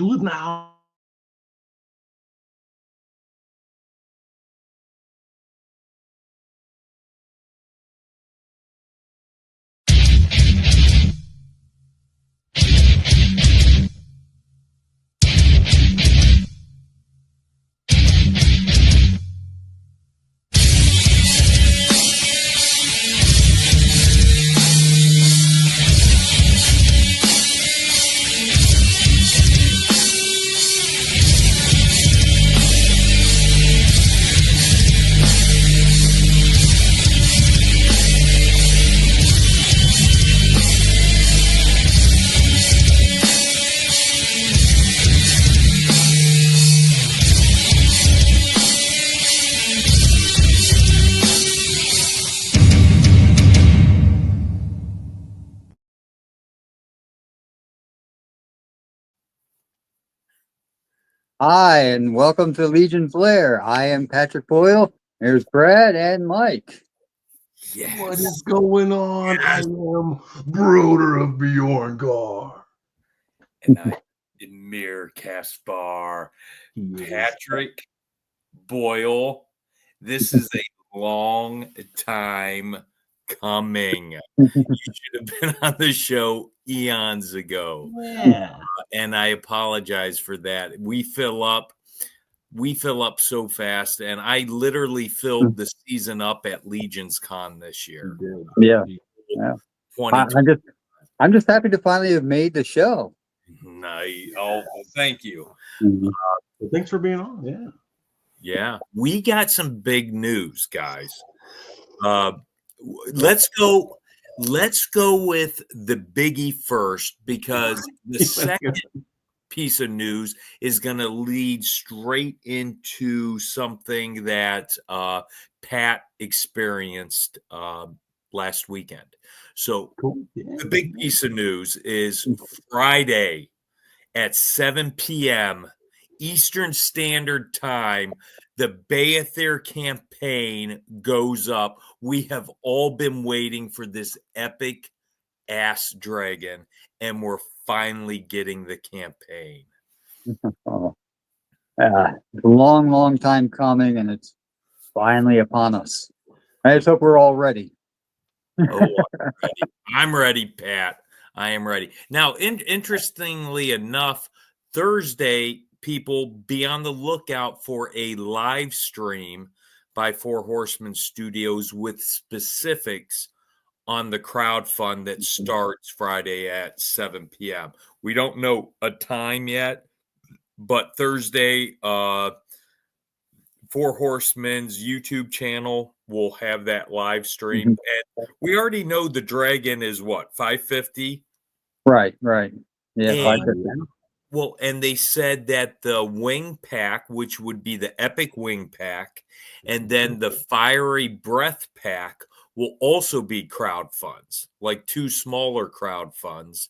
Do it now. Hi, and welcome to Legion's Lair. I am Patrick Boyle. There's Brad and Mike. Yes. What is going on? Yes. I am Broder of Bjorngar. And I am Mir Kaspar. Patrick Boyle. This is a long time coming. You should have been on the show eons ago. Yeah. And I apologize for that. We fill up so fast, and I literally filled the season up at Legion's Con this year. Yeah. I'm just happy to finally have made the show. Nice. Oh, thank you. Thanks for being on. Yeah. Yeah. We got some big news, guys. Let's go with the biggie first, because the second piece of news is going to lead straight into something that Pat experienced last weekend. So the big piece of news is Friday at 7 p.m. Eastern Standard Time, the Baether campaign goes up. We have all been waiting for this epic ass dragon, and we're finally getting the campaign. It's a long time coming, and it's finally upon us. I just hope we're all ready. I'm ready, Pat. I am ready. Now, interestingly enough, Thursday, people, be on the lookout for a live stream by Four Horsemen Studios with specifics on the crowdfund that starts Friday at 7 p.m. We don't know a time yet, but Thursday, Four Horsemen's YouTube channel will have that live stream. And we already know the dragon is what, 550? Right. Yeah, 550. Well, and they said that the wing pack, which would be the epic wing pack, and then the fiery breath pack will also be crowd funds, like two smaller crowd funds.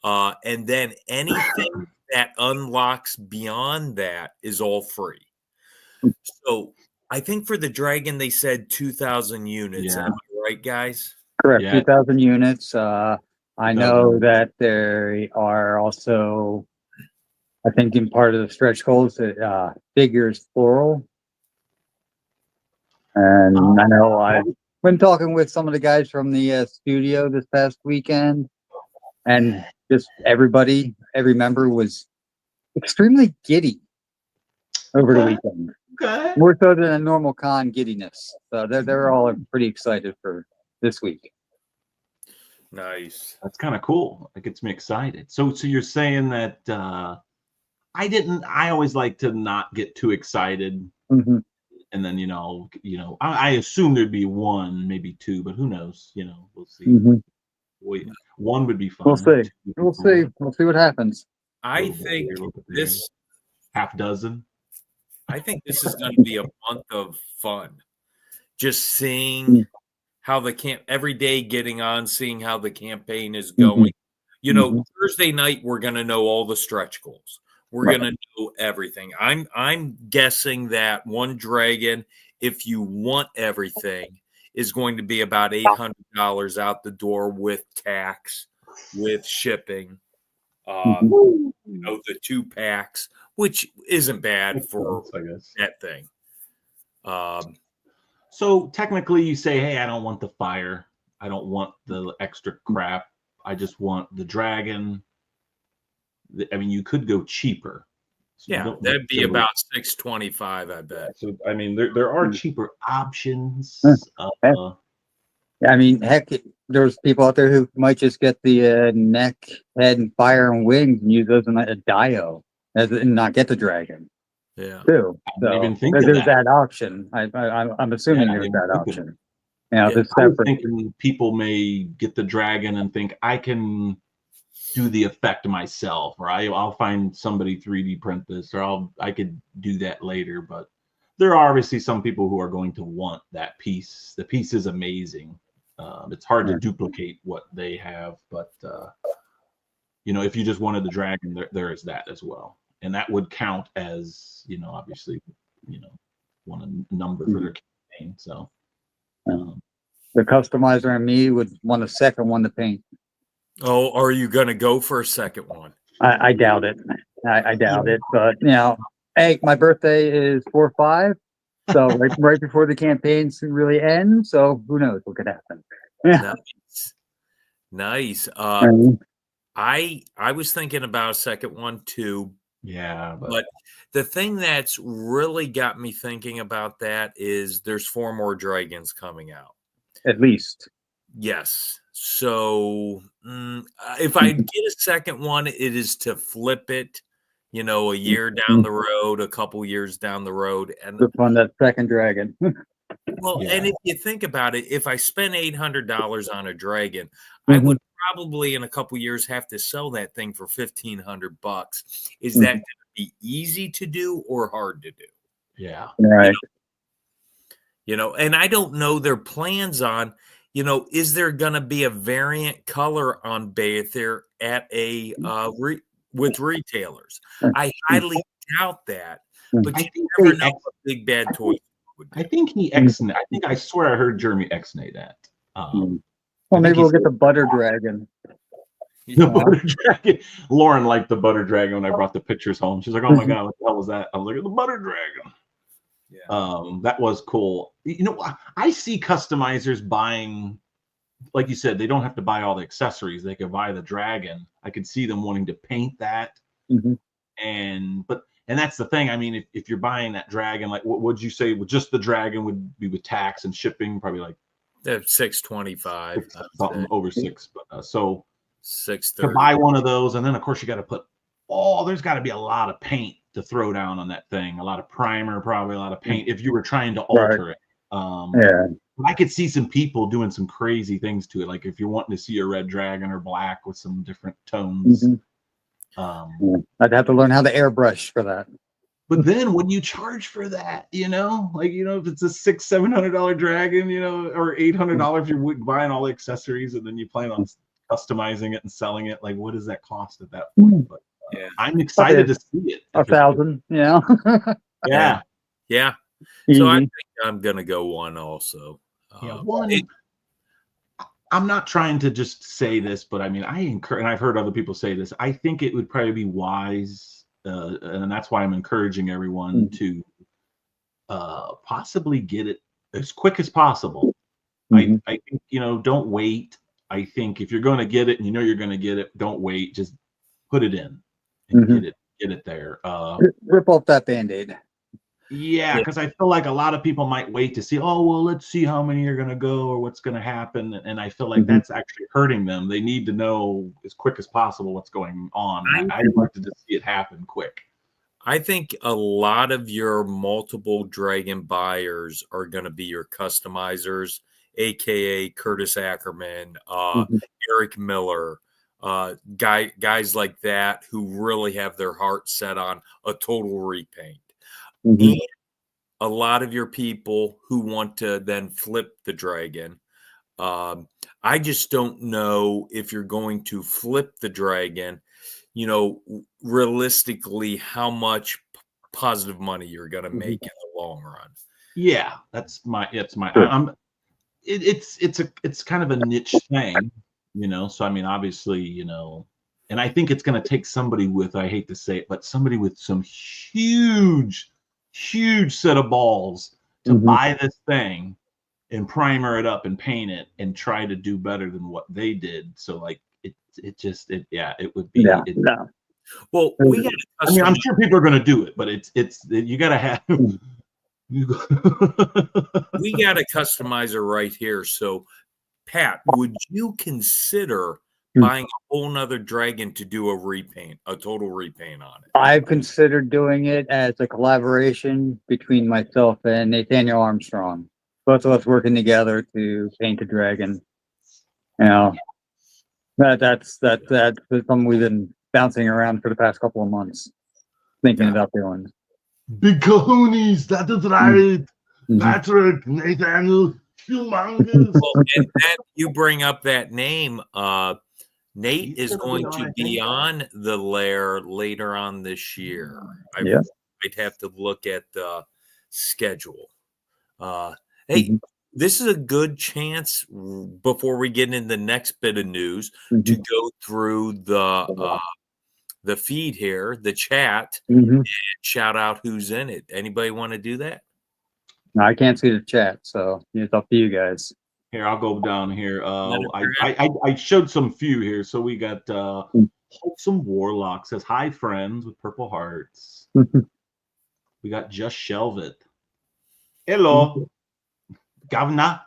And then anything that unlocks beyond that is all free. So I think for the dragon, they said 2,000 units. Yeah. Am I right, guys? Correct. Yeah. 2,000 units. I know that there are also, I think, in part of the stretch goals, figures plural. And I know I've been talking with some of the guys from the studio this past weekend, and just every member was extremely giddy over the weekend. Okay. More so than a normal con giddiness. So they're all pretty excited for this week. Nice. That's kind of cool. That gets me excited. So you're saying that I always like to not get too excited. Mm-hmm. And then, I assume there'd be one, maybe two, but who knows? We'll see. Mm-hmm. One would be fun. We'll see. We'll see what happens. I think this half dozen. I think this is going to be a month of fun. Just seeing how every day getting on, seeing how the campaign is going. Thursday night, we're going to know all the stretch goals. We're going to know everything. I'm guessing that one dragon, if you want everything, is going to be about $800 out the door with tax, with shipping. You know, the 2 packs, which isn't bad for I guess. that thing. So technically, you say, "Hey, I don't want the fire. I don't want the extra crap. I just want the dragon." I mean, you could go cheaper. So you Yeah, don't that'd be necessarily- about $625, I bet. So I mean, there are cheaper options. I mean, heck, there's people out there who might just get the neck, head, and fire and wings and use those in a dio and not get the dragon Yeah. too. I didn't So even think of there's that. that option. I'm assuming Yeah, I there's didn't that think of it. option. You know, Yeah. this I was separate. thinking people may get the dragon and think I can do the effect myself, or I'll find somebody 3D print this, or I could do that later. But there are obviously some people who are going to want that piece. The piece is amazing. It's hard to duplicate what they have, but you know, if you just wanted the dragon, there is that as well, and that would count as, you know, obviously, you know, want a number for their campaign. So The customizer and me would want a second one to paint. Oh, are you going to go for a second one? I doubt it. I doubt it. But you know, hey, my birthday is 4/5, so right before the campaigns really end. So who knows what could happen? Yeah. Nice. I was thinking about a second one too. yeah, But the thing that's really got me thinking about that is there's 4 more dragons coming out. At least. Yes. So if I get a second one, it is to flip it, you know, a year down the road, a couple years down the road. And Flip on that second dragon. well, Yeah. and if you think about it, if I spend $800 on a dragon, I would probably in a couple years have to sell that thing for $1,500. Is that going to be easy to do or hard to do? Yeah. Right. You know, and I don't know their plans on, you know, is there going to be a variant color on Bather at a with retailers? I highly doubt that, but you never know what Big Bad Toy would do. I think he X-nay. I think I swear I heard Jeremy X-nay that. Well, maybe we'll get the butter dragon. The butter dragon. Lauren liked the butter dragon when I brought the pictures home. She's like, "Oh my god, what the hell was that?" I was like, "The butter dragon." Yeah. That was cool. You know, I see customizers buying, like you said, they don't have to buy all the accessories. They could buy the dragon. I could see them wanting to paint that. And that's the thing. I mean, if you're buying that dragon, like what would you say? With just the dragon would be with tax and shipping, probably like $625, something over 6. But so $630 to buy one of those, and then of course you got to put. Oh, there's got to be a lot of paint to throw down on that thing. A lot of primer, probably a lot of paint if you were trying to alter it. I could see some people doing some crazy things to it. Like if you're wanting to see a red dragon or black with some different tones. I'd have to learn how to airbrush for that. But then when you charge for that, you know, like, you know, if it's a $600-$700 dragon, you know, or $800 if you're buying all the accessories and then you plan on customizing it and selling it, like what does that cost at that point? But I'm excited to see it. 1,000, yeah. Yeah. So I think I'm gonna go one also. One. I'm not trying to just say this, but I mean, I encourage, and I've heard other people say this. I think it would probably be wise, and that's why I'm encouraging everyone to possibly get it as quick as possible. I think, you know, don't wait. I think if you're going to get it and you know you're going to get it, don't wait. Just put it in and get it there. Rip off that Band-Aid. Yeah, because I feel like a lot of people might wait to see, oh, well, let's see how many are going to go or what's going to happen. And I feel like that's actually hurting them. They need to know as quick as possible what's going on. I'd like to just see it happen quick. I think a lot of your multiple dragon buyers are going to be your customizers, aka Curtis Ackerman, Eric Miller, guys like that who really have their heart set on a total repaint. And a lot of your people who want to then flip the dragon. I just don't know if you're going to flip the dragon, you know, realistically, how much positive money you're going to make in the long run. Yeah, it's kind of a niche thing, you know. So I mean, obviously, you know, And I think it's going to take somebody with, I hate to say it, but somebody with some huge, huge set of balls to buy this thing and primer it up and paint it and try to do better than what they did. So like it would be. Yeah. It, No. Well, we got. I mean, I'm sure people are going to do it, but it's you got to have. We got a customizer right here. So, Pat, would you consider buying a whole nother dragon to do a total repaint on it? I've considered doing it as a collaboration between myself and Nathaniel Armstrong. Both of us working together to paint a dragon. You know, that's something we've been bouncing around for the past couple of months, thinking about doing. Big cojones, that is right. Patrick, Nathaniel, humongous. Well, and that you bring up that name, Nate is going to be on the lair later on this year. I'd have to look at the schedule. Hey, this is a good chance before we get into the next bit of news to go through the feed here, the chat, and shout out who's in it. Anybody want to do that? No, I can't see the chat, so it's up to you guys. Here, I'll go down here. I showed some few here. So we got Wholesome Warlock says, hi, friends with purple hearts. We got Just Shelve It. Hello, Governor.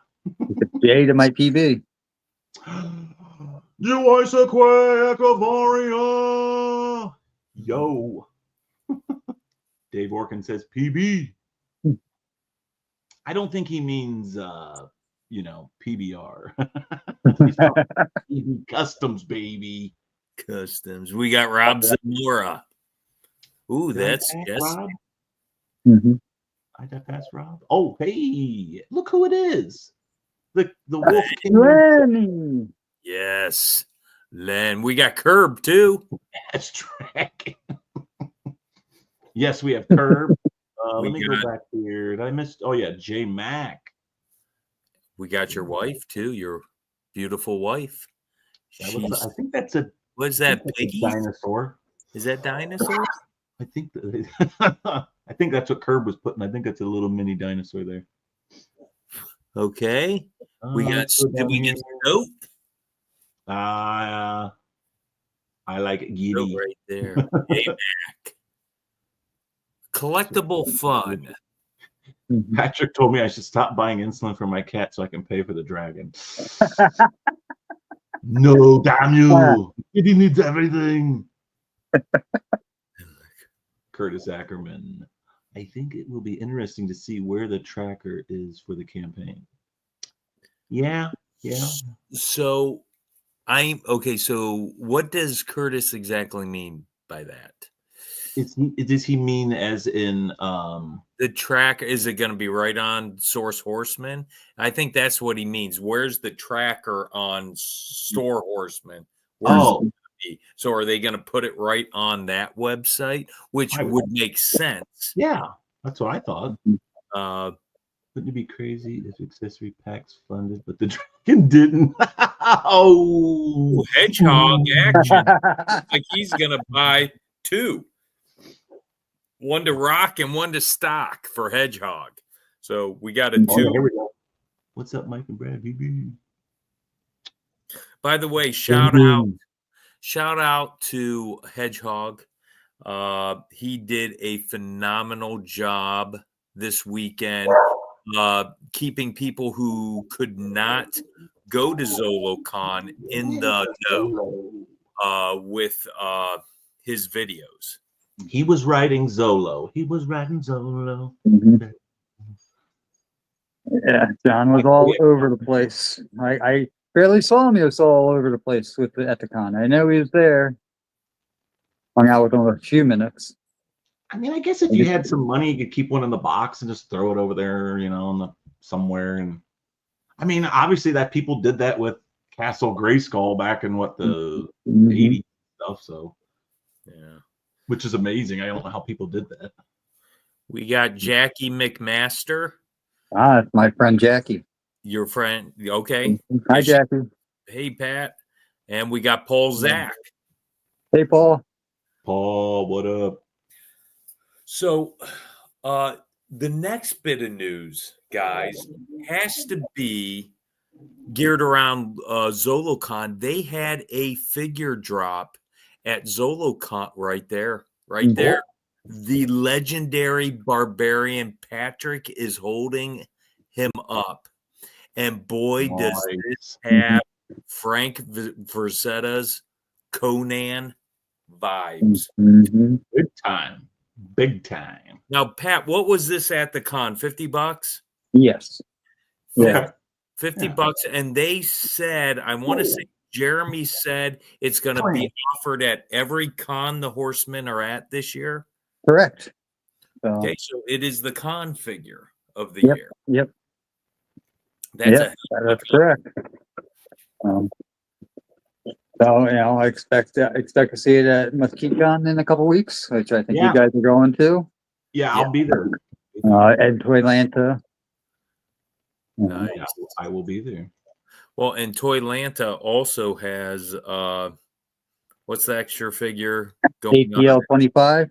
J to my PB. You ice a quack of Aria. Yo. Dave Orkin says, PB. I don't think he means PBR. Customs, baby. Customs. We got Rob Zamora. Ooh, that's Rob. I got past Rob. Oh, hey, look who it is. The Wolf King. Lenny. Yes, Len. We got Curb too. That's track. Yes, we have Curb. Let me go back here. Did I miss? Oh yeah, J Mac. We got your wife too. Your beautiful wife. I think that's a. What is that? Piggy? Dinosaur. Is that dinosaur? I think I think that's what Curb was putting. I think that's a little mini dinosaur there. Okay. We got. Did we get Snow? I like Giddy right there. Hey, Mac. Collectible fun. Patrick told me I should stop buying insulin for my cat so I can pay for the dragon. No, damn you. He needs everything. Curtis Ackerman. I think it will be interesting to see where the tracker is for the campaign. Yeah. So so what does Curtis exactly mean by that? Does he mean as in the tracker? Is it going to be right on Source Horseman? I think that's what he means. Where's the tracker on Store Horseman? So are they going to put it right on that website, which would make sense? Yeah, that's what I thought. Wouldn't it be crazy if accessory packs funded, but the dragon didn't? Oh, Hedgehog action! Like he's going to buy two. One to rock and one to stock for Hedgehog. So we got a two. Here we go. What's up, Mike and Brad? BB. By the way, shout out to Hedgehog. He did a phenomenal job this weekend, keeping people who could not go to ZoloCon in the know with his videos. He was riding Zolo. Yeah, John was all over the place. I barely saw him. He was all over the place at the con. I know he was there. Hung out with him a few minutes. I mean, I guess if you had some money, you could keep one in the box and just throw it over there, somewhere. And I mean, obviously that people did that with Castle Grayskull back in the 80s stuff. So yeah. Which is amazing. I don't know how people did that. We got Jackie McMaster. It's my friend Jackie. Your friend, okay. Hi, Jackie. Hey, Pat. And we got Paul Zach. Hey, Paul. Paul, what up? So, the next bit of news, guys, has to be geared around ZoloCon. They had a figure drop at ZoloCon right there. The legendary barbarian Patrick is holding him up. And boy, does this have Frank Verzetta's Conan vibes. Mm-hmm. Big time. Now, Pat, what was this at the con? $50? Yes. Okay. $50. And they said, I want to say Jeremy said it's going to be offered at every con the Horsemen are at this year. Correct. Okay, so it is the con figure of the year. Yep. That's correct. So, I expect to see it at MuskeGon in a couple weeks, which I think you guys are going to. Yeah, I'll be there. And Toylanta. Nice. I will be there. Well, and Toylanta also has what's the extra figure going ATL on? 25.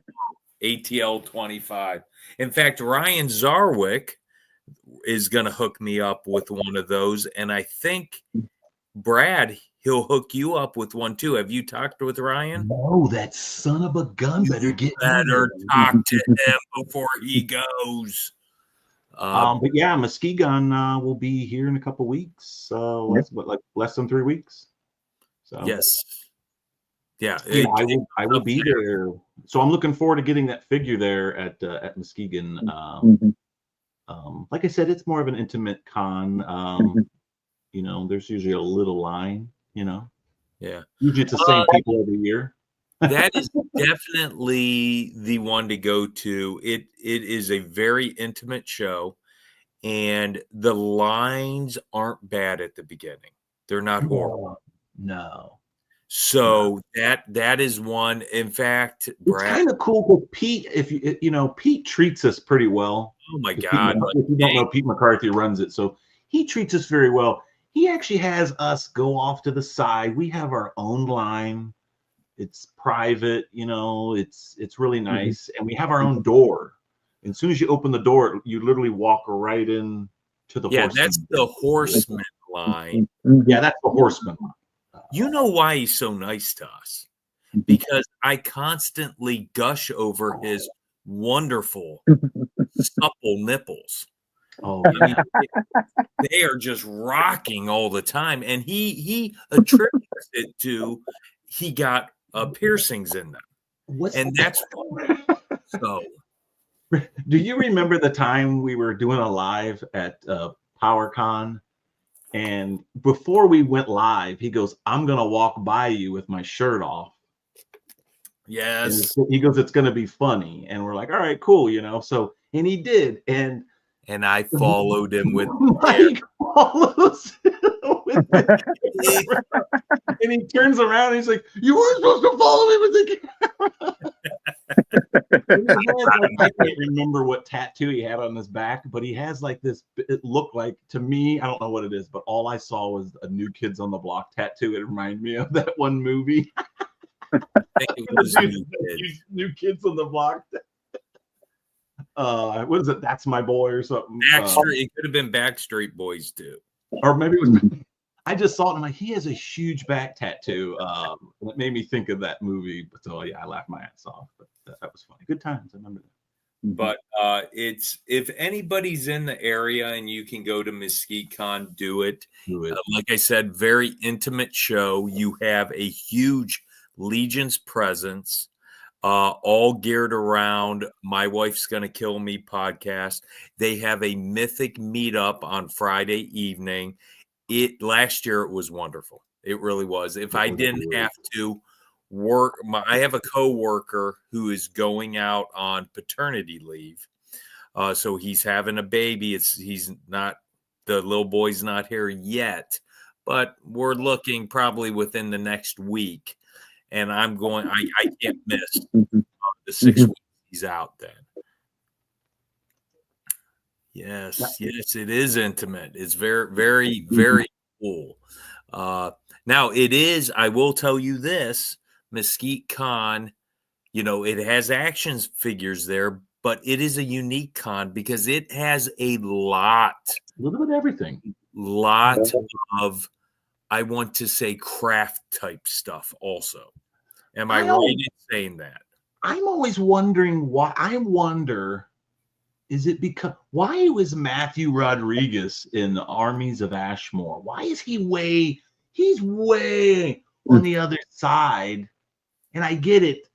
ATL 25. In fact, Ryan Zarwick is going to hook me up with one of those, and I think Brad, he'll hook you up with one too. Have you talked with Ryan? No, that son of a gun better get talk to him before he goes. But yeah, MuskeGon will be here in a couple weeks. Less than 3 weeks. So yes, I will be there. So I'm looking forward to getting that figure there at MuskeGon. Like I said, it's more of an intimate con. There's usually a little line. Yeah. Usually it's the same people every year. That is definitely the one to go to. It is a very intimate show, and the lines aren't bad at the beginning. They're not horrible. No. So that is one. In fact, Brad, it's kind of cool because Pete, Pete treats us pretty well. Oh my God! If you don't know, Pete McCarthy runs it, so he treats us very well. He actually has us go off to the side. We have our own line. It's private, it's really nice. And we have our own door. And as soon as you open the door, you literally walk right in to the horseman. That's the horseman line. Yeah, that's the horseman line. You know why he's so nice to us? Because I constantly gush over his wonderful, supple nipples. Oh, they are just rocking all the time. And he attributes it to he got piercings in them. That's fun. So, do you remember the time we were doing a live at PowerCon? And before we went live, he goes, "I'm gonna walk by you with my shirt off." Yes. And he goes, "It's gonna be funny." And we're like, "All right, cool," So, and he did, and I followed him with Mike follows with the camera. And he turns around and he's like, "You were supposed to follow me with the camera." I can't remember what tattoo he had on his back, but he has like this. It looked like, to me, I don't know what it is, but all I saw was a New Kids on the Block tattoo. It reminded me of that one movie. I think it was New Kids on the Block. What is it? That's My Boy or something. It could have been Backstreet Boys too, or maybe it was. I just saw it and I'm like, he has a huge back tattoo. And it made me think of that movie. But so yeah, I laughed my ass off. But that was funny. Good times. I remember that. But it's, if anybody's in the area and you can go to MuskeGon, do it. Like I said, very intimate show. You have a huge Legion's presence. All geared around My Wife's Gonna Kill Me podcast. They have a Mythic meetup on Friday evening. Last year it was wonderful. It really was. If I didn't have to work, I have a coworker who is going out on paternity leave. So he's having a baby. He's not, the little boy's not here yet, but we're looking probably within the next week. And I'm going, I can't miss the 6 weeks he's out then. Yes, it is intimate. It's very, very, very cool. Now it is, I will tell you this, Mesquite Con, you know, it has action figures there, but it is a unique con because it has a lot little bit of everything. Of, I want to say, craft type stuff also. Am I I right al- in saying that? I'm always wondering why. I wonder, is it because why was Matthew Rodriguez in the Armies of Ashmore? Why is he's way on the other side? And I get it.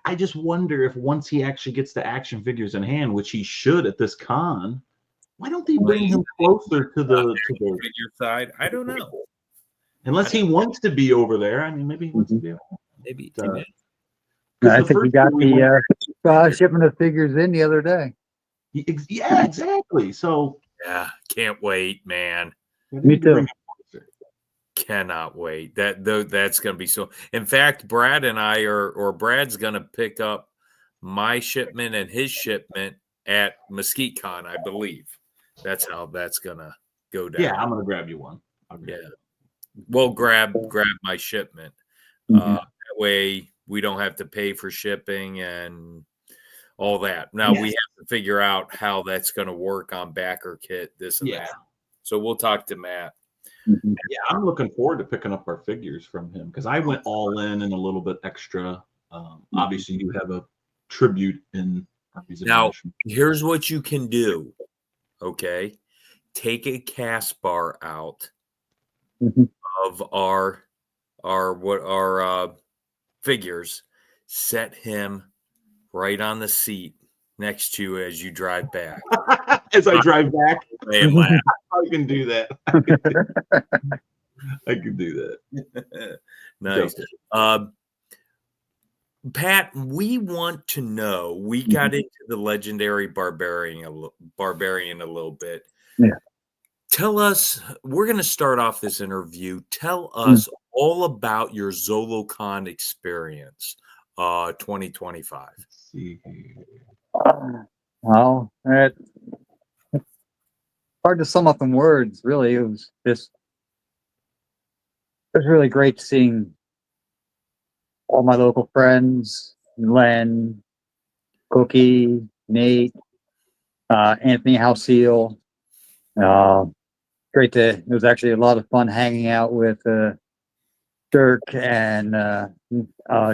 I just wonder if once he actually gets the action figures in hand, which he should at this con, why don't they bring him closer to the figure side? I don't know. Unless he wants to be over there. I mean, maybe he wants to be over there. Maybe. I think he got the shipment of figures in the other day. Yeah, exactly. So yeah, can't wait, man. Me too. Cannot wait. That's going to be so. In fact, Brad and I or Brad's going to pick up my shipment and his shipment at Mesquite Con, I believe. That's how that's going to go down. Yeah, I'm going to grab you one. We'll grab my shipment. That way we don't have to pay for shipping and all that. Now we have to figure out how that's going to work on backer kit, this and that. So we'll talk to Matt. Yeah, I'm looking forward to picking up our figures from him because I went all in and a little bit extra. Obviously, you have a tribute in Armies of Now, Ashmore. here's what you can do. Okay, take a cast bar out of our figures. Set him right on the seat next to you as you drive back. As I drive back, And laugh. I can do that. I can do that. Nice. Pat, we want to know. We got into the legendary barbarian a little bit. Yeah. Tell us. We're going to start off this interview. Tell us all about your ZoloCon experience, 2025. Let's see here. Well, it's hard to sum up in words. Really, it was really great seeing all my local friends, Len, Cookie, Nate, Anthony Halseal. It was actually a lot of fun hanging out with Dirk and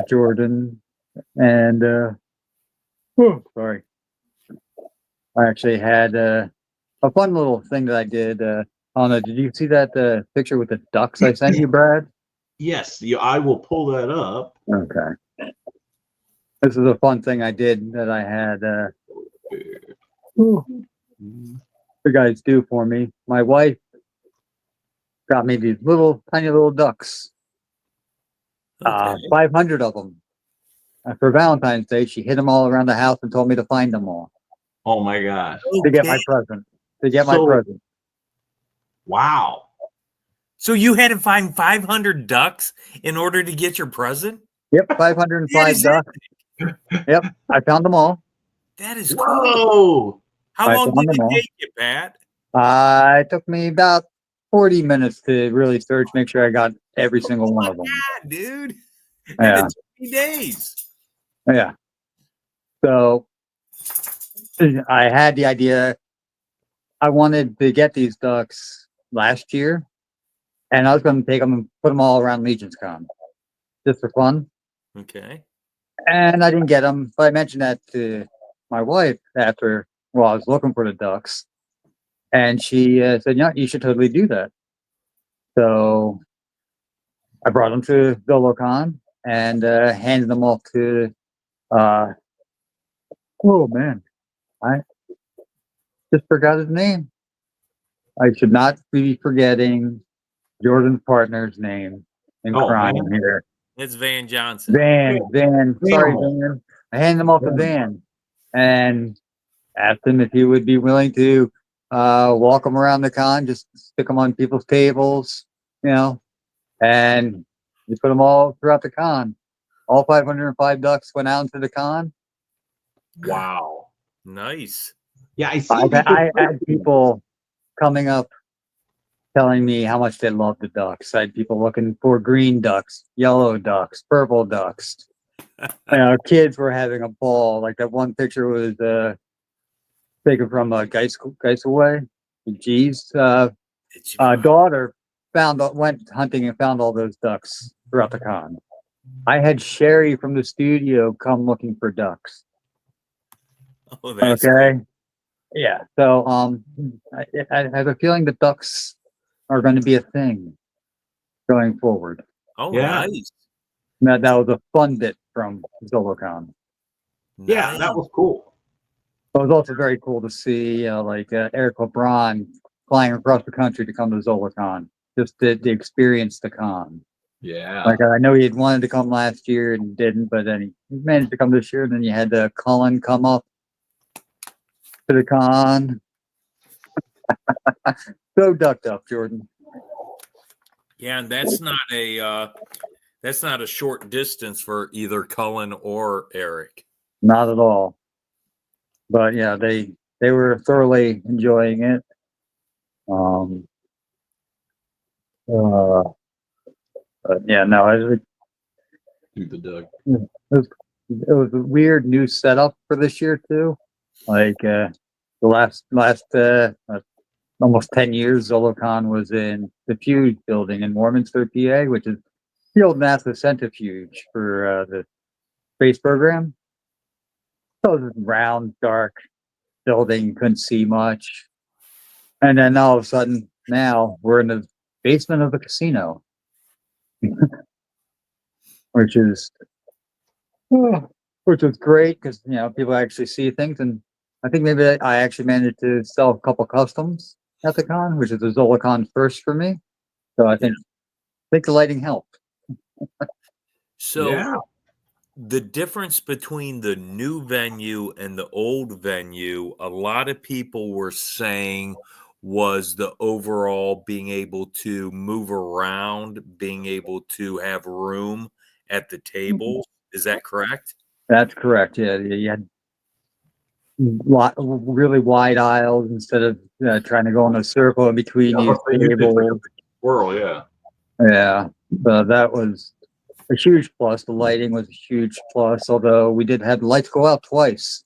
Jordan. And sorry. I actually had a fun little thing that I did. Did you see that picture with the ducks I sent you, Brad? Yes, I will pull that up. Okay. This is a fun thing I did that I had the guys do for me. My wife got me these tiny little ducks. 500 of them. For Valentine's Day, she hid them all around the house and told me to find them all. Oh my gosh. To get my present. My present. Wow. So you had to find 500 ducks in order to get your present? Yep, 505 ducks. Yep, I found them all. That is cool. Whoa. How long did it take you, Pat? It took me about 40 minutes to really search, make sure I got every single one of them. Yeah, dude. Yeah. It took me days. Yeah. So I had the idea. I wanted to get these ducks last year, and I was going to take them and put them all around Legion's Con just for fun. Okay. And I didn't get them, but I mentioned that to my wife after, I was looking for the ducks. And she said, yeah, you should totally do that. So I brought them to ZoloCon and handed them off to, oh man, I just forgot his name. I should not be forgetting Jordan's partner's name in crime here. It's Van Johnson. Van. Sorry, Van. I handed them off to Van and asked him if he would be willing to walk them around the con, just stick them on people's tables, and we put them all throughout the con. All 505 ducks went out into the con. Wow. Nice. Yeah, I see. I had people coming up telling me how much they love the ducks. I had people looking for green ducks, yellow ducks, purple ducks. Kids were having a ball. Like that one picture was taken from Geisaway. G's daughter went hunting and found all those ducks throughout the con. I had Sherry from the studio come looking for ducks. Oh, that's okay. Cool. Yeah. So I have a feeling the ducks are going to be a thing going forward. Oh, yeah. Nice. That was a fun bit from ZoloCon. Yeah, nice. That was cool. It was also very cool to see Eric LeBron flying across the country to come to ZoloCon. Just the experience the con. Yeah. Like I know he had wanted to come last year and didn't, but then he managed to come this year. And then you had Cullen come up to the con. So ducked up, Jordan. Yeah, and that's not a short distance for either Cullen or Eric. Not at all. But yeah, they were thoroughly enjoying it. Yeah, no, do the duck. It was a weird new setup for this year too. Like the last almost 10 years, ZoloCon was in the Fuge building in Warminster, PA, which is the old NASA centrifuge for the space program. So it was a round, dark building, couldn't see much. And then all of a sudden, now we're in the basement of a casino, which is great because people actually see things. And I think maybe I actually managed to sell a couple customs at the con, which is a ZoloCon first for me. So I think the lighting helped. So the difference between the new venue and the old venue, a lot of people were saying was the overall being able to move around, being able to have room at the table. Is that correct? That's correct. Yeah, you had really wide aisles instead of trying to go in a circle in between these tables. Swirl, yeah. Yeah, that was a huge plus. The lighting was a huge plus, although we did have the lights go out twice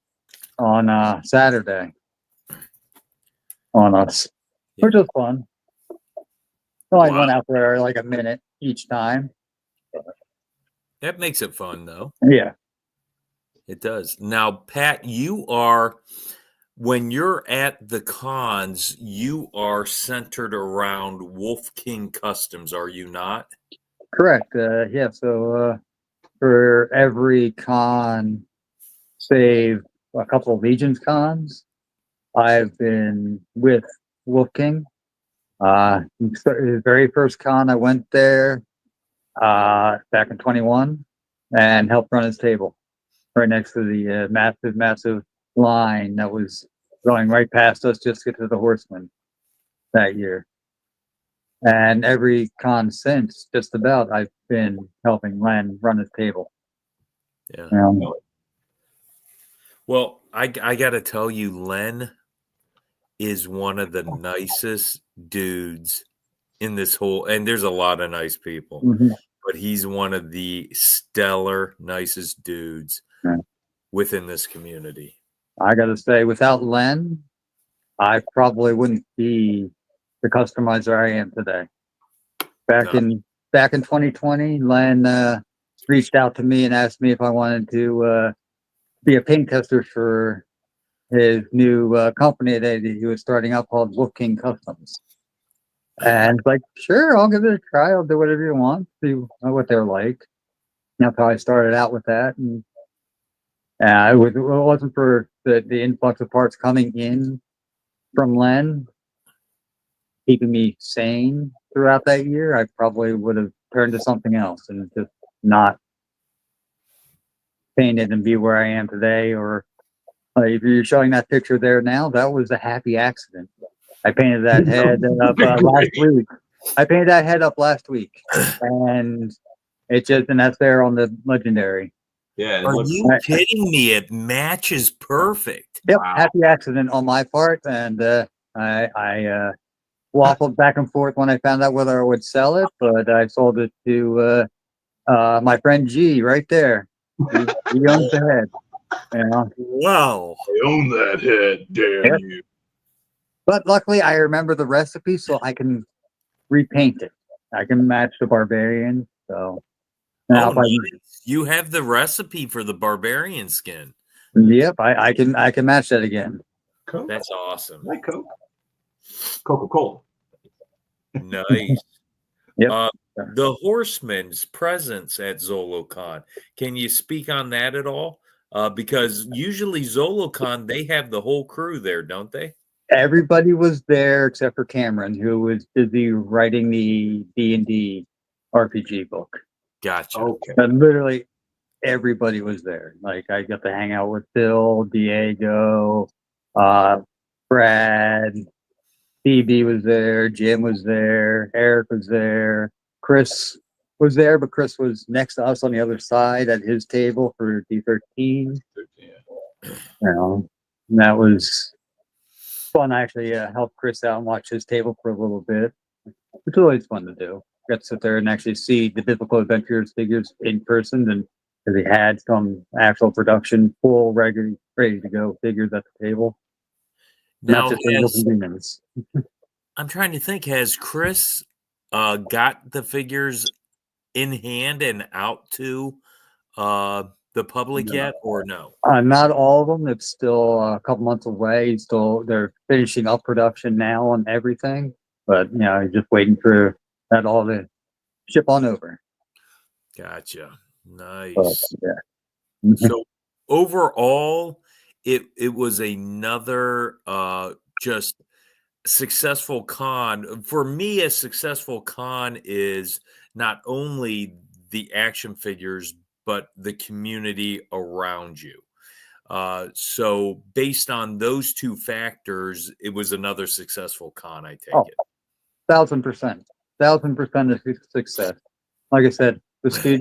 on Saturday on us, which was fun. I went out there like a minute each time. That makes it fun, though. Yeah. It does. Now, Pat, when you're at the cons, you are centered around Wolf King Customs, are you not? Correct. Yeah. So for every con, save a couple of Legions cons, I've been with Wolf King. His very first con, I went there back in 21 and helped run his table right next to the massive line that was going right past us just to get to the Horseman that year. And every con since, just about, I've been helping Len run his table. Yeah. Well, I got to tell you, Len is one of the nicest dudes in this whole, and there's a lot of nice people, but he's one of the stellar, nicest dudes within this community. I got to say, without Len, I probably wouldn't be the customizer I am today. Back in 2020, Len reached out to me and asked me if I wanted to be a paint tester for his new company that he was starting up called Wolf King Customs. And like, sure, I'll give it a try. I'll do whatever you want, see what they're like. That's how I started out with that. And it wasn't for the influx of parts coming in from Len, keeping me sane throughout that year, I probably would have turned to something else and just not painted and be where I am today. Or if you're showing that picture there now, that was a happy accident. I painted that head up last week. I painted that head up last week, and that's there on the legendary. Yeah. Are you kidding me? It matches perfect. Yep. Wow. Happy accident on my part, and I waffled back and forth when I found out whether I would sell it, but I sold it to my friend G right there. He owns the head. You know? Wow. I own that head, damn Yep. you. But luckily, I remember the recipe, so I can repaint it. I can match the barbarian. So now, Oh, nice. You have the recipe for the barbarian skin. yep, I can match that again. Coke? That's awesome. Like Coke? Coca-Cola. Nice. Yep. The Horsemen's presence at ZoloCon. Can you speak on that at all? Because usually ZoloCon, they have the whole crew there, don't they? Everybody was there except for Cameron, who was busy writing the D&D RPG book. Gotcha. Okay. But literally everybody was there. Like I got to hang out with Bill, Diego, Brad, PB was there, Jim was there, Eric was there, Chris was there, but Chris was next to us on the other side at his table for D13. Yeah. You know, and that was fun. I actually helped Chris out and watch his table for a little bit. It's always fun to do. Got to sit there and actually see the Biblical Adventures figures in person, and because he had some actual production, full, regular, ready to go figures at the table. Now, Not just angels and demons. I'm trying to think, has Chris got the figures in hand and out to the public yet, or no? Not all of them. It's still a couple months away. They're finishing up production now on everything, but just waiting for that all to ship on over. Gotcha. Nice. But, yeah. So overall, it was another just successful con. For me, a successful con is not only the action figures, but the community around you. So based on those two factors, it was another successful con, I take it. 1,000%. 1,000% of success. Like I said,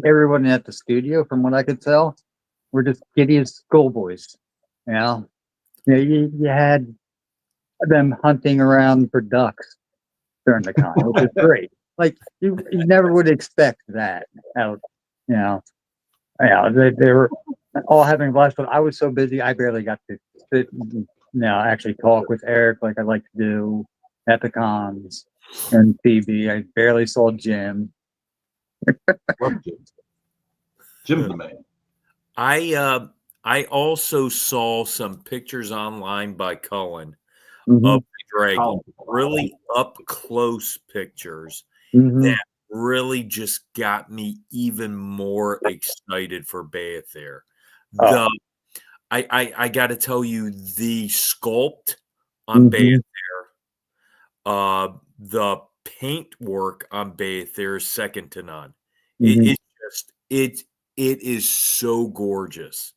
everyone at the studio, from what I could tell, were just giddy as schoolboys. You had them hunting around for ducks during the con, which is great. Like you never would expect that. They were all having a blast, but I was so busy I barely got to sit actually talk with Eric like I like to do at the cons and Phoebe. I barely saw Jim. Love Jim. Jim's the man. I also saw some pictures online by Cullen Mm-hmm. of the dragon, really up close pictures that really just got me even more excited for Beathir. I got to tell you, the sculpt on Beathir, the paint work on Beathir is second to none. It is so gorgeous.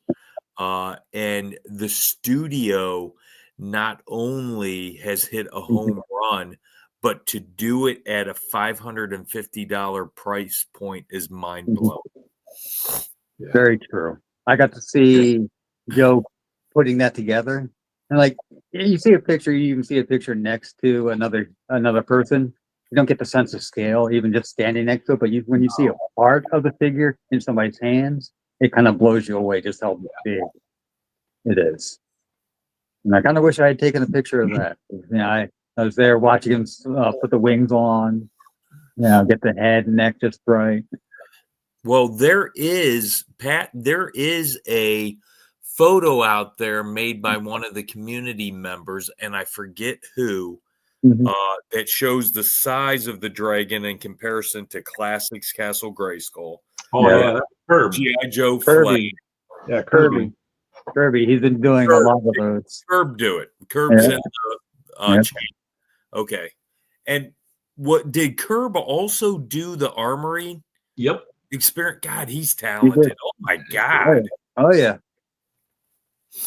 And the studio not only has hit a home run, but to do it at a $550 price point is mind blowing. Yeah. Very true. I got to see Joe putting that together, and like you see a picture, you even see a picture next to another person. You don't get the sense of scale, even just standing next to it. But when you see a part of the figure in somebody's hands, it kind of blows you away just how big it is. And I kind of wish I had taken a picture of that. I was there watching him put the wings on, get the head and neck just right. Well, there is a photo out there made by one of the community members, and I forget who, that shows the size of the dragon in comparison to Classics Castle Grayskull. Oh, yeah, that's Kirby. G.I. Joe Kirby. Flag. Yeah, Kirby. Kirby, he's been doing a lot of those. Curb do it. Curb's in the chain. Okay. And what did Curb also do the armory? Yep. Experience. God, he's talented. Oh my God. Oh yeah.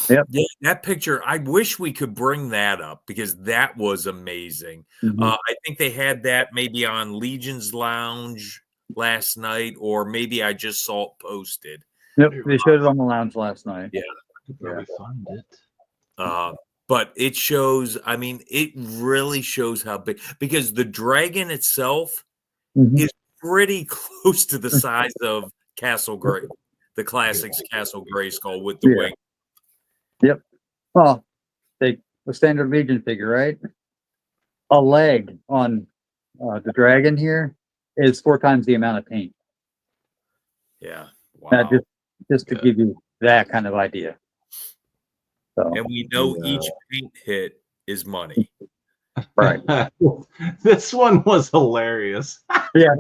Yep. Yeah, that picture. I wish we could bring that up because that was amazing. I think they had that maybe on Legion's Lounge last night, or maybe I just saw it posted. Yep, they showed it on the lounge last night. Yeah. I could probably find it. but it shows. I mean, it really shows how big, because the dragon itself Mhm. is pretty close to the size of Castle Gray, the classics Castle Grayskull with the Yeah. wing. Yep. Well, take the standard Legion figure, right? A leg on the dragon here is 4 times the amount of paint. Yeah. Now, Wow. just to give you that kind of idea. So, And we know each paint hit is money. right. This one was hilarious. Yeah.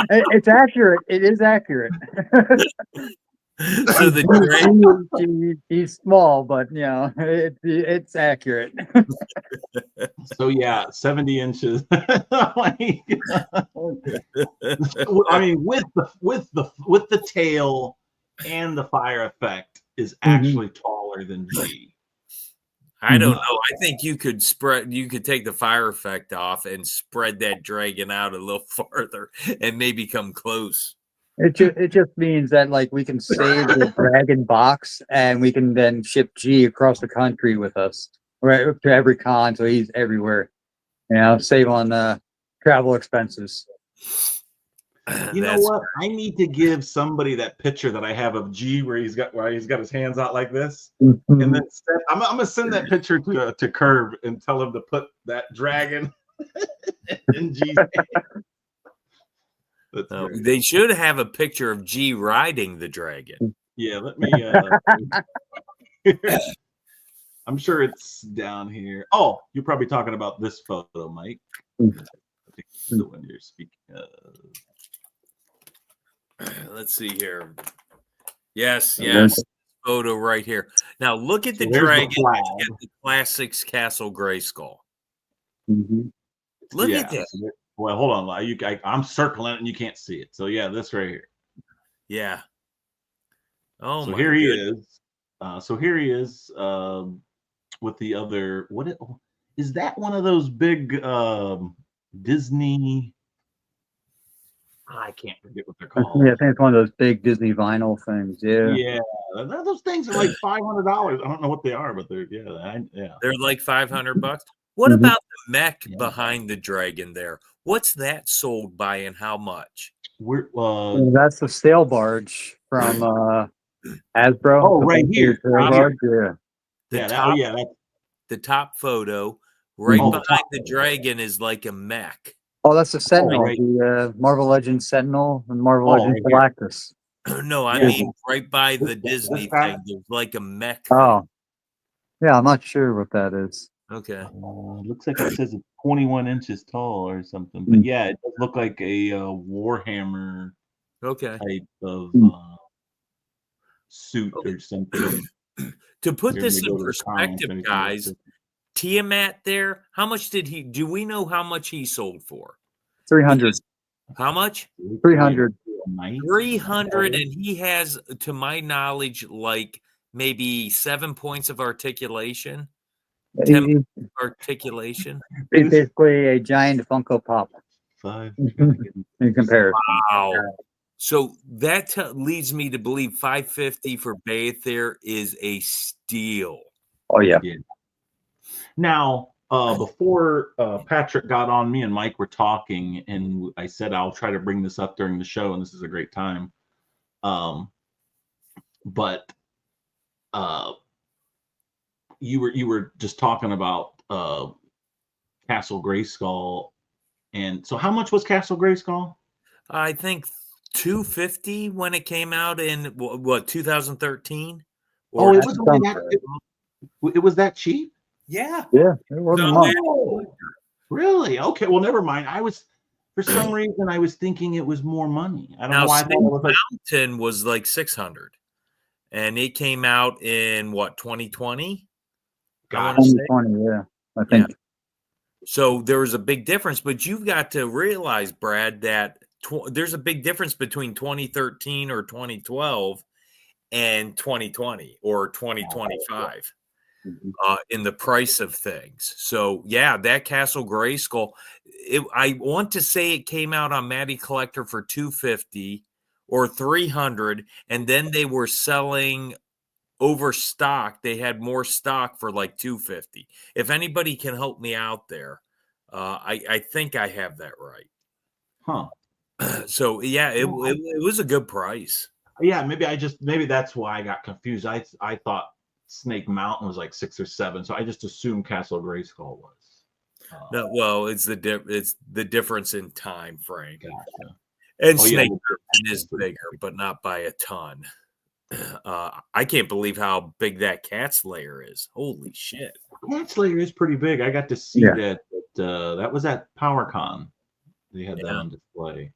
It's accurate. It is accurate. So the dragon, He's small, but you know, it's accurate. So yeah, 70 inches. Like, I mean, with the tail and the fire effect is actually taller than G. I don't know. I think you could take the fire effect off and spread that dragon out a little farther and maybe come close. It just means that like we can save the dragon box and we can then ship G across the country with us, right, to every con, so he's everywhere. You know, save on travel expenses. You know what? I need to give somebody that picture that I have of G where he's got his hands out like this, and then I'm gonna send that picture to Curb and tell him to put that dragon in G's hand. They should have a picture of G riding the dragon. Yeah, let me. I'm sure it's down here. Oh, you're probably talking about this photo, Mike. I think it's the one you're speaking of. Let's see here. Yes. Photo right here. Now look at the dragon. At the classics Castle Grayskull. Look at that. Well, hold on. I'm circling it and you can't see it. So yeah, this right here. Yeah. Oh, so here he is. So here he is with the other. Is that one of those big Disney? I can't forget what they're called. Yeah, I think it's one of those big Disney vinyl things. Yeah. Yeah, those things are like $500. I don't know what they are, but they're They're like $500. What about the mech behind the dragon there? What's that sold by and how much? That's the sail barge from Hasbro. Oh, right here. The top photo right behind the dragon is like a mech. Oh, that's the Sentinel, the Marvel Legends Sentinel and Marvel Legends Galactus. No, I mean right by the Disney thing. There's like a mech. Oh, yeah, I'm not sure what that is. Okay. Looks like it says it's 21 inches tall or something. But yeah, it does look like a Warhammer type of suit or something. To put this in perspective, guys, Tiamat there, how much do we know how much he sold for? 300. How much? 300. 300, and he has, to my knowledge, like maybe 7 points of articulation. 10 articulation. It's basically a giant Funko Pop. 5 in comparison. Wow. So that leads me to believe 550 for Bayether is a steal. Oh yeah. Now, before Patrick got on, me and Mike were talking, and I said I'll try to bring this up during the show, and this is a great time. But you were just talking about Castle Grayskull, and so how much was Castle Grayskull? I think $250 when it came out in what 2013. Or it was that cheap? Yeah. Yeah, it wasn't much. Really? Okay. Well, never mind. For some reason, I was thinking it was more money. I don't know why. Mountain was like 600, and it came out in what 2020. 2020, yeah, I think. Yeah. So there was a big difference, but you've got to realize, Brad, that there's a big difference between 2013 or 2012 and 2020 or 2025 in the price of things. So yeah, that Castle Grayskull, I want to say it came out on Matty Collector for $250 or $300, and then they were selling overstocked. They had more stock for like $250. If anybody can help me out there, I think I have that right. Huh. So yeah, it was a good price. Yeah, maybe that's why I got confused. I thought Snake Mountain was like 6 or 7, so I just assumed Castle Grayskull was. No, well, it's the difference in time frame. Gotcha. And Oh, yeah. Snake Mountain is bigger, but not by a ton. I can't believe how big that Cat's lair is. Holy shit! Cat Slayer is pretty big. I got to see that. That was at PowerCon. They had that on display.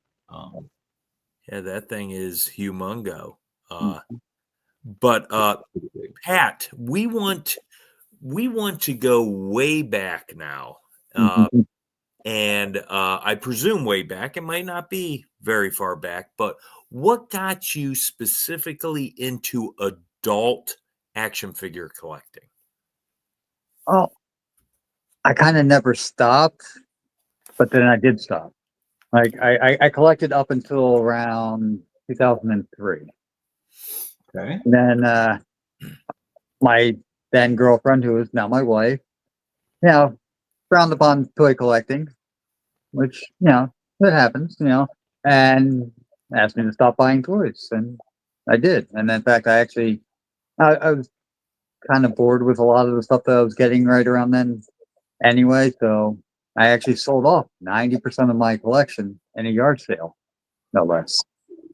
Yeah, that thing is humongo. But Pat, we want to go way back now. And I presume way back. It might not be very far back, but what got you specifically into adult action figure collecting? Oh, I kind of never stopped, but then I did stop. Like I collected up until around 2003. Okay. And then my then girlfriend, who is now my wife, frowned upon toy collecting, which it happens, and asked me to stop buying toys, and I did. And in fact, I was kind of bored with a lot of the stuff that I was getting right around then anyway, so I actually sold off 90% of my collection in a yard sale, no less.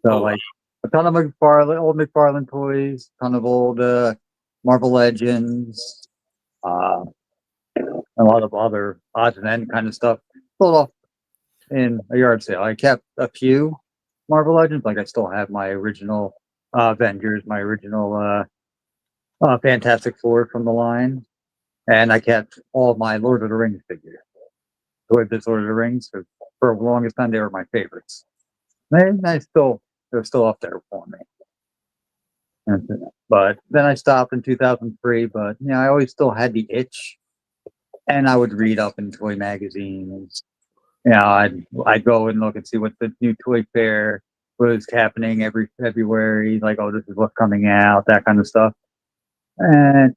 So like a ton of old McFarlane toys, a ton of old Marvel Legends, a lot of other odds and end kind of stuff sold off in a yard sale. I kept a few Marvel Legends, like I still have my original Avengers, my original Fantastic Four from the line, and I kept all of my Lord of the Rings figures. Lord of the Rings for the longest time they were my favorites. And they're still up there for me. But then I stopped in 2003. But I always still had the itch, and I would read up in toy magazines. I'd go and look and see what the new toy fair was happening every February. Like, oh, this is what's coming out, that kind of stuff. And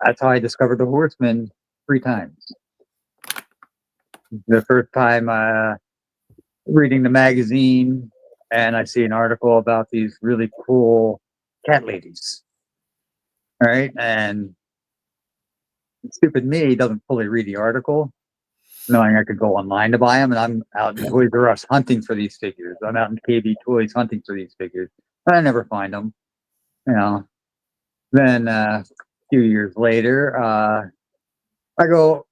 that's how I discovered the Horseman 3 times. The first time reading the magazine, and I see an article about these really cool cat ladies. All right. And stupid me doesn't fully read the article, knowing I could go online to buy them. And I'm out in Toys R Us hunting for these figures. I'm out in KB Toys hunting for these figures. I never find them. Then a few years later, I go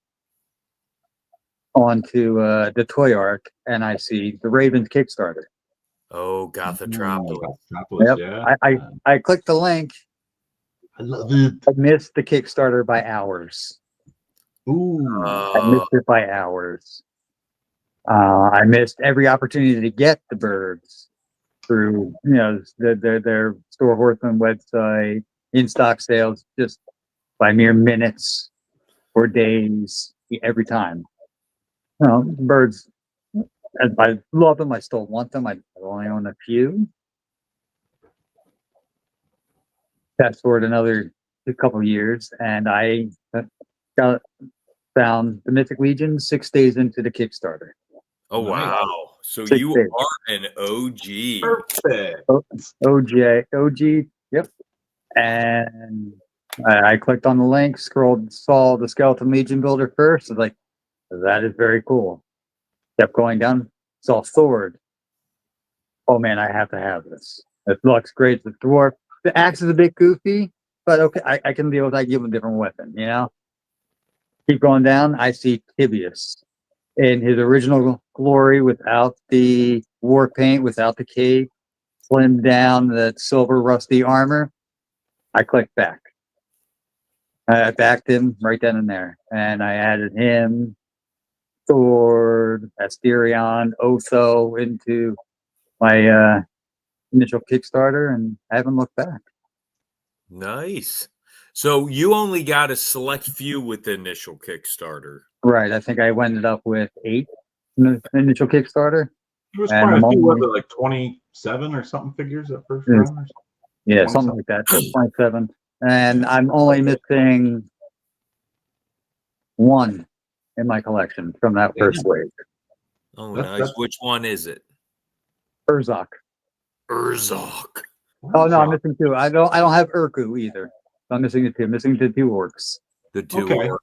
onto the Toy Arc, and I see the Ravens Kickstarter. Oh, Gothotropolis. Yep. Yeah. I clicked the link. I love it. I missed the Kickstarter by hours. Ooh. I missed it by hours. I missed every opportunity to get the birds through, their Store Horseman website, in-stock sales, just by mere minutes or days every time. Birds, I love them. I still want them. I only own a few. Fast forward another couple of years, and I found the Mythic Legion 6 days into the Kickstarter. Oh, wow. So 6 you days. are an OG. Perfect. OG, yep. And I clicked on the link, saw the Skeleton Legion builder first. I was like, that is very cool. Kept going down, saw Sword. Oh man, I have to have this. It looks great. The dwarf, the axe is a bit goofy, but okay, I can deal with that. Give him a different weapon, Keep going down. I see Tibius in his original glory, without the war paint, without the cape, slimmed down, that silver rusty armor. I clicked back. I backed him right then and there, and I added him, Sword, Asterion, Otho into my initial Kickstarter, and I haven't looked back. Nice. So you only got a select few with the initial Kickstarter. Right. I think I ended up with 8 in the initial Kickstarter. It was quite a few, was it like 27 or something figures at first round? Yeah, something like that. 27. and I'm only missing one in my collection from that first wave. Oh, That's- nice. that's- Which one is it? Urzok. Urzok. Oh no, I'm missing two. I don't have Urku either. So I'm missing the two. I'm missing the two orcs. The two Okay. orcs.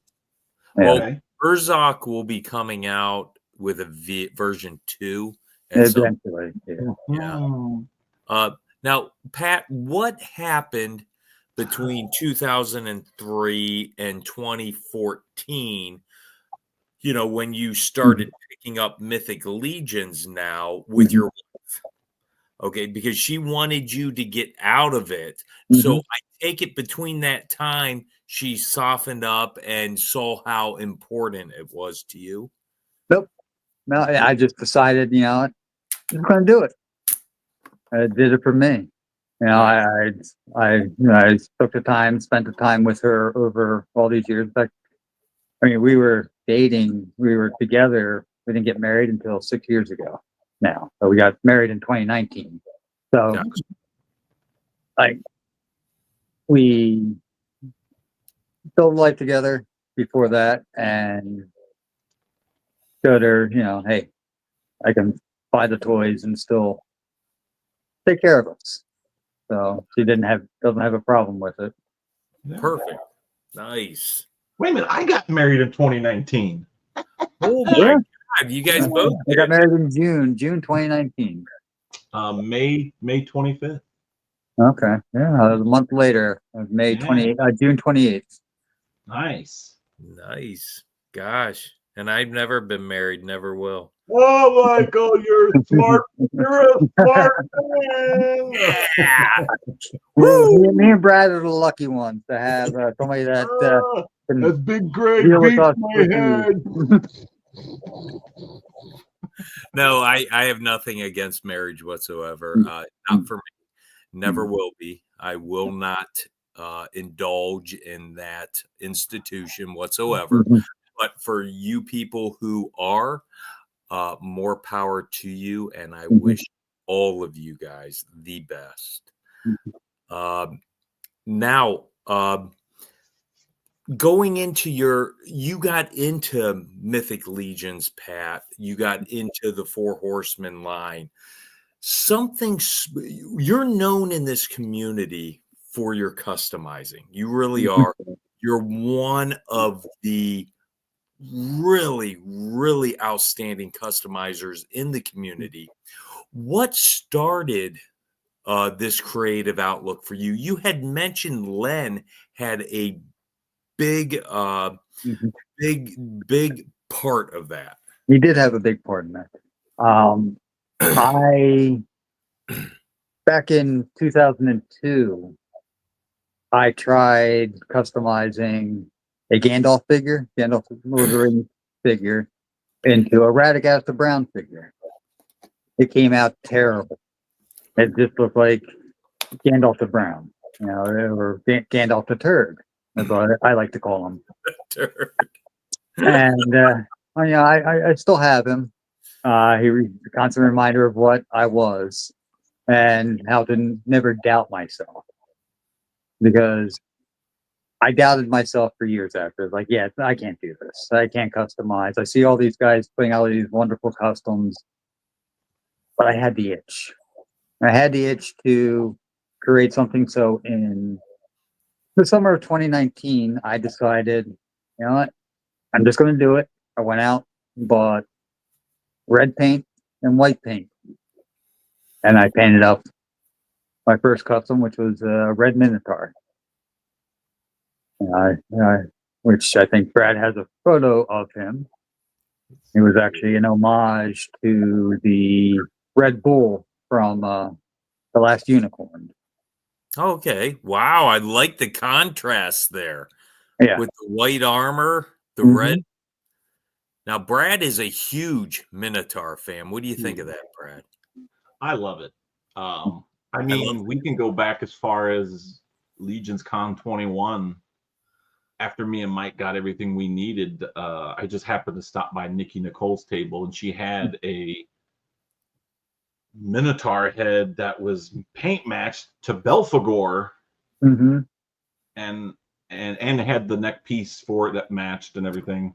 Yeah. Well, Okay. Urzok will be coming out with a version 2. And so, Eventually. Yeah. Mhm. now, Pat, what happened between 2003 and 2014? You know, when you started picking up Mythic Legions now with your wife, okay, because she wanted you to get out of it. So I take it between that time, she softened up and saw how important it was to you. Nope. No, I just decided, you know, I'm going to do it. I did it for me. You know, I took the time, spent the time with her over all these years. In fact, I mean, we were dating, we were together. We didn't get married until 6 years ago now. So we got married in 2019. So, Gotcha. like, we built life together before that and showed her, you know, hey, I can buy the toys and still take care of us. So she doesn't have a problem with it. Perfect. Nice. Wait a minute. I got married in 2019. Oh my Yeah. God. You guys both We got married in June 2019. May 25th. Okay. Yeah. A month later, May Yeah. 28th, June 28th. Nice. Nice. Gosh. And I've never been married, never will. Oh, Michael, you're a smart man. Yeah. Me and Brad are the lucky ones to have somebody that can That's Big Greg deal with beats us my with head. No, I have nothing against marriage whatsoever. Not for me. Never will be. I will not indulge in that institution whatsoever. But for you people who are, more power to you, and I wish all of you guys the best. Now, going into you got into Mythic Legions, Pat. You got into the Four Horsemen line. You're known in this community for your customizing. You really are. You're one of the really, really outstanding customizers in the community. What started this creative outlook for you? You had mentioned Len had a big, big part of that. He did have a big part in that. I back in 2002, I tried customizing a Gandalf Lord of the Rings figure, into a Radagast Brown figure. It came out terrible. It just looked like Gandalf the Brown, you know, or Gandalf the Turd. That's what I like to call him. And you know, I still have him. He was a constant reminder of what I was and how to never doubt myself, because I doubted myself for years after. Like, yeah, I can't do this. I can't customize. I see all these guys putting out these wonderful customs, but I had the itch. I had the itch to create something. So in the summer of 2019, I decided, you know what, I'm just going to do it. I went out, bought red paint and white paint, and I painted up my first custom, which was a red Minotaur. Which I think Brad has a photo of him. It was actually an homage to the Red Bull from The Last Unicorn. Okay. Wow. I like the contrast there. Yeah. With the white armor, the red. Now, Brad is a huge Minotaur fan. What do you think of that, Brad? I love it. I mean, we can go back as far as Legions Con 21. After me and Mike got everything we needed, I just happened to stop by Nikki Nicole's table, and she had a Minotaur head that was paint matched to Belphegor. and had the neck piece for it that matched and everything.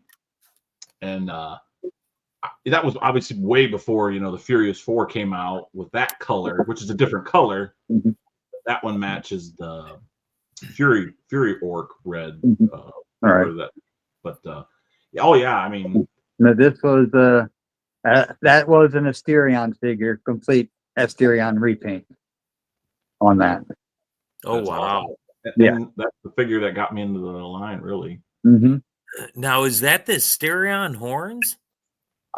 And that was obviously way before, you know, the Furious 4 came out with that color, which is a different color. Mm-hmm. That one matches the Fury Orc red. Mm-hmm. All right. That, but oh yeah, I mean, now this was that was an Asterion figure, complete Asterion repaint on that. Oh wow! Awesome. Yeah, and that's the figure that got me into the line, really. Mm-hmm. Now, is that the Asterion horns?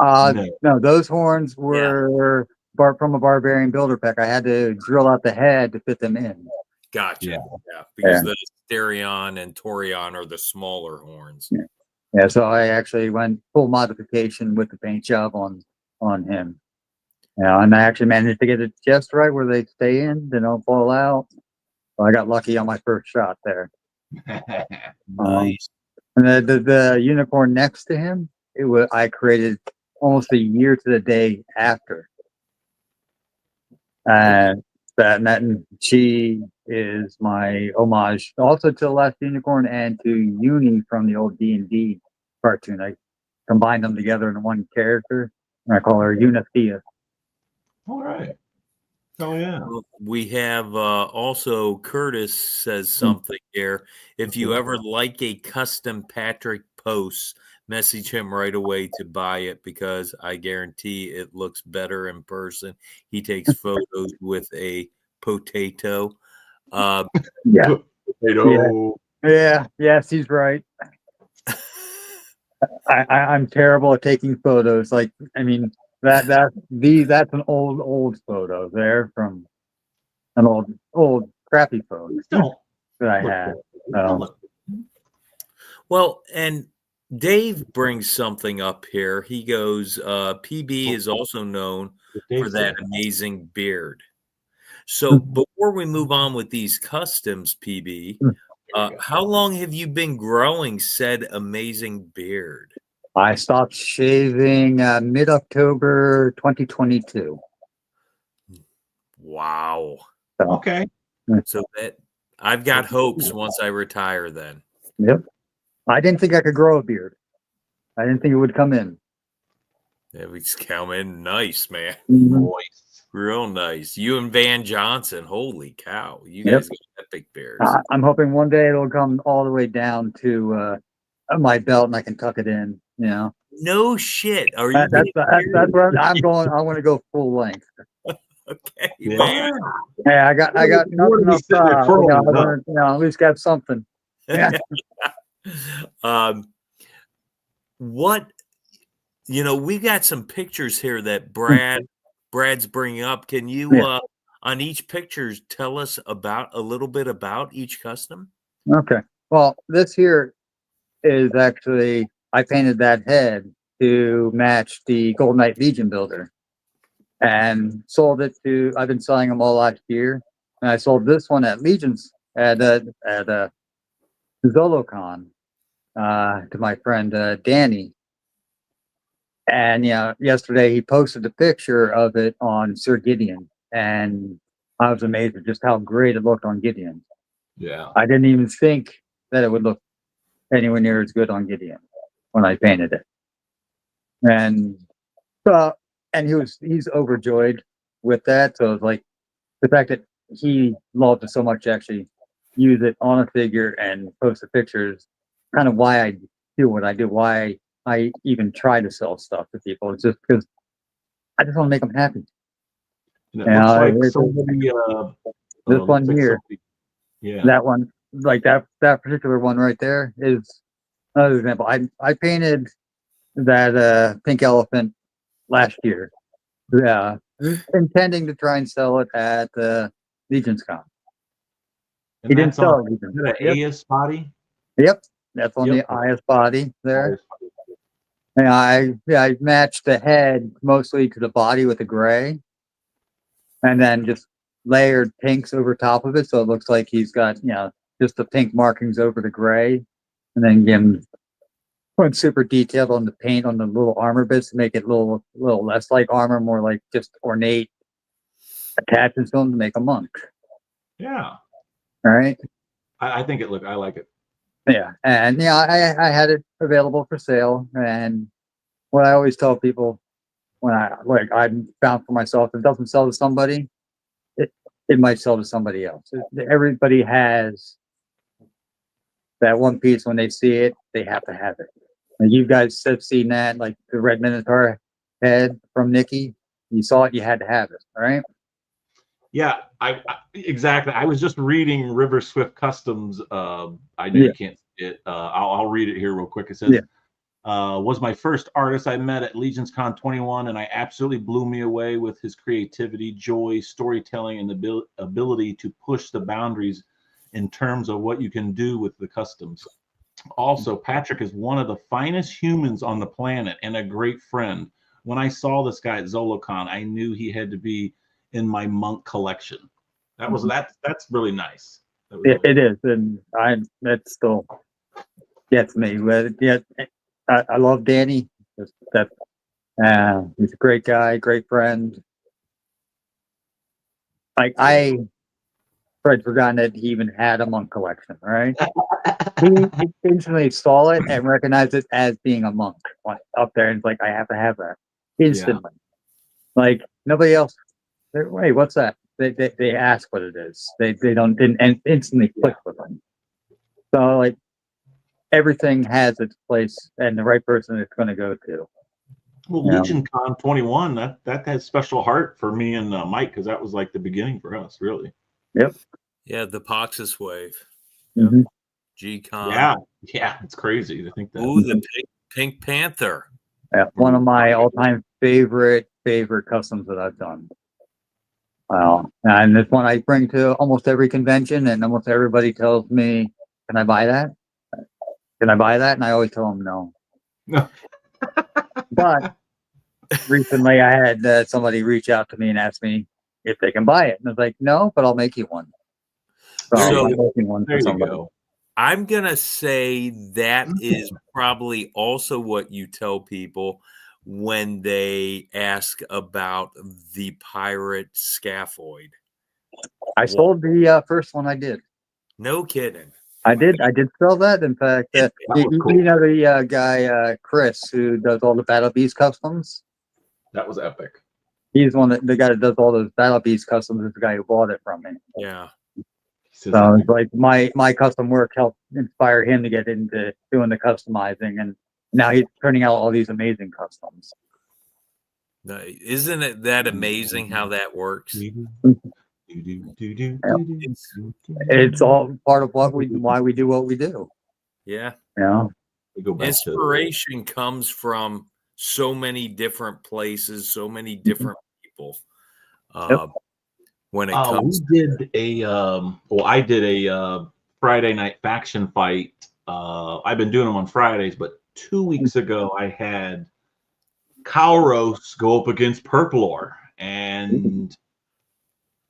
No, those horns were from a Barbarian Builder pack. I had to drill out the head to fit them in. Gotcha. Yeah. Because the Asterion and Torion are the smaller horns. Yeah, so I actually went full modification with the paint job on him. Yeah, and I actually managed to get it just right where they stay in, they don't fall out. So I got lucky on my first shot there. Nice. And the unicorn next to him, I created almost a year to the day after. And she is my homage also to the Last Unicorn and to Uni from the old D&D cartoon. I combined them together in one character, and I call her Unithea. All right. Oh yeah. We have also Curtis says something here. If you ever like a custom Patrick post, message him right away to buy it because I guarantee it looks better in person. He takes photos with a potato. Yeah. Potato. Yeah. Yes, he's right. I'm terrible at taking photos. Like, I mean, that's an old photo there from an old crappy phone that I had. Well, and Dave brings something up here. He goes, PB is also known for that amazing beard. So before we move on with these customs, PB, how long have you been growing said amazing beard? I stopped shaving mid-October 2022. Wow. Okay. So that I've got hopes once I retire then. Yep. I didn't think I could grow a beard. I didn't think it would come in. It would come in nice, man. Nice. Real nice. You and Van Johnson, holy cow. You guys got epic bears. I'm hoping one day it'll come all the way down to my belt and I can tuck it in, you know. No shit. Are you that's where I'm going. I want to go full length. Okay, Yeah. man. Hey, I got nothing up top. At least got something. Yeah. What we got some pictures here that Brad's bringing up. Can you on each picture tell us a little bit about each custom? Okay. Well, this here is actually I painted that head to match the Gold Knight Legion builder and sold it to. I've been selling them all last year, and I sold this one at Legion's at Zolocon to my friend Danny. And yesterday he posted a picture of it on Sir Gideon, and I was amazed at just how great it looked on Gideon. Yeah. I didn't even think that it would look anywhere near as good on Gideon when I painted it. And he's overjoyed with that. So it's like the fact that he loved it so much to actually use it on a figure and post the pictures, kind of why I do what I do, why I even try to sell stuff to people. It's just because I just want to make them happy. And it looks like somebody, this one here, that one, like that particular one right there is another example. I painted that pink elephant last year, intending to try and sell it at Legion's Con. He didn't sell it. The AS body. Yep, that's on the IS body there. And I matched the head mostly to the body with the gray, and then just layered pinks over top of it, so it looks like he's got just the pink markings over the gray, and then went super detailed on the paint on the little armor bits to make it a little less like armor, more like just ornate attachments to him to make a monk. Yeah. All right. I think I like it. Yeah, and I had it available for sale, and what I always tell people when I found for myself, if it doesn't sell to somebody, it it might sell to somebody else. Everybody has that one piece when they see it, they have to have it. And you guys have seen that, like the Red Minotaur head from Nikki. You saw it, you had to have it, right? Yeah, exactly. I was just reading River Swift Customs. I know Yeah, you can't see it. I'll read it here real quick. It yeah. says, was my first artist I met at Legion's Con 21, and I absolutely blew me away with his creativity, joy, storytelling, and the ability to push the boundaries in terms of what you can do with the customs. Also, Patrick is one of the finest humans on the planet and a great friend. When I saw this guy at ZoloCon, I knew he had to be in my monk collection. That's really nice. That was It really is, and that still gets me. But yeah, I love Danny. That he's a great guy, great friend. Like I'd forgotten that he even had a monk collection. Right? He instantly saw it and recognized it as being a monk up there, and it's like I have to have that yeah. instantly. Like nobody else. Wait, what's that? They ask what it is. They don't and instantly click with them. So like everything has its place and the right person it's going to go to. Well, You know? Legion Con 21, that has special heart for me and Mike, because that was like the beginning for us, really. Yep. Yeah, the Poxus wave. Mm-hmm. G-Con. Yeah, it's crazy to think that. Ooh, the Pink Panther. Yeah, one of my all-time favorite customs that I've done. Wow, and it's one I bring to almost every convention, and almost everybody tells me, "Can I buy that? Can I buy that?" And I always tell them no. No. But recently, I had somebody reach out to me and ask me if they can buy it, and I was like, "No, but I'll make you one." So I'm making one There for you somebody. go. I'm going to say that is probably also what you tell people when they ask about the pirate scaphoid. I sold the first one I did. No kidding. I did sell that. In fact, That was cool. you know the guy Chris who does all the Battle Beast customs. That was epic. He's the guy that does all those Battle Beast customs. Is the guy who bought it from me. Yeah. So it's like my custom work helped inspire him to get into doing the customizing, and now he's turning out all these amazing customs. Isn't it that amazing how that works? It's all part of why we do what we do. Yeah. You know? Inspiration comes from so many different places, so many different people. When it comes, I did a Friday night faction fight. I've been doing them on Fridays, but 2 weeks ago I had Kauros go up against Purplor, and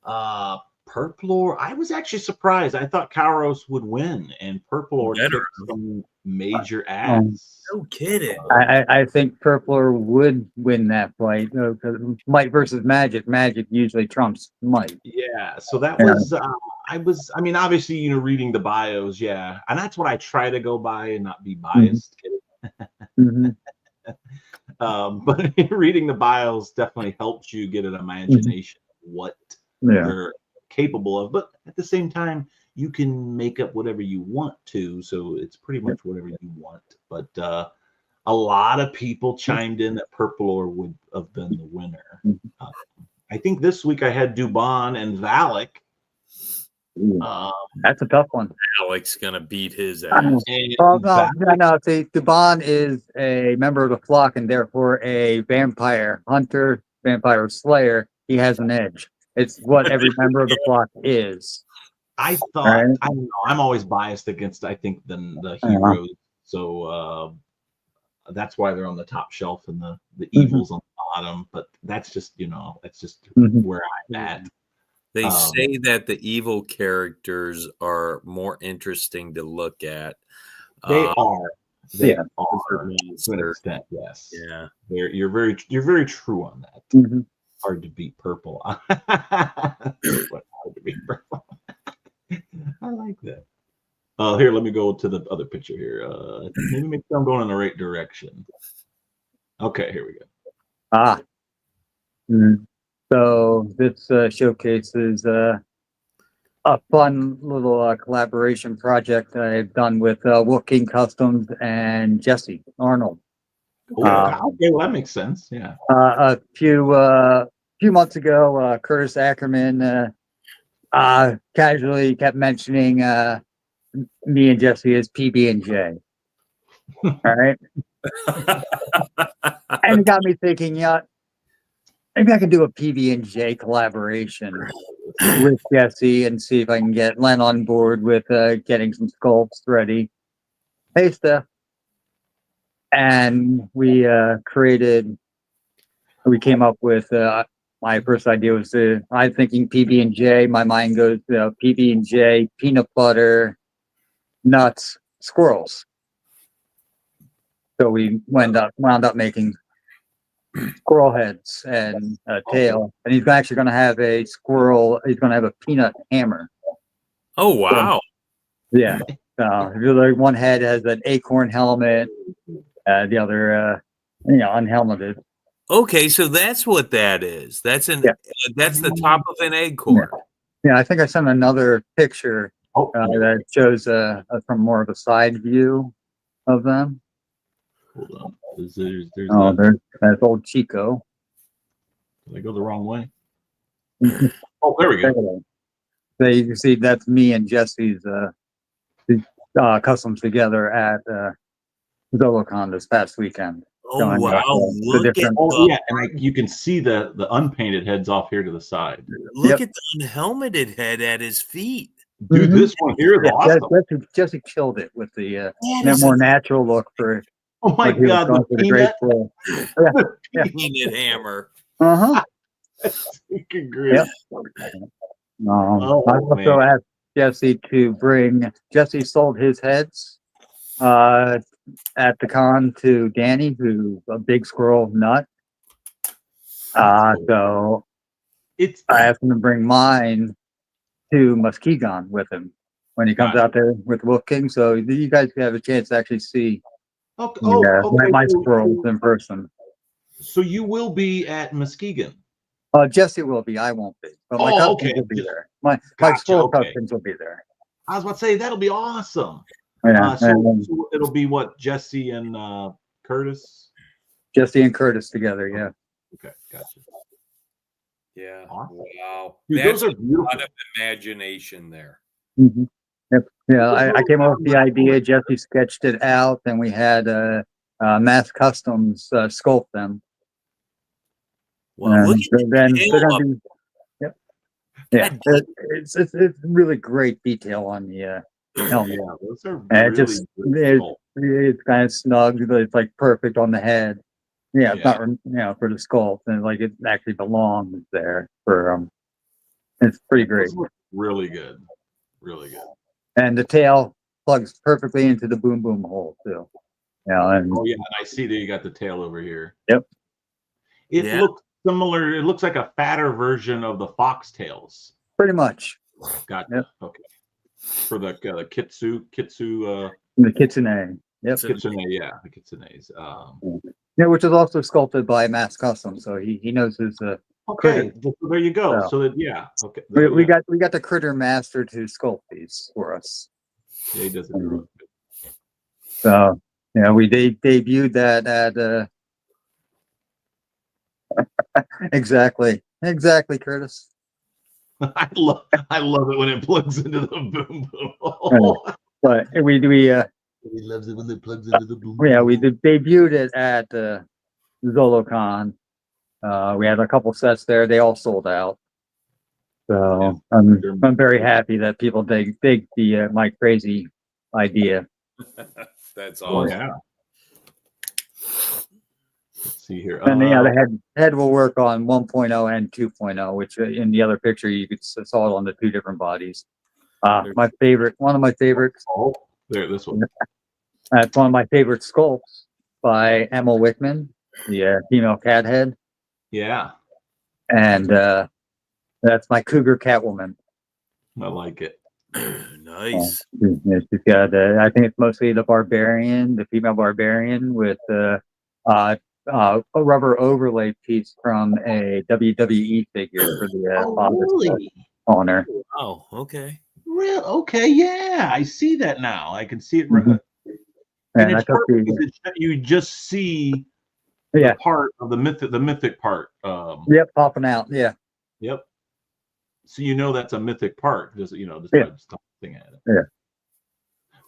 Purplor, I was actually surprised. I thought Kauros would win, and Purplor kicked some major ass. No kidding. I think Purpler would win that fight because might versus magic. Magic usually trumps might. Yeah, so that was I mean, obviously, reading the bios, yeah, and that's what I try to go by and not be biased. Mm-hmm. But reading the bios definitely helps you get an imagination of what they're capable of. But at the same time, you can make up whatever you want to, so it's pretty much whatever you want. But a lot of people chimed in that Purplor would have been the winner. I think this week I had Dubon and Valak. That's a tough one. Alex gonna beat his ass. No. See, Dubon is a member of the flock and therefore a vampire hunter, vampire slayer. He has an edge. It's what every member of the flock is. I thought I don't know. I'm always biased against I think the heroes, so that's why they're on the top shelf and the evils on the bottom. But that's just that's just where I'm at. They say that the evil characters are more interesting to look at. They are. They are to an extent, yes. Yeah. You're very true on that. Hard to beat Purple. Hard to beat Purple. I like that. Here, let me go to the other picture here. Maybe make sure I'm going in the right direction. Okay, here we go. Ah. So this showcases a fun little collaboration project I've done with Wolf King Customs and Jesse Arnold. Okay, well, that makes sense. Yeah. A few months ago, Curtis Ackerman casually kept mentioning me and Jesse as PB and J. All right, and it got me thinking, yeah, maybe I can do a PB and J collaboration with Jesse and see if I can get Len on board with getting some sculpts ready. Hey, Steph. And we came up with my first idea was I'm thinking PB and J. My mind goes PB and J, peanut butter, nuts, squirrels. So we wound up making squirrel heads and a tail, and he's actually going to have a squirrel. He's going to have a peanut hammer. Oh wow! So, yeah. One head has an acorn helmet. The other, unhelmeted. Okay, so that's what that is. That's the top of an acorn. Yeah, I think I sent another picture that shows from more of a side view of them. Hold on. There's that's old Chico. Did I go the wrong way? Oh, there we go. So you can see that's me and Jesse's customs together at Zolocon this past weekend. Oh wow! And you can see the unpainted heads off here to the side. Look at the unhelmeted head at his feet. Dude, this one here is awesome. Jesse killed it with the more natural look for. Oh my God! The peanut hammer. That's freaking great. Yep. I also asked Jesse to bring. Jesse sold his heads at the con to Danny, who's a big squirrel nut. So I asked him to bring mine to Muskegon with him when he comes out there with Wolf King. So you guys have a chance to actually see my squirrels in person. So you will be at Muskegon. Jesse will be. I won't be. But my cousins will be there. My squirrel cousins will be there. I was about to say that'll be awesome. Yeah, so it'll be what, Jesse and Curtis? Jesse and Curtis together, yeah. Okay, gotcha. Yeah. Awesome. Wow. Dude, those are beautiful. A lot of imagination there. Mm-hmm. Yep. Yeah, I came up with the idea. Jesse sketched it out, and we had Mass Customs sculpt them. Well, then they're gonna be. Yep. Yeah, it's really great detail on the helmet. Yeah, those are really it's kind of snug, but it's like perfect on the head. Yeah, it's not for the sculpt, and like it actually belongs there for it's pretty great. Really good, really good. And the tail plugs perfectly into the boom boom hole too. And I see that you got the tail over here. Yep. It looks similar. It looks like a fatter version of the foxtails. Pretty much. Gotcha. Yep. Okay. For the kitsu. The kitsune. Yep. Kitsune, the kitsunes. Which is also sculpted by Mass Custom, so he knows his. Okay, there you go. So okay. We got the critter master to sculpt these for us. Yeah, he does it really good. So we debuted that at. Exactly, Curtis. I love it when it plugs into the boom boom. But he loves it when it plugs into the boom. Yeah, we debuted it at Zolocon. We had a couple sets there; they all sold out. So I'm very happy that people dig the my crazy idea. That's awesome. Yeah. Let's see here. And the head will work on 1.0 and 2.0, which in the other picture you could saw it on the two different bodies. One of my favorites. Oh, there, this one. That's one of my favorite sculpts by Emma Wickman, the female cat head. Yeah. And that's my cougar Catwoman. I like it. Nice. She's got, I think it's mostly the barbarian, the female barbarian, with a rubber overlay piece from a WWE figure for the Oh, father's really? on her. Oh, okay. Real? Okay, yeah, I see that now. I can see it. Mhm. And And I it's took perfect the, because you just see yeah, the part of the mythic part. yep, popping out, yeah, Yep. So you know that's a mythic part, just just yeah, by just looking at it. yeah.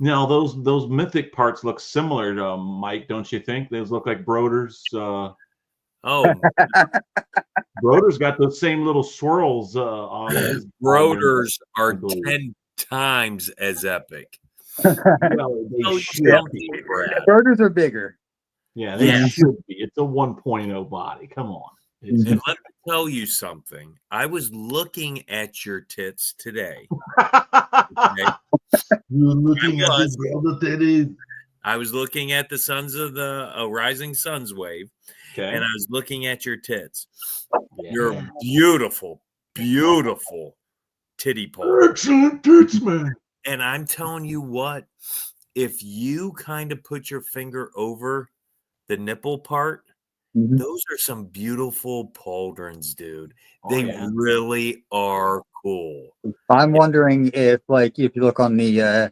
Now those mythic parts look similar to Mike, don't you think? Those look like Broder's. Oh, Broder's got those same little swirls on his. Broders I are believe. 10 times as epic. Well, they Tell you should something, be. Brad. Birders are bigger. Yeah, they Yeah. should be. It's a 1.0 body. Come on. It's And let me tell you something. I was looking at your tits today. Okay? You're looking at was. the brother titties. I was looking at the Sons of the Rising Suns wave, Okay. and I was looking at your tits. Yeah. You're beautiful, beautiful titty pole. Excellent tits, man. And I'm telling you what, if you kind of put your finger over the nipple part, Mhm. those are some beautiful pauldrons, dude. Oh, They yeah. really are cool. I'm wondering if, like, if you look on the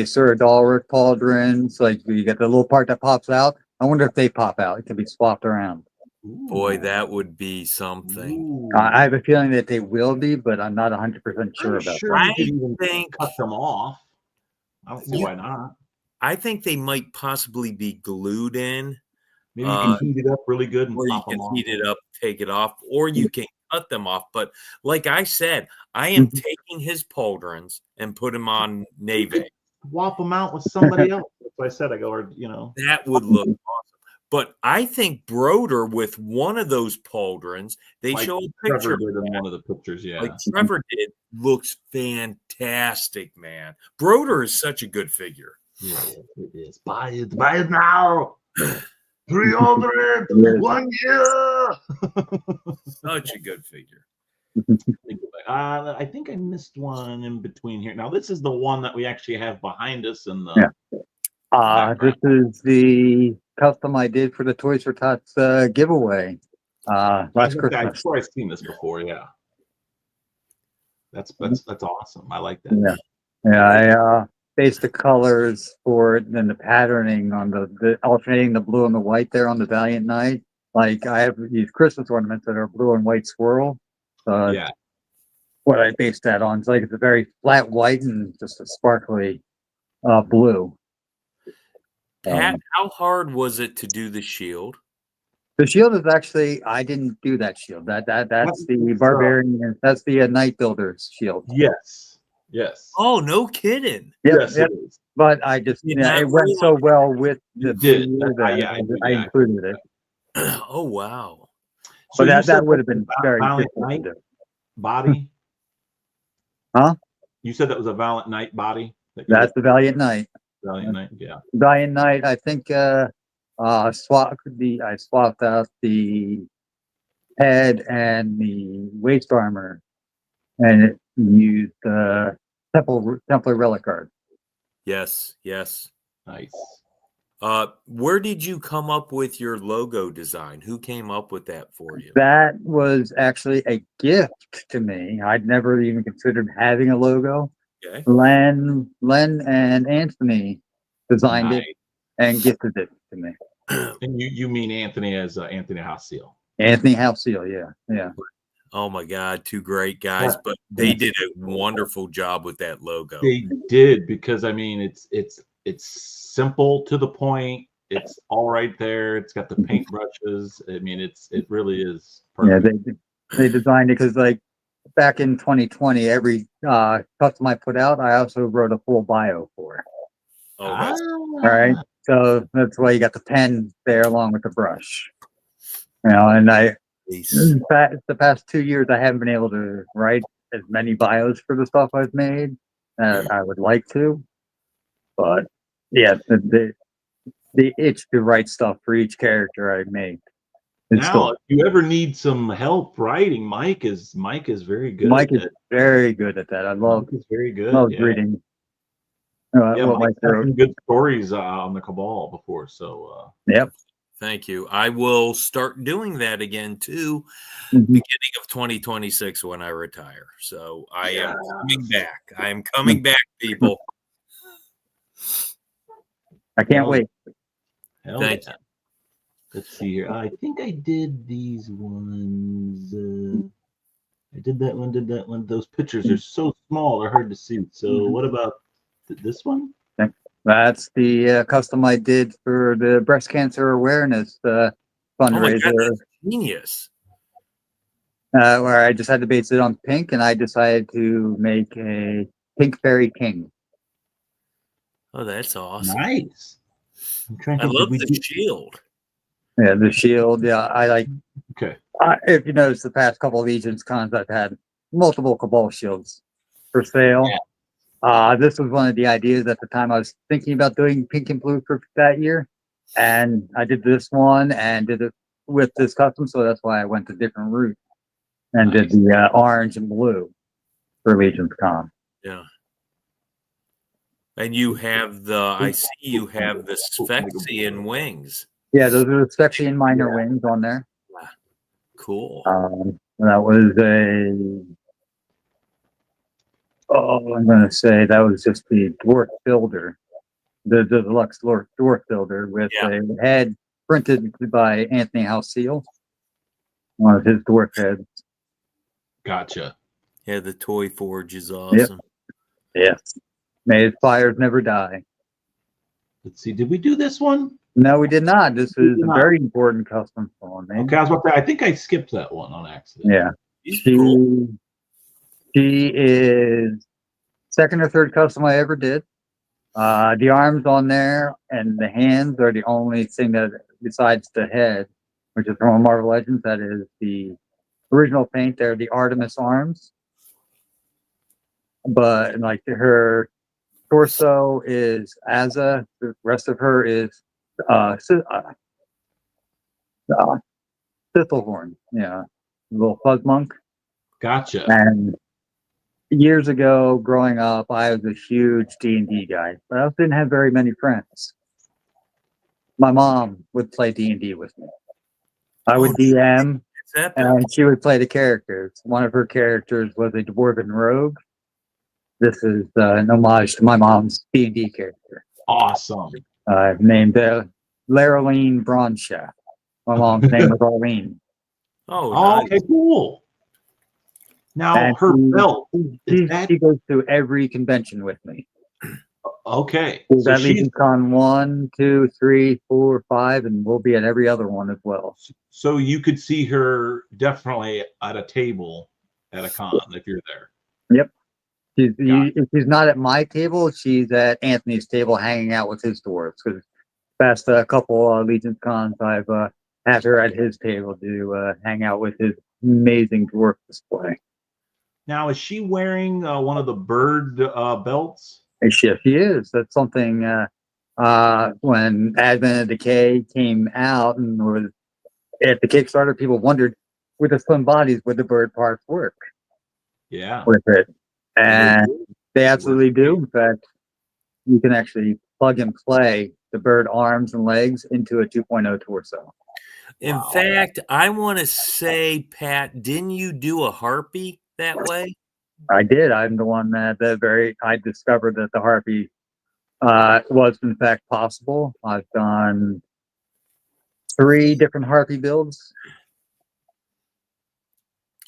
Sir Dalric pauldrons, like you get the little part that pops out. I wonder if they pop out. It can be swapped around. Boy, that would be something. Ooh. I have a feeling that they will be, but I'm not 100% sure I'm about sure that. you could I even think cut them off. I don't see You- why not. I think they might possibly be glued in, Maybe you can heat it up really good and or you pop can them off. heat it up, take it off, or you can cut them off. But like I said, I am taking his pauldrons and put him on Neve. Swap them out with somebody else. That's what I said. I go, or That would look awesome. But I think Broder with one of those pauldrons, they like show a Trevor picture did in of one of the pictures. Yeah. like Trevor did, looks fantastic, man. Broder is such a good figure. Yeah, it is. Buy it now. 300 1 year. Such a good figure. I think I missed one in between here. Now this is the one that we actually have behind us in the. Yeah. This is the custom I did for the Toys for Tots giveaway last I'm Christmas. sure I've seen this before. Yeah. That's awesome. I like that. Yeah, I based the colors for it and then the patterning on the alternating the blue and the white there on the Valiant Knight. Like I have these Christmas ornaments that are blue and white swirl. Yeah. What I based that on. It's like it's a very flat white and just a sparkly blue. Pat, how hard was it to do the shield? The shield is actually I didn't do that shield. That's the barbarian. That's the Night Builder's shield. Yes. Yes. Oh, no kidding. Yes, it is. But I just Did it not went so well with You the did. figure that I Yeah. included it. Oh, wow. So But you said that would have been very Valiant difficult to Knight do. body. Huh? You said that was a Valiant Knight body. That's the Valiant Knight. Valiant Knight. Yeah. Valiant Knight. I think I swapped out the head and the waist armor, and it used Templar Relic card. Yes, yes. Nice. Where did you come up with your logo design? Who came up with that for you? That was actually a gift to me. I'd never even considered having a logo. Okay. Len and Anthony designed it Nice. and gifted it to me. And you mean Anthony as Anthony Hassel? Anthony Halseal, yeah. Oh my God, two great guys, but they did a wonderful job with that logo. They did, because I mean it's simple to the point. It's all right there. It's got the paintbrushes. I mean it really is perfect. Yeah, they designed it because like back in 2020, every custom I put out, I also wrote a full bio for it. Oh, that's All right, so that's why you got the pen there along with the brush. You know, and the past 2 years, I haven't been able to write as many bios for the stuff I've made as I would like to. But yeah, the itch to write stuff for each character I make. Now, if you ever need some help writing, Mike is very good. Mike is very good at that. I love Mike is very good. love Yeah. reading Yeah, what Mike's Mike had wrote. some good stories on the Cabal before. So Yep. Thank you. I will start doing that again too, Mhm. beginning of 2026 when I retire. So I am coming back. I am coming back, people. I can't wait. Hell Thank yeah. Let's see here. I think I did these ones. I did that one, did that one. Those pictures are so small, they're hard to see. So what about this one? That's the custom I did for the breast cancer awareness Oh my God, fundraiser, that's genius. where I just had to base it on pink, and I decided to make a pink fairy king. Oh, that's awesome. Nice. I'm trying to I think. love Did we the do? Yeah, shield. the shield. Yeah, I like. Okay. If you notice, the past couple of Legions cons, I've had multiple Cabal shields for sale. This was one of the ideas at the time. I was thinking about doing pink and blue for that year, and I did this one and did it with this custom, so that's why I went a different route and did Nice. the orange and blue for Legion's Con. Yeah. And you have I see you have the Sphexian wings. Yeah, those are the Sphexian minor wings on there. Cool. That was I'm going to say that was just the dwarf builder, the deluxe dwarf builder with Yeah. a head printed by Anthony House Seal, one of his dwarf heads. Gotcha. Yeah, the toy forge is awesome. Yes. May his fires never die. Let's see. Did we do this one? No, we did not. This We is did a not. very important custom for me. Okay, I was about to. I think I skipped that one on accident. Yeah. He's cool. She is second or third custom I ever did. The arms on there and the hands are the only thing that, besides the head, which is from Marvel Legends, that is the original paint. They're the Artemis arms, but like her torso is Azza. The rest of her is Thistleborn. Yeah, little fuzz monk. Gotcha. And years ago, growing up, I was a huge D&D guy, but I also didn't have very many friends. My mom would play D&D with me. I would DM, It's epic. and she would play the characters. One of her characters was a dwarven rogue. This is an homage to my mom's D&D character, Awesome. named Laroline Bronshaft. My mom's name was Arlene. Oh, Oh, nice. okay, cool. Now And her belt. Is that she goes to every convention with me. okay? She's So at she's Legion Con 1, 2, 3, 4, 5, and we'll be at every other one as well. so you could see her definitely at a table at a con if you're there. Yep. Got If she's not at my table, she's at Anthony's table hanging out with his dwarves. Because past a couple Legion cons, I've had her at his table to hang out with his amazing dwarf display. Now, is she wearing one of the bird belts? She is. That's something when Advent of Decay came out and was at the Kickstarter, people wondered with the slim bodies would the bird parts work Yeah. with it. And they It absolutely works do. great. In fact, you can actually plug and play the bird arms and legs into a 2.0 torso. In Wow. fact, I want to say, Pat, didn't you do a harpy that way? I did. I'm the one I discovered that the harpy was in fact possible. I've done 3 different harpy builds.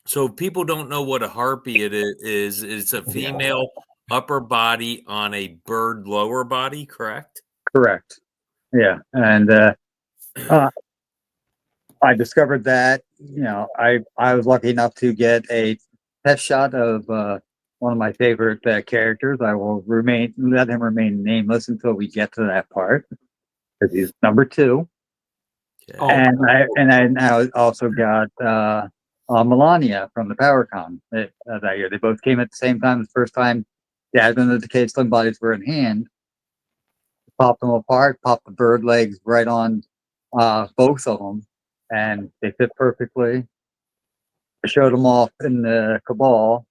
So if people don't know what a harpy is, it's a female upper body on a bird lower body, correct? Correct. Yeah. And I discovered that, I was lucky enough to get a test shot of one of my favorite characters. I will let him remain nameless until we get to that part because he's number 2. Okay. Oh, And I now also got Melania from the PowerCon that year. They both came at the same time. The first time the Advent of the Decayed Slim Bodies were in hand. Popped them apart, popped the bird legs right on both of them, and they fit perfectly. I showed them off in the Cabal.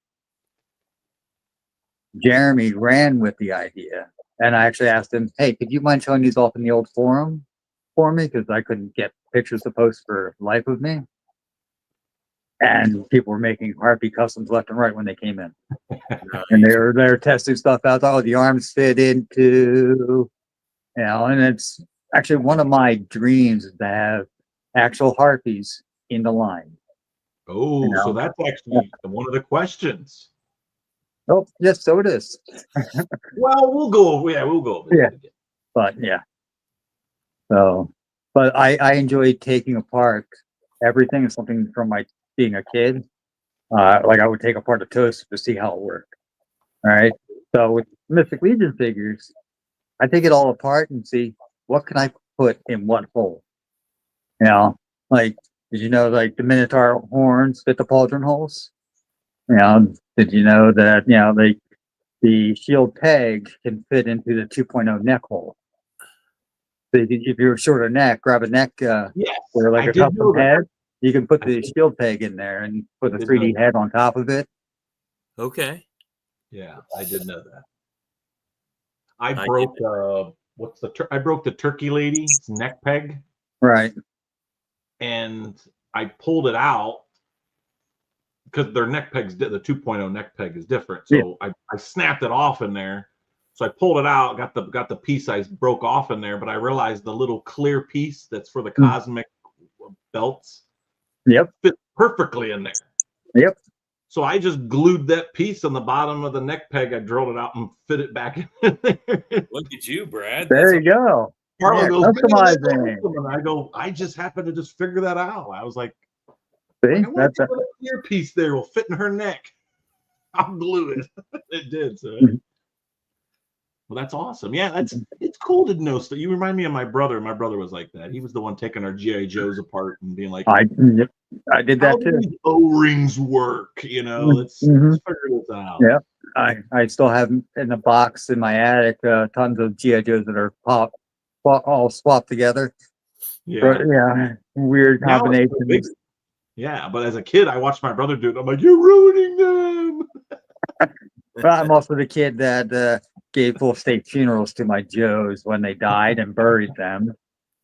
Jeremy ran with the idea And I actually asked him, "Hey, could you mind showing these off in the old forum for me? Because I couldn't get pictures to post for the life of me." And people were making Harpy customs left and right when they came in, and they're testing stuff out. Oh, the arms fit into, and it's actually one of my dreams is to have actual Harpies in the line. Oh, so that's actually one of the questions. Oh, yes, so it is. Well, we'll go over it again. But yeah. So, but I enjoy taking apart everything. Something from my being a kid. Like I would take apart a toaster to see how it worked. All right. So with Mystic Legion figures, I take it all apart and see what can I put in what hole. Like did you know like the Minotaur horns fit the pauldron holes? Did you know that the shield peg can fit into the 2.0 neck hole? So if you're short of neck, grab a neck Yes, or like I a did know custom that. head. You can put the shield peg in there and put a 3D head on top of it. Okay. Yeah, I did know that. I broke I broke the turkey lady's neck peg. Right. And I pulled it out because their neck peg's the 2.0 neck peg is different. So I snapped it off in there. So I pulled it out, got the piece I broke off in there, but I realized the little clear piece that's for the cosmic belts fit perfectly in there. Yep. So I just glued that piece on the bottom of the neck peg. I drilled it out and fit it back in there. Look at you, Brad. There you go. Carlo goes, customizing. And I go, I just happened to just figure that out. I was like, see, that's a clear piece there will fit in her neck. I'll glue it. It did. So, well, that's awesome. Yeah, it's cool to know stuff. You remind me of my brother. My brother was like that. He was the one taking our GI Joes apart and being like, I did that too. These O-rings work. Let's figure this out. Yeah, I still have in the box in my attic tons of GI Joes that are all swapped together. Yeah, weird combinations. Yeah, but as a kid, I watched my brother do it. I'm like, you're ruining them. But I'm also the kid that gave full state funerals to my Joes when they died and buried them.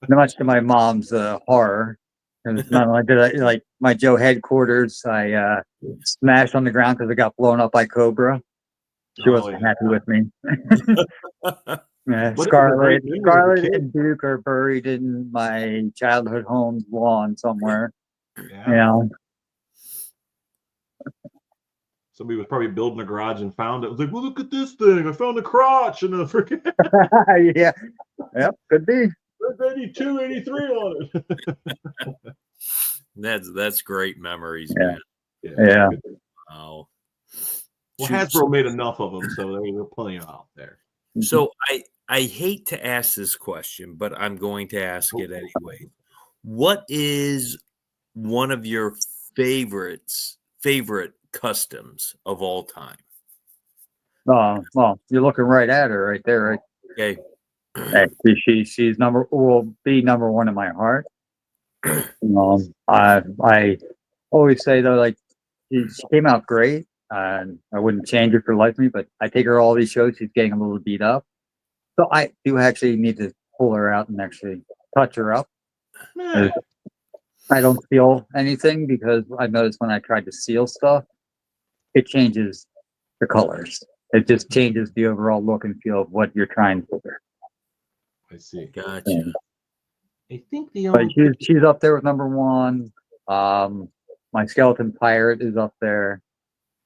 Much to my mom's horror. Not only did I like my Joe headquarters, I smashed on the ground because it got blown up by Cobra. She wasn't happy with me. Scarlet and Duke are buried in my childhood home's lawn somewhere. Somebody was probably building a garage and found it. It was like, well, look at this thing. I found the crotch and I forget. Yeah. Yep, could be. There's 82, 83 on it. That's great memories, man. Yeah. Wow. Well, Hasbro made enough of them, so there are plenty out there. So I hate to ask this question, but I'm going to ask it anyway. What is one of your favorite customs of all time? Well, you're looking right at her right there, right? Okay. She's will be number one in my heart. I always say though, like she came out great, and I wouldn't change her for life of me. But I take her to all these shows; she's getting a little beat up, so I do actually need to pull her out and actually touch her up. I don't feel anything because I noticed when I tried to seal stuff, it changes the colors. It just changes the overall look and feel of what you're trying for. I see. Gotcha. I think but she's up there with number one. My skeleton pirate is up there.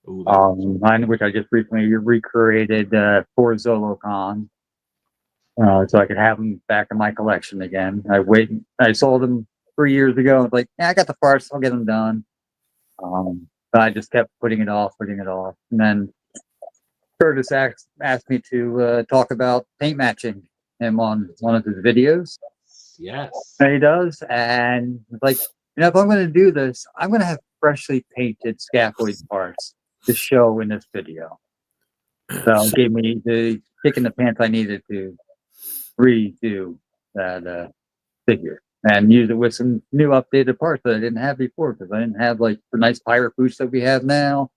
Mine, which I just recently recreated for Zolocon, so I could have them back in my collection again. I sold them 3 years ago. I was like, I got the parts, I'll get them done. But I just kept putting it off, and then Curtis asked me to talk about paint matching him on one of his videos. Yes. And he does. And it's like, if I'm going to do this, I'm going to have freshly painted scaphoid parts to show in this video. So it gave me the kick in the pants I needed to redo that figure and use it with some new updated parts that I didn't have before because I didn't have like the nice pirate boots that we have now.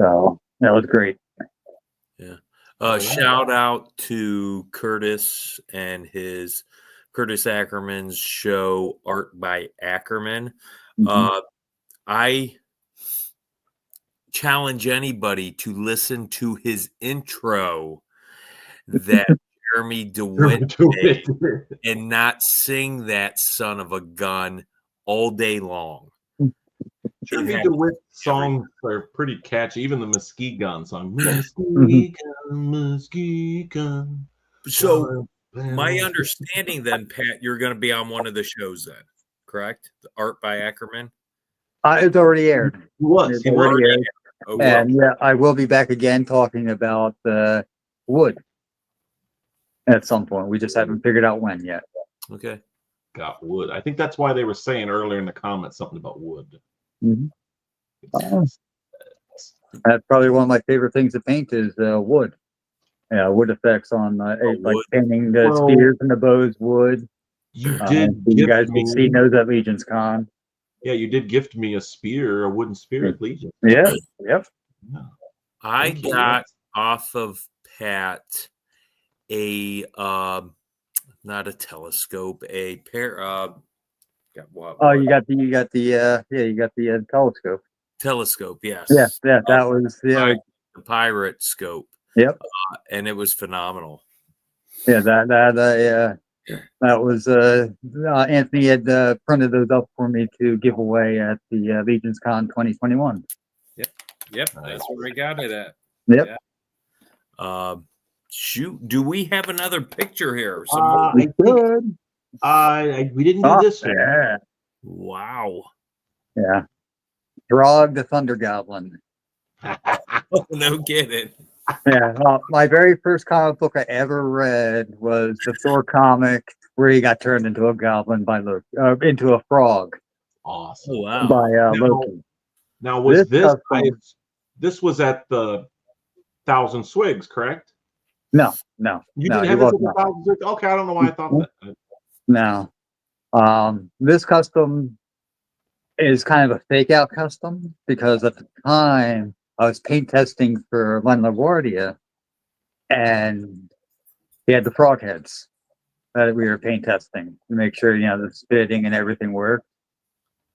So that was great. Yeah. Shout out to Curtis and his Curtis Ackerman's show, Art by Ackerman. I challenge anybody to listen to his intro that Jeremy DeWitt made and not sing that son of a gun all day long. Jeremy DeWitt songs are pretty catchy. Even the Mesquite Gun song. Mesquite Gun. So my understanding then, Pat, you're going to be on one of the shows then, correct? The Art by Ackerman? It's already aired. It was. It's already aired. Okay. And yeah, I will be back again talking about wood at some point. We just haven't figured out when yet. Okay. Got wood. I think that's why they were saying earlier in the comments something about wood. That's probably one of my favorite things to paint is wood. Yeah, wood effects on like painting the spears and the bows wood. You did. You guys can see those at Legion's Con. Yeah, you did gift me a spear, a wooden spear at Legion. Yeah. Yep. Yeah. I got off of Pat a not a telescope, a pair. Got what? Oh, you got the telescope. Telescope, yes. Yeah, that was the pirate scope. Yep. And it was phenomenal. Yeah, that was Anthony had printed those up for me to give away at the Legion's Con 2021. Yep, that's where we got it at. Yep. Yeah. Shoot, do we have another picture here? We could. We didn't do this one. Yeah. Wow. Yeah. Drog the Thunder Goblin. Oh, no kidding. Yeah. My very first comic book I ever read was the Thor comic where he got turned into a goblin by Loki, into a frog. Awesome. Oh, wow. By Loki. Now was this was at the Thousand Swigs, correct? No. You didn't have it at the Thousand Swigs? Okay, I don't know why I thought that. No. This custom is kind of a fake out custom because at the time I was paint testing for Len LaGuardia and he had the frog heads that we were paint testing to make sure, the spitting and everything worked.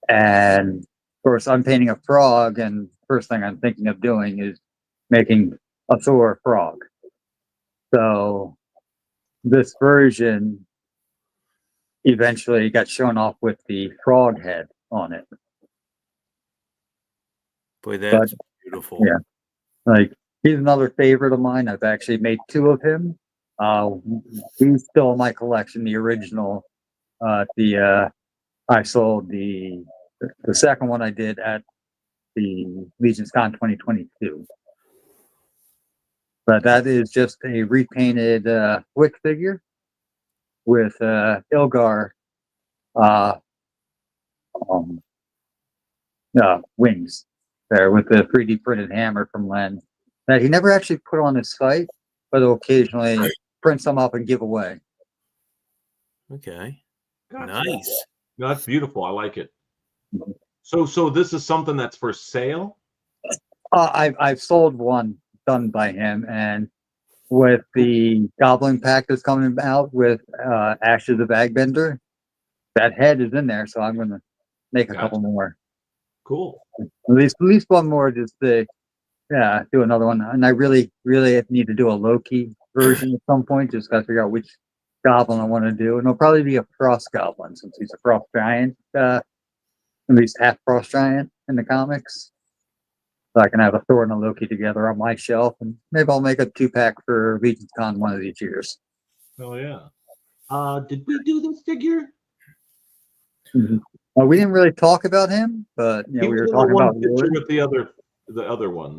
And of course I'm painting a frog and first thing I'm thinking of doing is making a Thor frog. So this version eventually got shown off with the frog head on it. Boy, that's beautiful. Yeah. Like, he's another favorite of mine. I've actually made two of him. He's still in my collection, the original. I sold the second one I did at the Legion's Con 2022. But that is just a repainted Wick figure with Ilgar wings there with the 3D printed hammer from Len that he never actually put on his site, but he'll occasionally print some up and give away. Okay. Gotcha. Nice. No, that's beautiful. I like it. So this is something that's for sale? I've sold one done by him, and with the Goblin pack that's coming out with Ashes of Agbender, that head is in there, so I'm going to make a couple more. Cool. At least one more just to do another one. And I really need to do a Loki version at some point. Just got to figure out which Goblin I want to do. And it'll probably be a Frost Goblin since he's a Frost Giant, at least half Frost Giant in the comics. So I can have a Thor and a Loki together on my shelf, and maybe I'll make a 2-pack for Legion's Con one of these years. Oh yeah. Did we do this figure? We didn't really talk about him, but we were talking about picture with the other ones.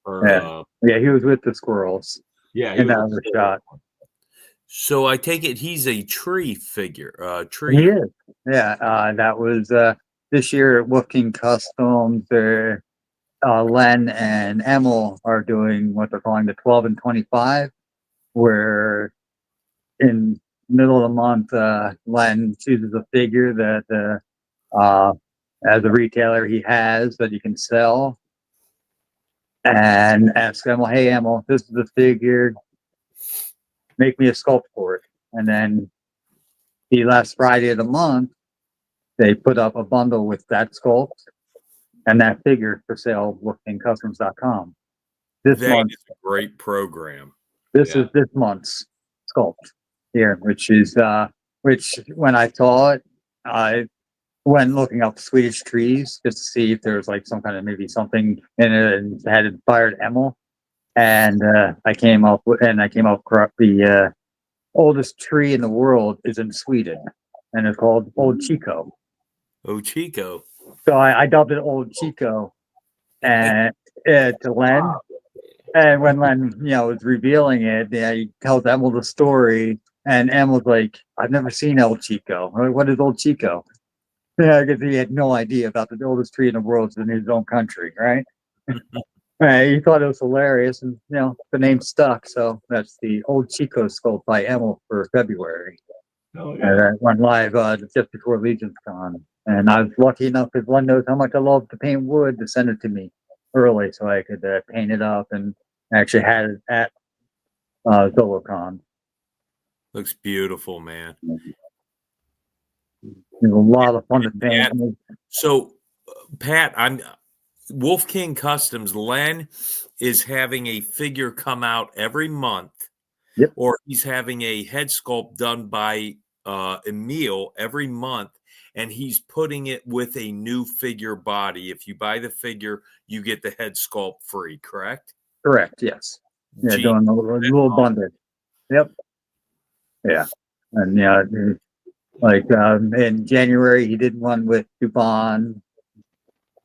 Right. He was with the squirrels. Yeah, in that other shot. So I take it he's a tree figure. He is. Yeah, that was this year at Wolf King Customs. Len and Emil are doing what they're calling the 12 and 25, where in middle of the month, Len chooses a figure that as a retailer he has that he can sell, and asked Emil, "Hey, Emil, this is the figure. Make me a sculpt for it." And then the last Friday of the month, they put up a bundle with that sculpt and that figure for sale, wolfkingcustoms.com. This That month, is a great program. this is this month's sculpt here, which when I saw it, I went looking up Swedish trees just to see if there was like some kind of maybe something in it and had inspired Emil. And I came up the oldest tree in the world is in Sweden, and it's called Old Chico. Oh, Chico. So I dubbed it Old Chico, and to Len. And when Len, was revealing it, he tells Emil the story, and Emil's like, "I've never seen El Chico. What is Old Chico?" Yeah, because he had no idea about the oldest tree in the world in his own country, right? He thought it was hilarious, and the name stuck. So that's the Old Chico sculpt by Emil for February. Oh, And yeah. that went live just before Legion's Con. And I was lucky enough because one knows how much I love to paint wood to send it to me early so I could paint it up, and actually had it at ZoloCon. Looks beautiful, man. It was a lot of fun to paint. So, Pat, I'm Wolf King Customs. Len is having a figure come out every month. Yep. Or he's having a head sculpt done by Emil every month, and he's putting it with a new figure body. If you buy the figure, you get the head sculpt free, correct? Correct, yes. Yeah, Gee, doing a little bundle. Yep. Yeah. And like in January, he did one with Dubon.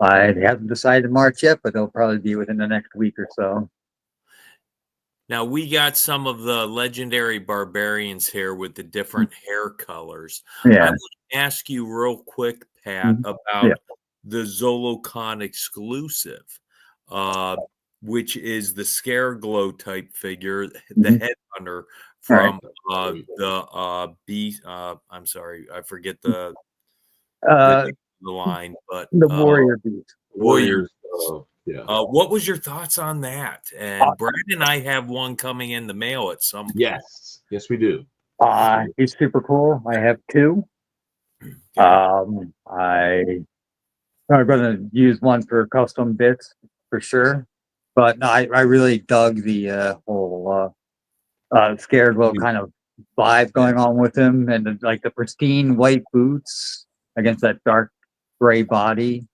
I haven't decided March yet, but they'll probably be within the next week or so. Now, we got some of the legendary barbarians here with the different hair colors. Yeah. I want to ask you real quick, Pat, about the ZoloCon exclusive, which is the Scare Glow type figure, the Headhunter from the Beast. I'm sorry, I forget the line, but the Warrior Beast. Warriors. Yeah. What was your thoughts on that? And Brad and I have one coming in the mail at some point. Yes, we do. He's super cool. I have two. I'm going to use one for custom bits for sure, but no, I really dug the whole Scared Glow kind of vibe going on with him, and the pristine white boots against that dark gray body.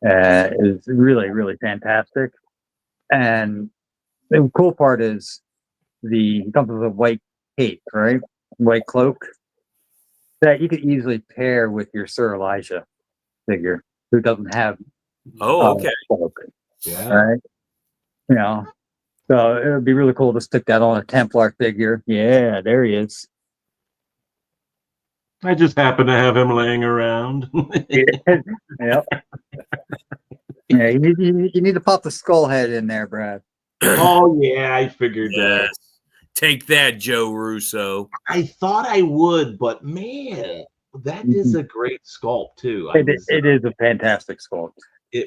Is really, really fantastic. And the cool part is he comes with a white cape, right? White cloak that you could easily pair with your Sir Elijah figure, who doesn't have cloak. Yeah. Right? So it would be really cool to stick that on a Templar figure. Yeah, there he is. I just happen to have him laying around. Yep. Yeah, you need to pop the skull head in there, Brad. Oh yeah, I figured that. Take that, Joe Russo. I thought I would, but man, that is a great sculpt too. It is a fantastic sculpt.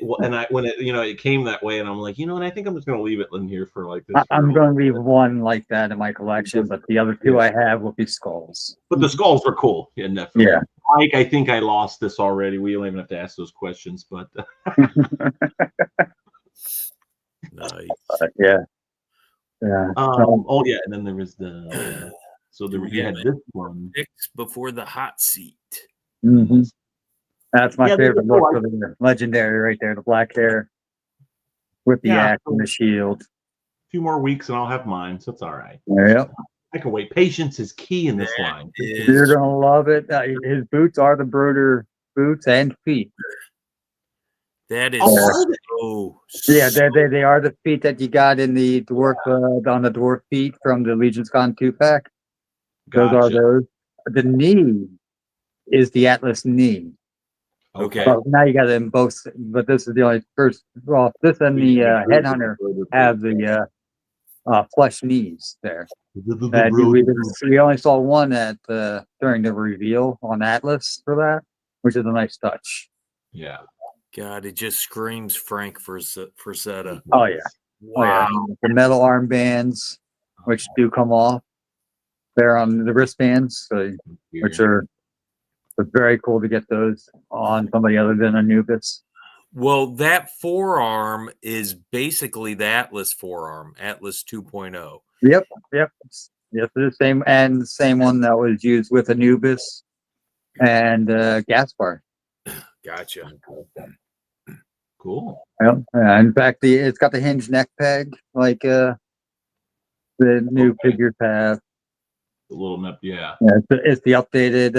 When it came that way, and I'm like, and I think I'm just gonna leave it in here for like this. I'm going to leave one like that in my collection, but the other two I have will be skulls. But the skulls were cool, definitely. Yeah. Mike, I think I lost this already. We don't even have to ask those questions, but nice. Yeah. And then there was the you had this one before the hot seat. Mm-hmm. That's my favorite look for the legendary right there, the black hair with the axe and the shield. A few more weeks and I'll have mine, so it's all right. Yep. I can wait. Patience is key in this line. You're gonna love it. His boots are the Broder boots and feet. That is they are the feet that you got in the dwarf on the dwarf feet from the Legion's Con 2-pack. Those are those. The knee is the Atlas knee. Okay. So now you got it in both, but this is the only first. Well, this and the Headhunter have the flesh knees there. We only saw one at during the reveal on Atlas for that, which is a nice touch. Yeah. God, it just screams Frank Frazetta. Oh yeah. Wow. Oh yeah. The metal armbands, which do come off. They're on the wristbands, which are very cool to get those on somebody other than Anubis. Well, that forearm is basically the Atlas forearm, Atlas 2.0. Yep. Yes, the same one that was used with Anubis and Gaspar. Gotcha. Cool. Yep. In fact, it's got the hinge neck peg like the new figures have. The little nip, yeah. It's the updated.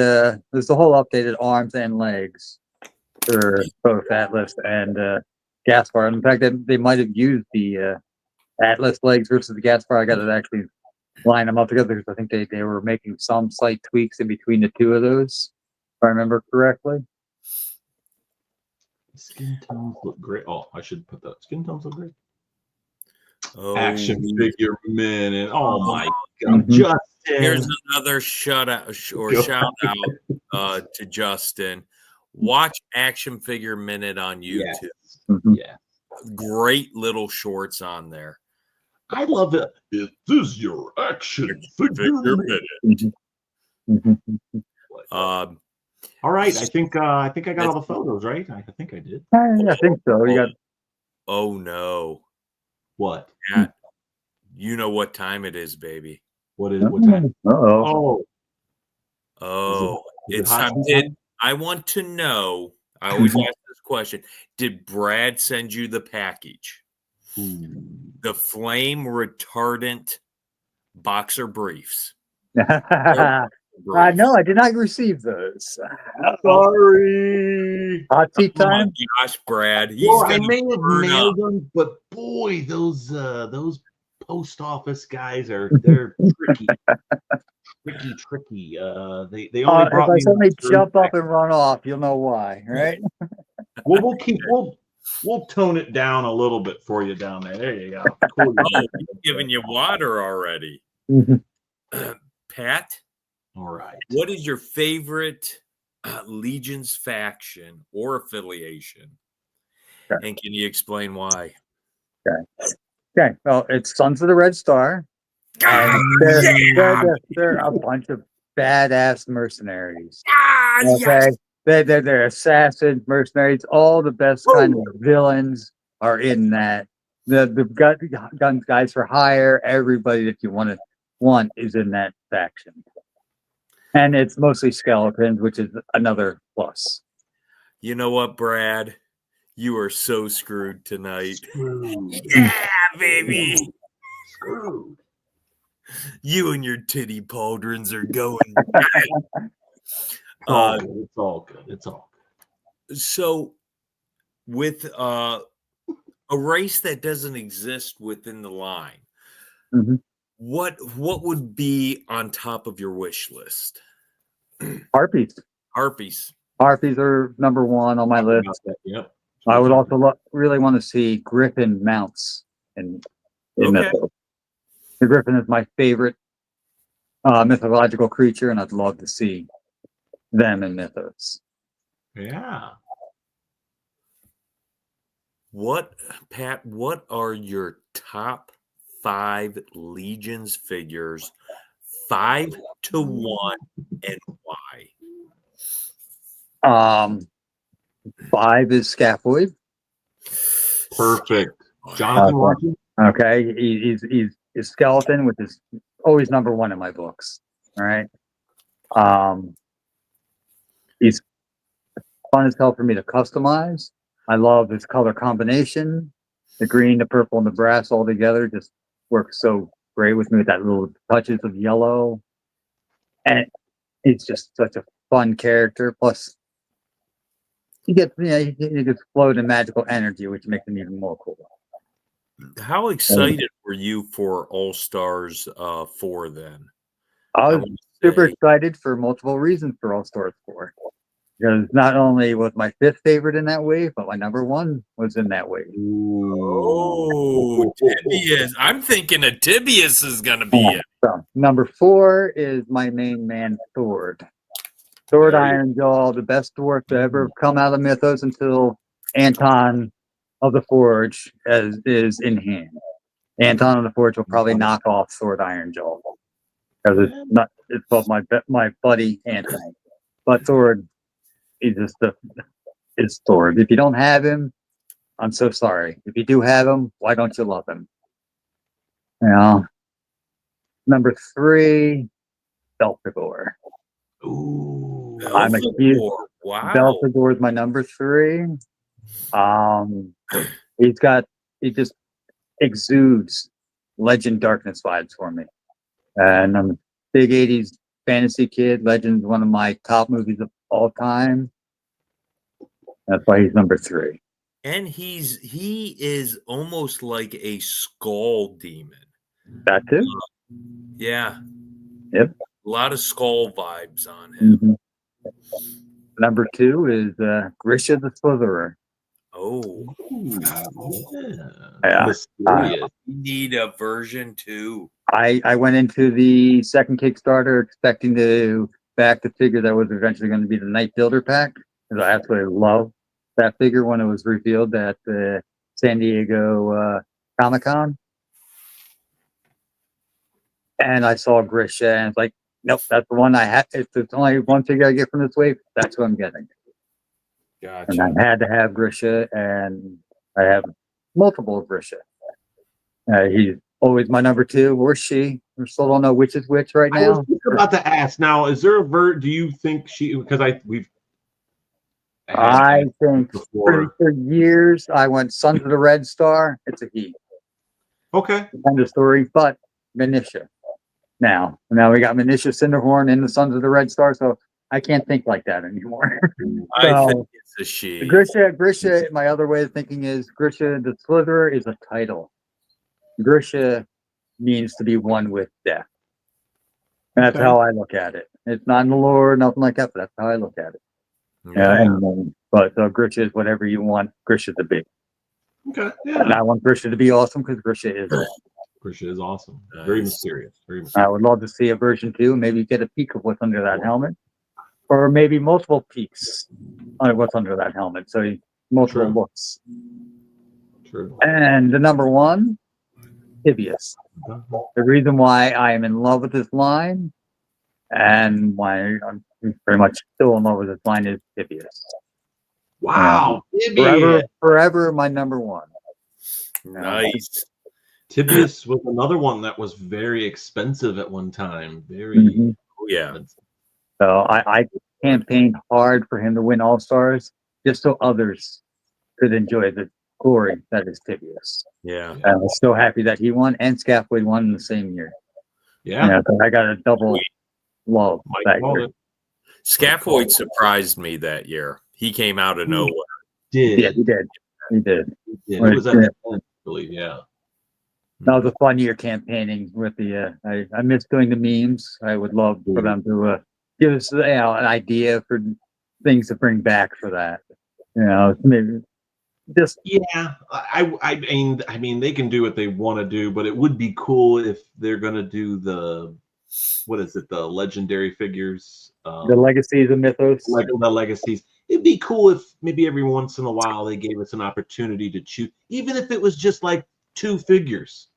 There's the whole updated arms and legs for both Atlas and Gaspar. In fact, they might have used the Atlas legs versus the Gaspar. I got to actually line them up together because I think they were making some slight tweaks in between the two of those, if I remember correctly. Skin tones look great. Oh, I should put that. Skin tones look great. Oh, Action figure minute. Oh my God, Mhm. Justin! here's another shout out to Justin. Watch Action Figure Minute on YouTube. Mhm. Yeah, Great little shorts on there. I love it. It is your action figure minute. Mhm. Um, All right, I think I got all the photos right. I think I did. I think so. You got oh no, What? Pat, you know what time it is, baby. What time? Oh, Oh, Is it it's hot time. seat time? I want to know. I always ask this question. Did Brad send you the package? Ooh. The flame retardant boxer briefs. no, I did not receive those. Sorry. Hot seat Oh my time. gosh, Brad. He's Well, I gonna may have burn up. mailed them, but boy, those post office guys they're tricky. Tricky. They only If brought I me suddenly one jump up pack. and run off, you'll know why, right? Well, we'll tone it down a little bit for you down there. There you go. Cool. Oh, he's giving you water already. Pat, All right. what is your favorite Legion's faction or affiliation? Okay. And can you explain why? Okay. Well, it's Sons of the Red Star. And they're a bunch of badass mercenaries. Okay. They're assassins, mercenaries, all the best kind of villains are in that. The guns guys for hire, everybody that you want is in that faction. And it's mostly skeletons, which is another plus. You know what, Brad? You are so screwed tonight. Screwed. Yeah, baby. Screwed. You and your titty pauldrons are going. It's all good. It's all good. So, with a race that doesn't exist within the line, Mhm. what would be on top of your wish list? Harpies. Harpies. Harpies are number one on my list. Yep. I would also really want to see Griffin mounts in Okay. Mythos. The Griffin is my favorite mythological creature, and I'd love to see them in Mythos. Yeah. Pat, what are your top 5 Legions figures, 5 to 1, and why? 5 is Scaphoid. Perfect. Jonathan Watson. Okay, he's skeleton, which is always number 1 in my books. All right. He's fun as hell for me to customize. I love his color combination. The green, the purple, and the brass all together just works so great with me with that little touches of yellow. And he's just such a fun character. Plus, he gets float in magical energy, which makes him even more cool. How excited were you for All Stars 4 then? I was super excited for multiple reasons for All Stars 4. Because not only was my 5th favorite in that wave, but my number 1 was in that wave. Oh, Tibius. I'm thinking a Tibius is going to be it. So, number 4 is my main man, Thord. Thord Ironjaw, the best dwarf to ever come out of Mythos until Anton of the Forge is in hand. Anton of the Forge will probably knock off Sword Iron Jaw because it's both my buddy Anton. But Sword, he's just is Sword. If you don't have him, I'm so sorry. If you do have him, why don't you love him? You know. Number 3, Belphegor. Ooh. I'm a huge Wow. Belphegor is my number 3. He just exudes Legend Darkness vibes for me. And I'm a big 80s fantasy kid. Legend's one of my top movies of all time. That's why he's number 3. And he is almost like a skull demon. That too? Yeah. Yep. A lot of skull vibes on him. Mm-hmm. Number 2 is Grisha the Slitherer. Oh. Ooh, Yeah. Mysterious. We need a version 2. I went into the second Kickstarter expecting to back the figure that was eventually going to be the Night Builder pack, because I absolutely love that figure when it was revealed at the San Diego Comic-Con. And I saw Grisha and it's like, nope, that's the one I had. If there's only one figure I get from this wave, that's what I'm getting. Gotcha. And I had to have Grisha, and I have multiple of Grisha. He's always my number 2. Where's she? We still don't know which is which right I now. was just about to ask. Now, is there a do you think she? Because I think before. for years I went Sons of the Red Star. It's a he. Okay. End of story. But Manisha. Now we got Manisha Cinderhorn in the Sons of the Red Star, so I can't think like that anymore. I think it's a she. Grisha, my other way of thinking is Grisha the Slitherer is a title. Grisha means to be one with death. And that's how I look at it. It's not in the lore, nothing like that, but that's how I look at it. Yeah. But Grisha is whatever you want Grisha to be. Okay. Yeah. And I want Grisha to be awesome because Grisha is awesome. Grisha is awesome. Nice. Very mysterious. Very mysterious. I would love to see a version 2. Maybe get a peek of what's under that helmet. Or maybe multiple peeks on what's under that helmet. So multiple looks. True. And the number 1, Tibius. The reason why I am in love with this line and why I'm pretty much still in love with this line is Tibius. Wow. Tibius. Forever my number 1. Nice. Tibius was another one that was very expensive at one time. Very. Yeah. Expensive. So I campaigned hard for him to win All-Stars just so others could enjoy the glory that is Tibius. Yeah. And I'm so happy that he won and Scaffold won in the same year. Yeah. So I got a double love that year. Scaffold surprised me that year. He came out of nowhere. Yeah, he did. It was at the end, really, yeah. That was a fun year campaigning with the. I miss doing the memes. I would love for them to give us an idea for things to bring back for that. Maybe just I mean they can do what they want to do, but it would be cool if they're gonna do the the legendary figures, the legacies of Mythos, like the legacies. It'd be cool if maybe every once in a while they gave us an opportunity to choose, even if it was just like 2 figures.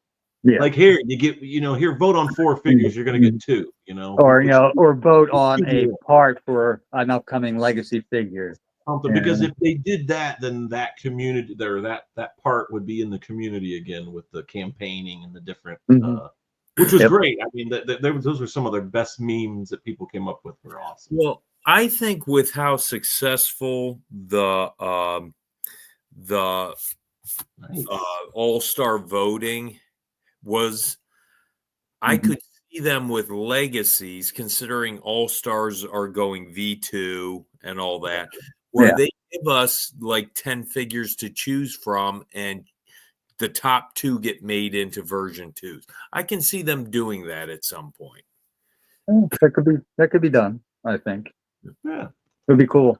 Yeah. Like here, you get here vote on 4 figures, you're gonna get 2. Or vote on a part for an upcoming legacy figure. Because if they did that, then that community there, that part would be in the community again with the campaigning and the different, which was great. I mean, those were some of the best memes that people came up with. Were awesome. Well, I think with how successful the All-Star voting was, I could see them with legacies, considering All-Stars are going V2 and all that, where they give us like 10 figures to choose from, and the top 2 get made into version 2s. I can see them doing that at some point. That could be done, I think. Yeah. It would be cool.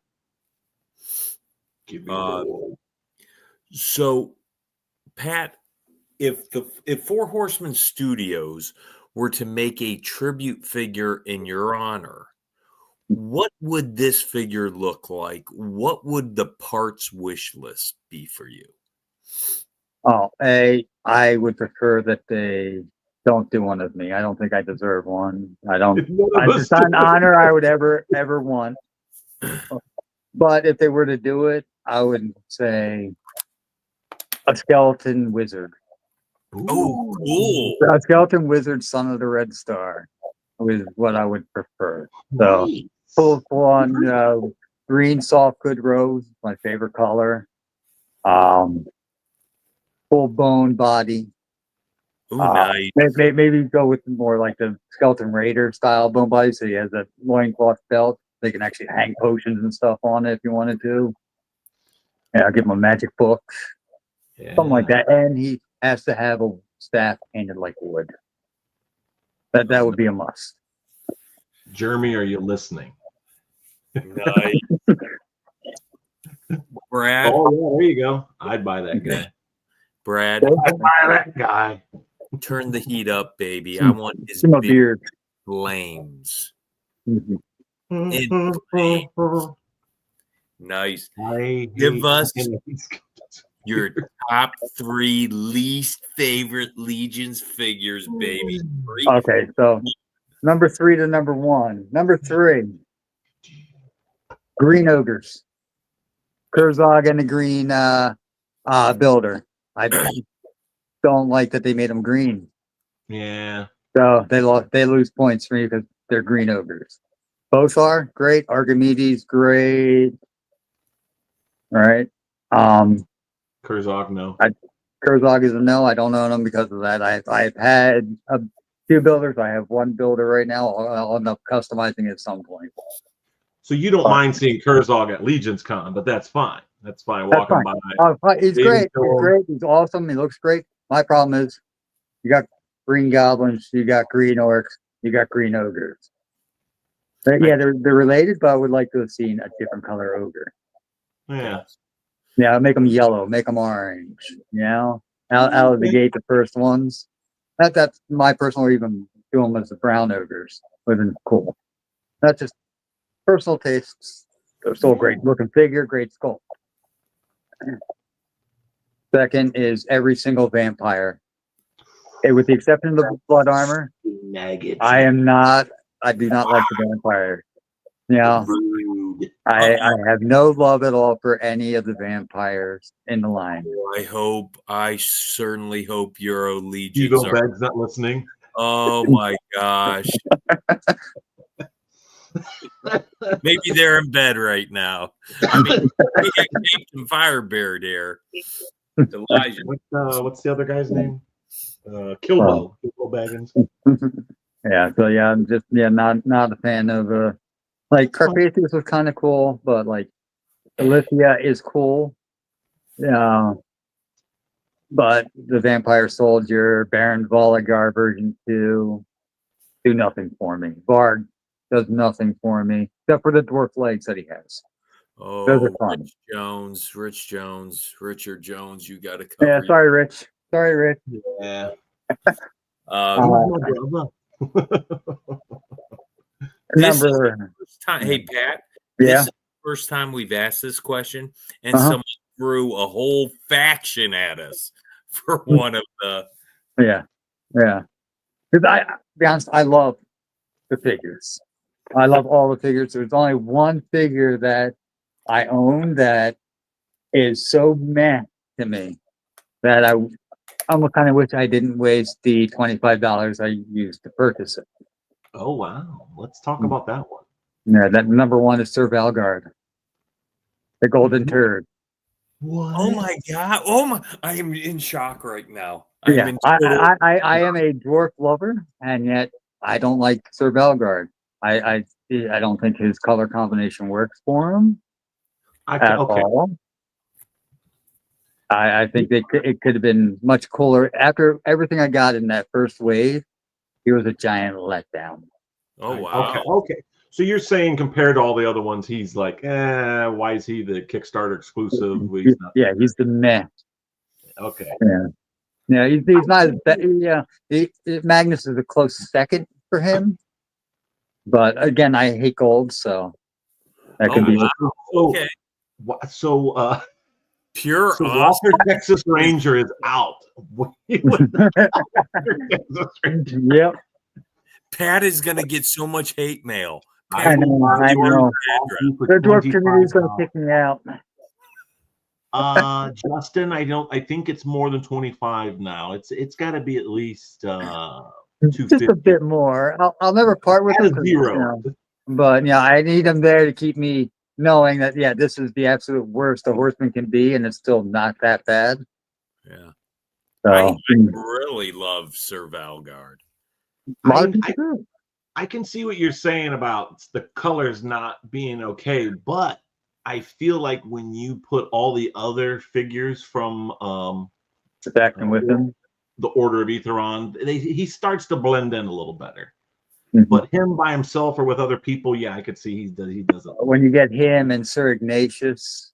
So, Pat, if Four Horsemen Studios were to make a tribute figure in your honor, what would this figure look like? What would the parts wish list be for you? Oh, I would prefer that they don't do one of me. I don't think I deserve one. I don't. None of us It's not an do. honor I would ever want. But if they were to do it, I would say a skeleton wizard. Oh, cool. A skeleton wizard, son of the Red Star, is what I would prefer. So Nice. full on green soft good rose, my favorite color. Full bone body. Oh, nice. Maybe go with more like the Skeleton Raider style bone body. So he has a loincloth belt. They can actually hang potions and stuff on it if you wanted to. Yeah, I'll give him a magic book, something like that. And he has to have a staff painted like wood. That would be a must. Jeremy, are you listening? Nice. Brad. Oh, yeah, there you go. I'd buy that guy. Brad, I'd buy that guy. turn the heat up, baby. I want his My beard. flames. Mhm. In flames. Nice. Give us your top 3 least favorite Legions figures, baby. Okay, so number 3 to number 1. Number 3, Green Ogres. Kurzog and the Green Builder. I don't like that they made them green. Yeah. So they lose points for me because they're Green Ogres. Both are great. Archimedes, great. All right. Kurzog, no. Kurzog is a no. I don't own them because of that. I've had a few builders. I have one builder right now. I'll end up customizing at some point. So you don't mind seeing Kurzog at Legion's Con, but that's fine. That's fine. Walking by. He's great. He's great. He's awesome. He looks great. My problem is you got green goblins, you got green orcs, you got green ogres. But yeah, they're related, but I would like to have seen a different color ogre. Yeah. Yeah, make them yellow, make them orange. You know, out of the gate, the first ones. That's my personal. Or even do them as the brown ogres. Would have been cool. That's just personal tastes. They're still great looking figure, great sculpt. Second is every single vampire. With the exception of the blood armor, Maggots. I do not like the vampire. Yeah. Rude. I have no love at all for any of the vampires in the line. I certainly hope Euro Legions Eagle are. Bed's not listening. Oh my gosh. Maybe they're in bed right now. I mean, we got Captain Firebeard here. Elijah. What's the other guy's name? Kilbo. Kilbo Baggins. Yeah, so yeah, I'm just not a fan of like Carpathius was kind of cool, but like Alithia is cool. Yeah. But the Vampire Soldier, Baron Voligar version 2 do nothing for me. Varg does nothing for me, except for the dwarf legs that he has. Oh, those are fun. Richard Jones, you got to cover. Yeah, sorry, Rich. Yeah. Hey, Pat. Yeah. This is the first time we've asked this question, and someone threw a whole faction at us for one of the. Yeah. Because to be honest, I love the figures. I love all the figures. There's only one figure that I own that is so meh to me that I almost kind of wish I didn't waste the $25 I used to purchase it. Oh wow! Let's talk about that one. Yeah, that number 1 is Sir Valgard, the Golden Turd. What? Oh my god! Oh my! I am in shock right now. I am a dwarf lover, and yet I don't like Sir Valgard. I don't think his color combination works for him at all. I think it could have been much cooler. After everything I got in that first wave, he was a giant letdown. Oh wow! Okay. So you're saying compared to all the other ones, he's like, why is he the Kickstarter exclusive? He's the meh. Okay. Yeah, he's not as bad. Yeah, Magnus is a close second for him. But again, I hate gold, so that can Oh, be. wow. So, Okay. so Pure so awesome. Walter Texas Ranger is out. Yep, Pat is going to get so much hate mail. I know. I know. The dwarf community is going to kick me out. Justin, I think it's more than 25 now. It's got to be at least Just 250. a bit more. I'll never part with At them. a zero. But yeah, I need them there to keep me knowing that this is the absolute worst a horseman can be, and it's still not that bad. Yeah. So I really love Sir Valgard. I can see what you're saying about the colors not being okay, but I feel like when you put all the other figures from acting with him, the Order of Aetheron, he starts to blend in a little better. Mhm. But him by himself or with other people, yeah, I could see he does it. When you get him and Sir Ignatius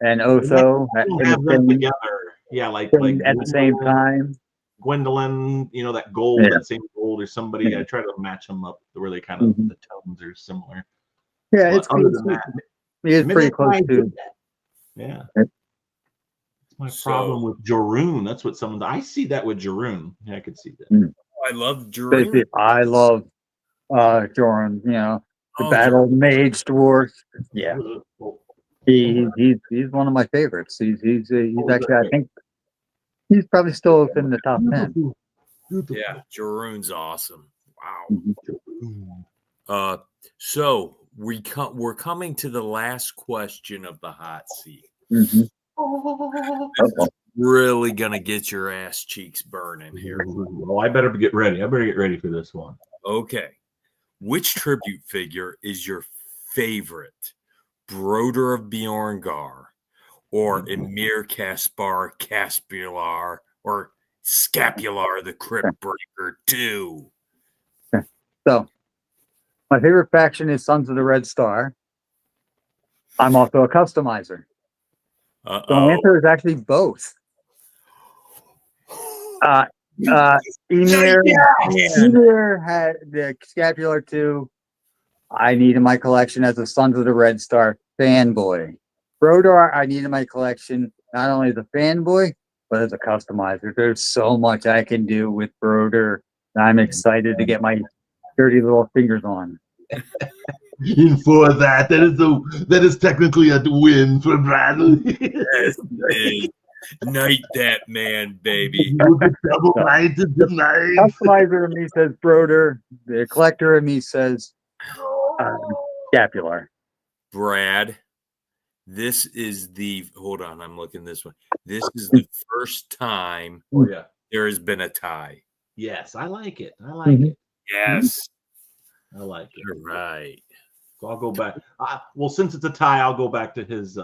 and Otho have them together, yeah, like at the same time. Gwendolyn, that gold, that same gold, or somebody. I try to match them up where they kind of the tones are similar. Yeah, but other than that, it's pretty close to. Yeah, it's my problem with Joroon. That's what I see that with Joroon. Yeah, I could see that. I love Joroon. I love Joran. The battle mage dwarf. Yeah, he's one of my favorites. He's actually, I think he's probably still within the top 10. Yeah, Joroon's awesome. Wow. Mm. So we're coming to the last question of the hot seat. Mm-hmm. It's really gonna get your ass cheeks burning here. Well, I better get ready. I better get ready for this one. Okay. Which tribute figure is your favorite? Broder of Bjorngar or Emir Caspar Caspular or Scapular the Crypt Breaker 2? So my favorite faction is Sons of the Red Star. I'm also a customizer. So the answer is actually both. Emir had the Scapular 2. I need in my collection as a Sons of the Red Star fanboy. Brodar, I need in my collection not only as a fanboy, but as a customizer. There's so much I can do with Brodar. I'm excited to get my dirty little fingers on. And for that is technically a win for Bradley. Yes, Knight that man, baby. Customizer in me says Brodar. The collector in me says Scapular. Brad, this is hold on, I'm looking this way. This is the first time there has been a tie. Yes, I like it. It. Yes. I like it. You're right. So I'll go back. Well, since it's a tie, I'll go back to his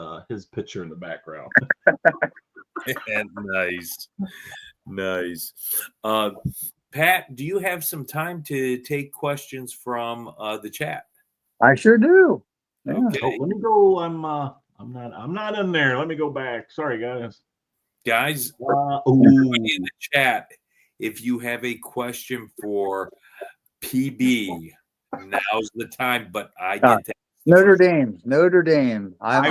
picture in the background. Nice. Pat, do you have some time to take questions from the chat? I sure do. Yeah. Okay. Oh, let me go. I'm not in there. Let me go back. Sorry, guys. Guys, in the chat, if you have a question for PB, now's the time. But I get to Notre Dame. I'm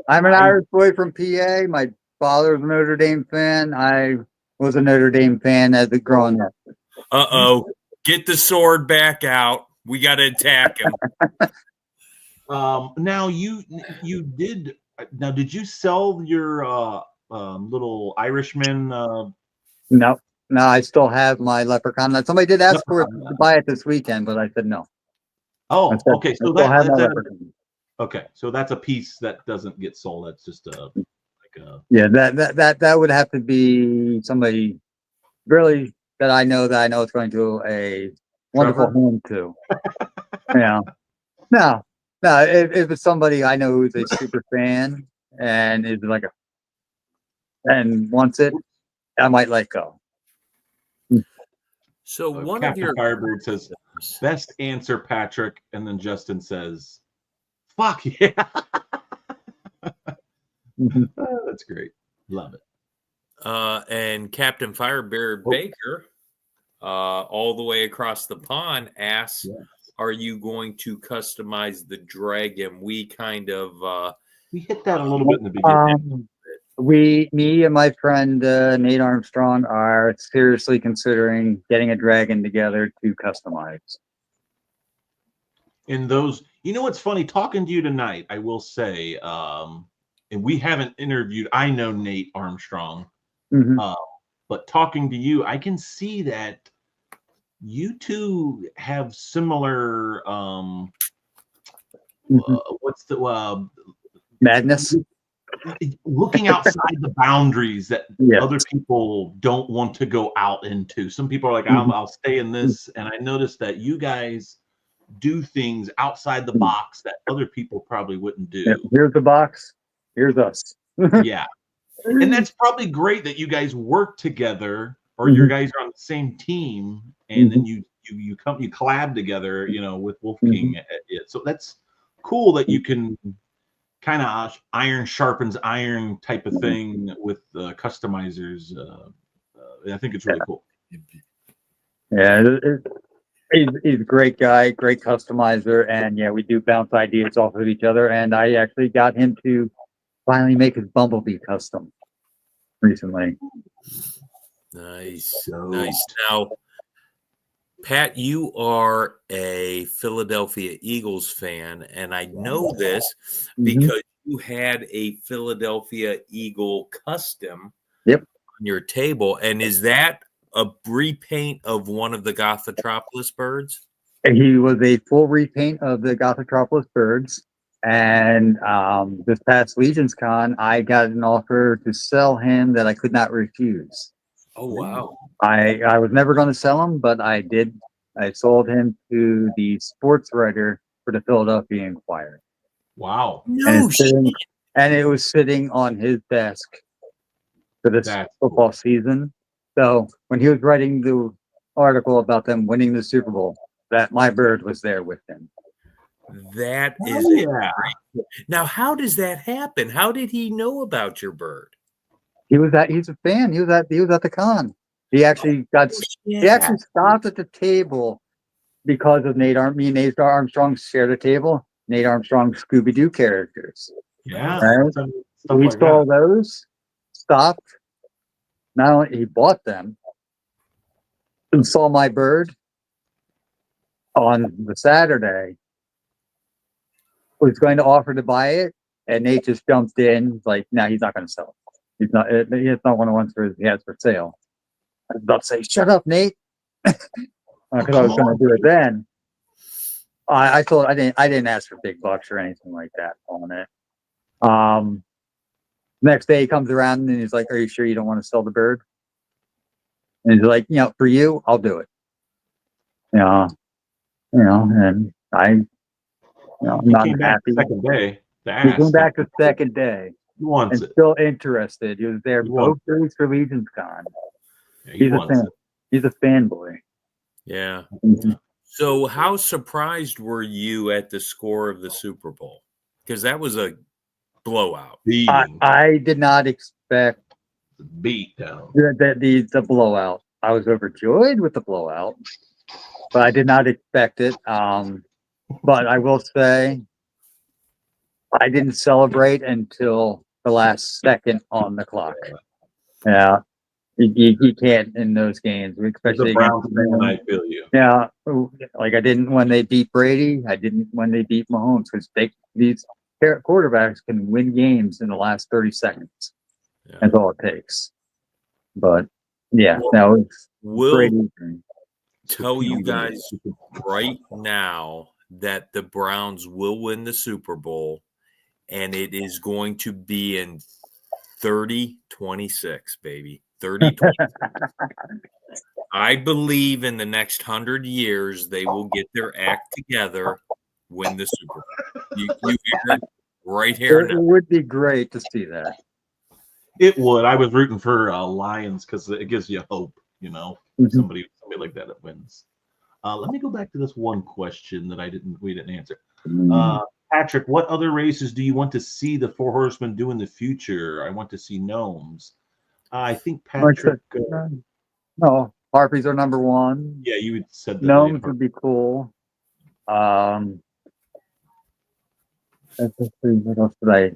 an Irish boy from PA. My father's a Notre Dame fan. I was a Notre Dame fan as a growing up. Get the sword back out. We got to attack him. Now did you sell your little Irishman? No, I still have my leprechaun. Somebody did ask for it to buy it this weekend, but I said no. Oh, okay. So okay. So that's a piece that doesn't get sold. That's just that would have to be somebody really that I know it's going to a wonderful home to. Yeah. No. If it's somebody I know who's a super fan and is and wants it, I might let go. So one Captain of your Firebird says, "Best answer, Patrick," and then Justin says, "Fuck yeah." That's great. Love it. And Captain Firebird Baker, all the way across the pond, asks, are you going to customize the dragon? We kind of We hit that a little bit in the beginning. Me and my friend Nate Armstrong are seriously considering getting a dragon together to customize. In those, what's funny? Talking to you tonight, I will say, and we haven't interviewed. I know Nate Armstrong, but talking to you, I can see that you two have similar. What's the madness? Looking outside the boundaries that Yes. other people don't want to go out into. Some people are like, I'll stay in this, and I noticed that you guys do things outside the box that other people probably wouldn't do. Yep. Here's the box. Here's us. Yeah. And that's probably great that you guys work together, or your guys are on the same team, and then you collab together, with Wolf King. So that's cool that you can kind of iron sharpens iron type of thing with customizers. I think it's really cool. Yeah, he's a great guy, great customizer, and yeah, we do bounce ideas off of each other. And I actually got him to finally make his Bumblebee custom recently. Nice. Now, Pat, you are a Philadelphia Eagles fan, and I know this because you had a Philadelphia Eagle custom on your table. And is that a repaint of one of the Gothotropolis birds? He was a full repaint of the Gothotropolis birds. And this past Legions Con, I got an offer to sell him that I could not refuse. Oh, wow. I was never going to sell him, but I did. I sold him to the sports writer for the Philadelphia Inquirer. Wow. And it was sitting on his desk for this football season. So when he was writing the article about them winning the Super Bowl, that my bird was there with him. That is great. Now, how does that happen? How did he know about your bird? He's a fan. He was at the con. He actually he actually stopped at the table because of me and Nate Armstrong shared a table. Nate Armstrong Scooby-Doo characters. Yeah. Right? So he saw those, stopped. Not only he bought them and saw my bird on the Saturday, was going to offer to buy it, and Nate just jumped in like, no, he's not going to sell it. It's not one of the ones he has for sale. I was about to say, shut up, Nate, because I was going to do it then. I told I didn't ask for big bucks or anything like that on it. Next day he comes around and he's like, "Are you sure you don't want to sell the bird?" And he's like, for you, I'll do it. And I'm not happy. Second day. He came back the second day. He wants it. Still interested. He was there both days for Legions Con. Yeah, he wants it. He's a fanboy. Yeah. So how surprised were you at the score of the Super Bowl? Because that was a blowout. I did not expect beat down. The blowout. I was overjoyed with the blowout, but I did not expect it. But I will say I didn't celebrate until the last second on the clock. Yeah. You can't in those games, especially against the Browns. I feel you. Yeah, like I didn't when they beat Brady. I didn't when they beat Mahomes, because these quarterbacks can win games in the last 30 seconds. Yeah. That's all it takes. But yeah, we'll tell you guys right now that the Browns will win the Super Bowl, and it is going to be in 30-26, baby. 30-20. I believe in the next 100 years they will get their act together, win the Super Bowl. You hear it right here. It would be great to see that. It would. I was rooting for Lions because it gives you hope. Somebody like that wins. Let me go back to this one question that we didn't answer. Patrick, what other races do you want to see the Four Horsemen do in the future? I want to see gnomes. I think Patrick. No, Harpies are number one. Yeah, you said that. Gnomes would be cool. Let's see, what else did I?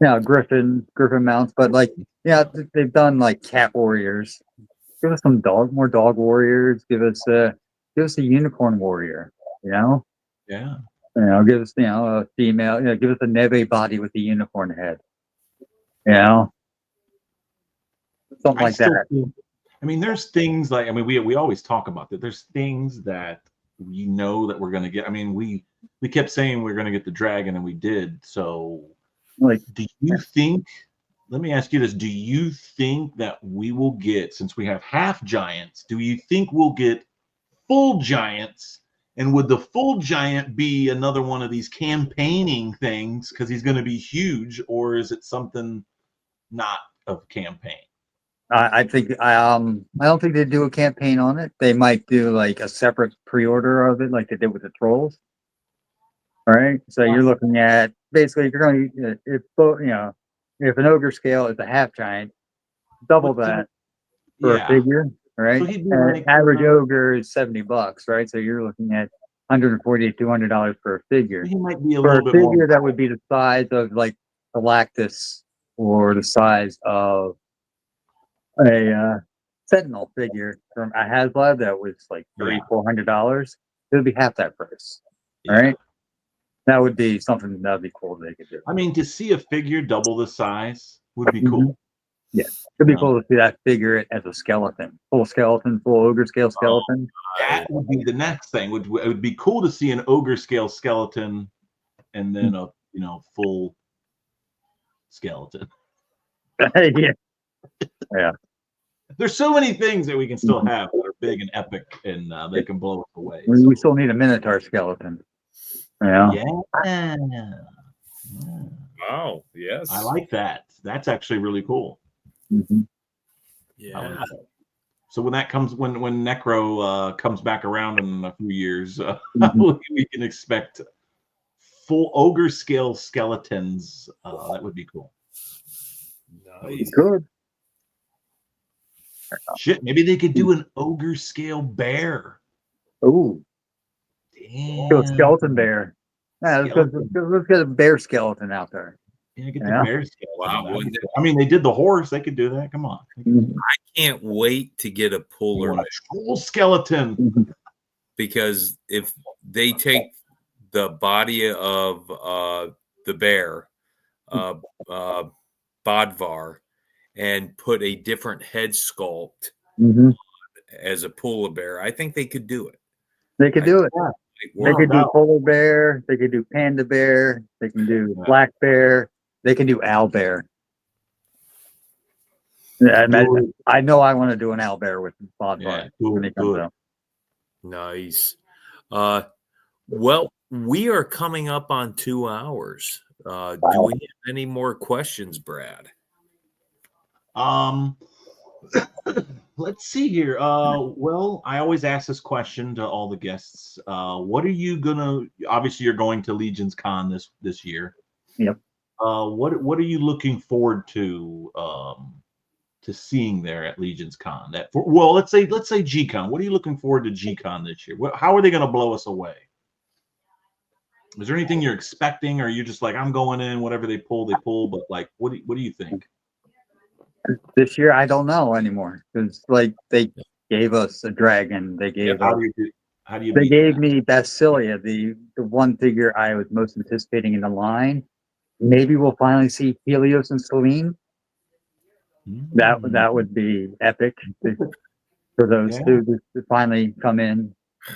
Yeah, Griffin mounts, but like, yeah, they've done like cat warriors. Give us some more dog warriors. Give us a unicorn warrior. You know, Yeah. give us a female. Give us a neve body with the unicorn head. You know, something I like still that. feel, I mean, there's things like, I mean, we always talk about that. There's things that we know that we're going to get. I mean, we kept saying we're going to get the dragon, and we did. So, Like, do you think? Let me ask you this: do you think that we will get, since we have half giants? Do you think we'll get full giants? And would the full giant be another one of these campaigning things because he's going to be huge, or is it something not of campaign? I think I don't think they do a campaign on it. They might do like a separate pre-order of it, like they did with the trolls. All right, so you're looking at basically if you're going to if an ogre scale is a half giant, double But that for a yeah, figure, right? so he'd be And like average ogre is $70, right? So you're looking at $140 to $200 for a figure. he might be a For little a bit more. figure that would be the size of like Galactus or the size of a Sentinel figure from a Hasbro that was like $300-400, it would be half that price. All Yeah. right, that would be something that would be cool they could do. I mean, to see a figure double the size would be cool. Yeah, it'd be You know? cool to see that figure as a skeleton, full ogre scale skeleton. That would be the next thing. It would be cool to see an ogre scale skeleton and then a full skeleton. Yeah, yeah. There's so many things that we can still have that are big and epic, and they can blow us away. We still need a Minotaur skeleton. Yeah. Yeah. Wow. Yes. I like that. That's actually really cool. Mhm. Yeah. I like that. So when that comes, when Necro comes back around in a few years, we can expect full ogre scale skeletons. That would be cool. Nice. Good. Shit, maybe they could do an ogre scale bear. Ooh, Damn. do a skeleton bear. Yeah, let's get a bear skeleton out there. Yeah, get the bear scale. Wow. I mean, they did the horse. They could do that. Come on. Can't wait to get a You polar want a troll skeleton? because if they take the body of the bear, Bodvar, and put a different head sculpt as a polar bear, I think they could do it. They could do it. They could do No. polar bear. They could do panda bear. They can do black bear. They can do owl bear. I know I want to do an owl bear with Bodvar when he comes out. Nice. Well, we are coming up on 2 hours. Do we have any more questions, Brad? Let's see here. Well, I always ask this question to all the guests. What are you gonna? Obviously, you're going to Legion's Con this year. Yep. What are you looking forward to seeing there at Legion's Con? Let's say G-Con. What are you looking forward to G-Con this year? How are they going to blow us away? Is there anything you're expecting, or are you just like, I'm going in, whatever they pull, but like, what do you think? This year, I don't know anymore because like they gave us a dragon. They gave They gave me Basilia, the one figure I was most anticipating in the line. Maybe we'll finally see Helios and Selene. That would be epic for those two to finally come in to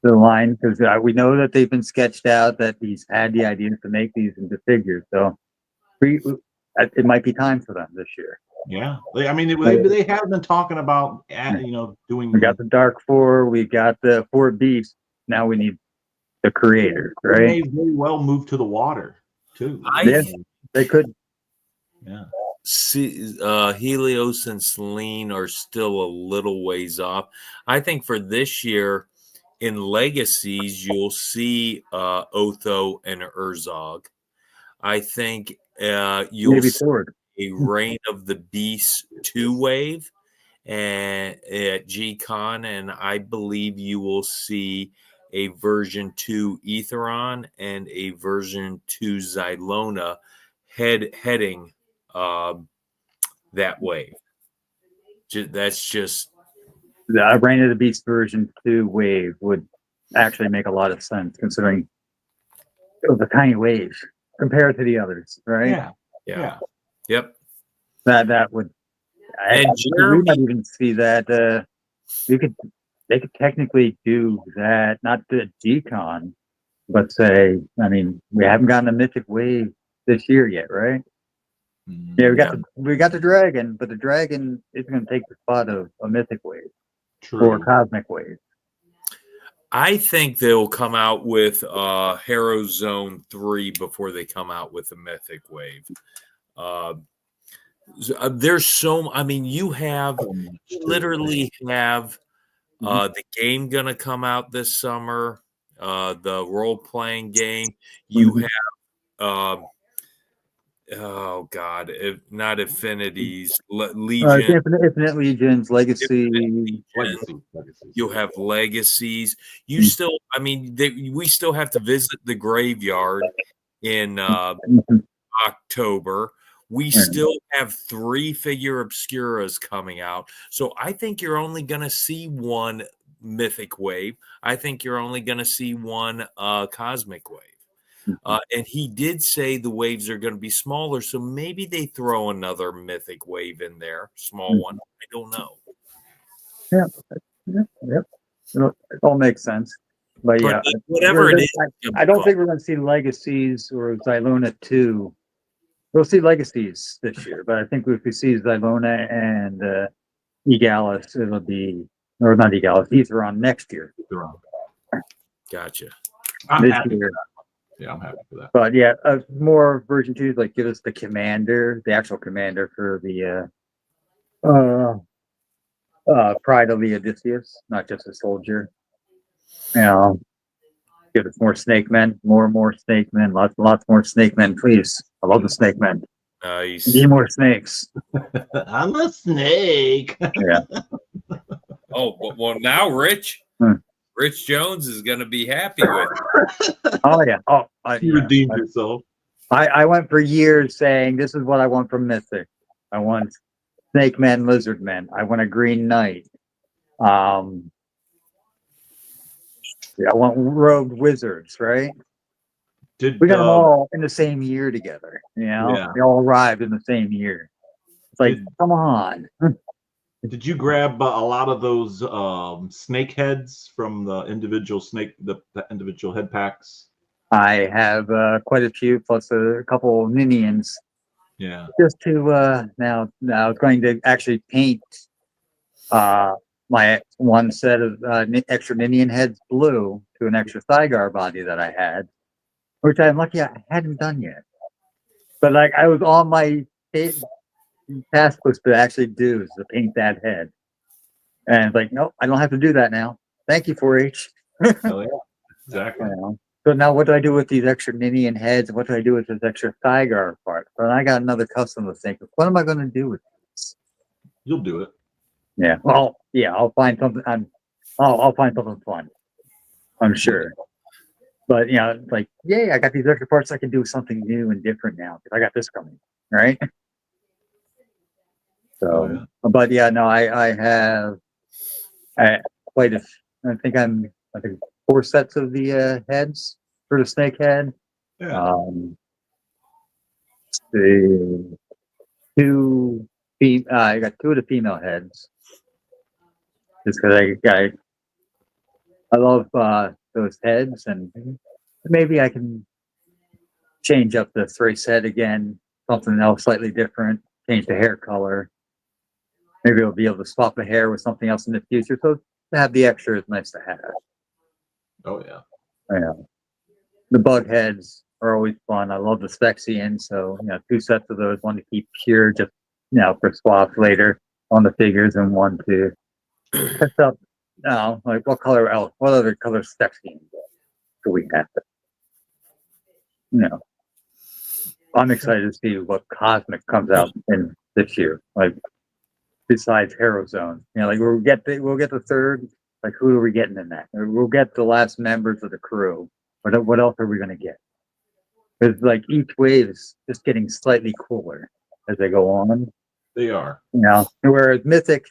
the line because we know that they've been sketched out, that he's had the idea to make these into figures. So it might be time for them this year. Yeah, they have been talking about doing. We got the Dark Four, we got the Four Beasts. Now we need the creator, right? They may very well move to the water too. They could. Yeah. See, Helios and Selene are still a little ways off. I think for this year in Legacies, you'll see Otho and Urzog. I think you'll Maybe see a Reign of the Beasts 2 wave and at G-Con, and I believe you will see a version 2 Aetheron and a version 2 Xylona heading that wave. That's just The Reign of the Beast version 2 wave would actually make a lot of sense, considering it was a tiny wave compared to the others, right? Yeah. Yep. That would, And we might even see that. They could technically do that, not the G-Con, but say, I mean, we haven't gotten a Mythic wave this year yet, right? Yeah, we got the dragon, but the dragon isn't going to take the spot of a Mythic wave or a cosmic wave. I think they'll come out with Hero Zone 3 before they come out with the Mythic wave. There's so, I mean, you literally have the game going to come out this summer, the role-playing game. You have oh God, not Affinities, Legion. Infinite Legions, Legacy. You have Legacies. You still, I mean, we still have to visit the graveyard in October. We still have 3 figure Obscuras coming out. So I think you're only going to see one Mythic wave. I think you're only going to see one Cosmic wave. And he did say the waves are going to be smaller, so maybe they throw another Mythic wave in there, small one. I don't know. Yep. It all makes sense. But yeah, whatever it is, I don't think we're going to see Legacies or Xylona 2. We'll see Legacies this year, but I think if we see Xylona and Egalis, it'll be, or not Egalis, Aetheron next year. Gotcha. I'm happy for that. Yeah, I'm happy for that. But yeah, more version 2, like give us the commander, the actual commander for the Pride of the Odysseus, not just a soldier. You know, give us more snake men, more snake men, lots more snake men, please. I love the snake men. Nice. Need more snakes. I'm a snake. Yeah. Oh, well, now Rich Jones is going to be happy with it. Oh yeah. Oh, you redeemed yourself. I went for years saying this is what I want from Mythic. I want snake men, lizard men. I want a green knight. Yeah, I want rogue wizards, right? We got them all in the same year together. You know, they all arrived in the same year. It's like, come on. Did you grab a lot of those snake heads from the individual the individual head packs? I have quite a few, plus a couple Ninians. Yeah. Just to now I was going to actually paint my one set of extra Ninian heads blue to an extra Thygar body that I had, which I'm lucky I hadn't done yet. But like I was on my task list to actually do is to paint that head. And it's like, nope, I don't have to do that now. Thank you, 4-H. Oh yeah, exactly. So now what do I do with these extra Ninian heads? What do I do with this extra Thygar part? But I got another custom to think of. What am I going to do with this? You'll do it. Yeah. Well, yeah, I'll find something. I'll find something fun. I'm sure. But you know, like, yay! I got these extra parts. I can do something new and different now because I got this coming, right? So, but yeah, no, I have quite a. I think 4 sets of the heads for the snake head. Yeah. The I got 2 of the female heads. Just because I love those heads, and maybe I can change up the Thrace head again, something else slightly different, change the hair color. Maybe I'll be able to swap the hair with something else in the future. So to have the extra is nice to have. Oh yeah. Yeah. The bug heads are always fun. I love the Spexians, so 2 sets of those, one to keep pure, just for swaps later on the figures, and one to test out. Like what other color Spexians do we have? I'm excited to see what Cosmic comes out in this year. Like besides Hero Zone, like we'll get the 3rd Like, who are we getting in that? We'll get the last members of the crew. What else are we going to get? Because like each wave is just getting slightly cooler as they go on. They are. You know, whereas Mythic,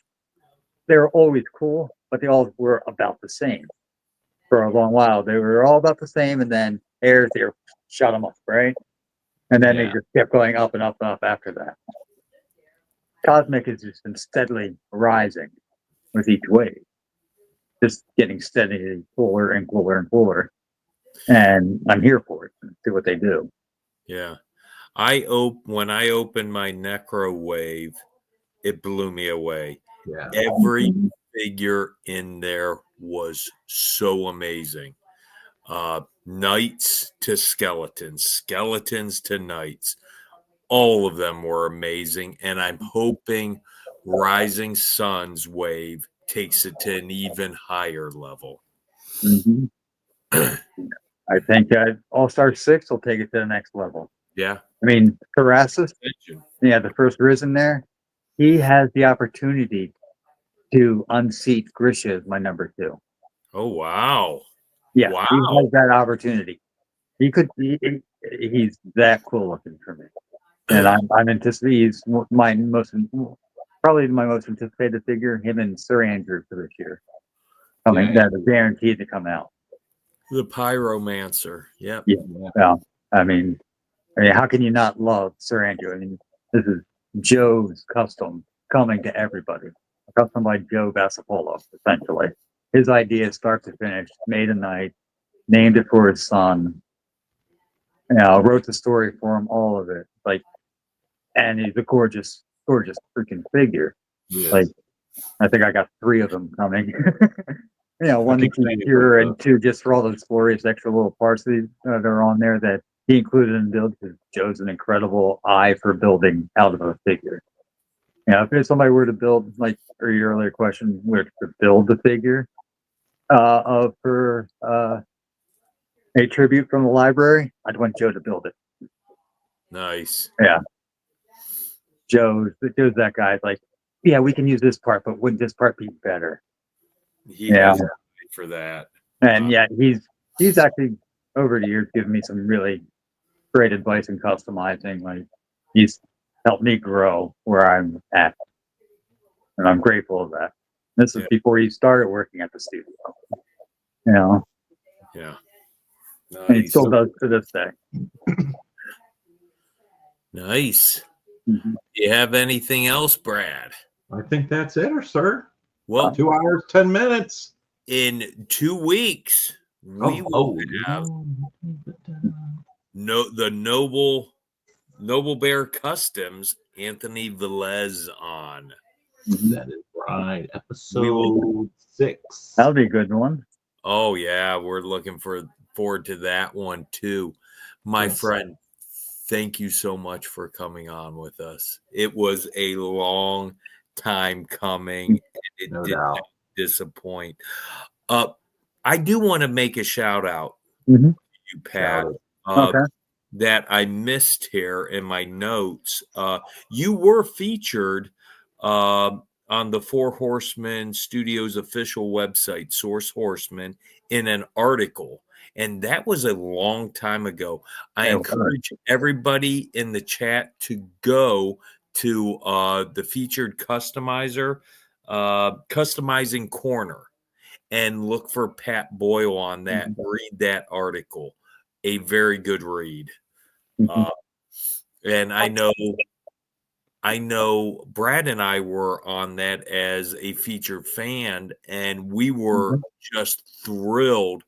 they were always cool, but they all were about the same for a long while. They were all about the same, and then Air shut them up, right? And then they Yeah. just kept going up and up and up after that. Cosmic has just been steadily rising with each wave, just getting steadily cooler and cooler and cooler. And I'm here for it. See what they do. Yeah. When I opened my Necro wave, it blew me away. Yeah. Every figure in there was so amazing. Knights to skeletons, skeletons to knights. All of them were amazing. And I'm hoping Rising Suns wave takes it to an even higher level. Mm-hmm. I think All-Star 6 will take it to the next level. Yeah. I mean, Karasis, yeah, the first Risen there, he has the opportunity to unseat Grisha as my number 2. Oh, wow. Yeah, Wow. he has that opportunity. He's that cool looking for me. And I'm anticipating he's probably my most anticipated figure, him and Sir Andrew for this year. That is guaranteed to come out. The Pyromancer. Yep. Yeah. Well, I mean, how can you not love Sir Andrew? I mean, this is Joe's custom coming to everybody. A custom by Joe Vassapolo, essentially. His idea, start to finish, made a knight, named it for his son. You know, wrote the story for him, all of it. Like, and he's a gorgeous, gorgeous freaking figure. Yes. Like, I think I got 3 of them coming. You know, 1 to keep pure, and 2 just for all those glorious extra little parts that are on there that he included in the build, because Joe's an incredible eye for building out of a figure. You know, if somebody were to build, like, or your earlier question, were to build the figure for a tribute from the library, I'd want Joe to build it. Nice. Yeah. Joe's that guy. Like, yeah, we can use this part, but wouldn't this part be better? He has a eye for that. And yeah, he's actually over the years given me some really great advice in customizing. Like, he's helped me grow where I'm at, and I'm grateful of that. This is before he started working at the studio. You know. Yeah. Nice. And he still does to this day. Nice. Mm-hmm. Do you have anything else, Brad? I think that's it, sir. Well, 2 hours, 10 minutes. In 2 weeks, we will have the Noble Bear Customs, Anthony Velez on. That is right. Episode 6. That'll be a good one. Oh, yeah. We're looking forward to that one, too. My friend, thank you so much for coming on with us. It was a long time coming. It did not disappoint. I do want to make a shout out to you, Pat, that I missed here in my notes. You were featured on the Four Horsemen Studios official website, Source Horseman, in an article. And that was a long time ago. I encourage everybody in the chat to go to the featured customizer, Customizing Corner, and look for Pat Boyle on that. Read that article. A very good read. And I know Brad and I were on that as a featured fan, and we were just thrilled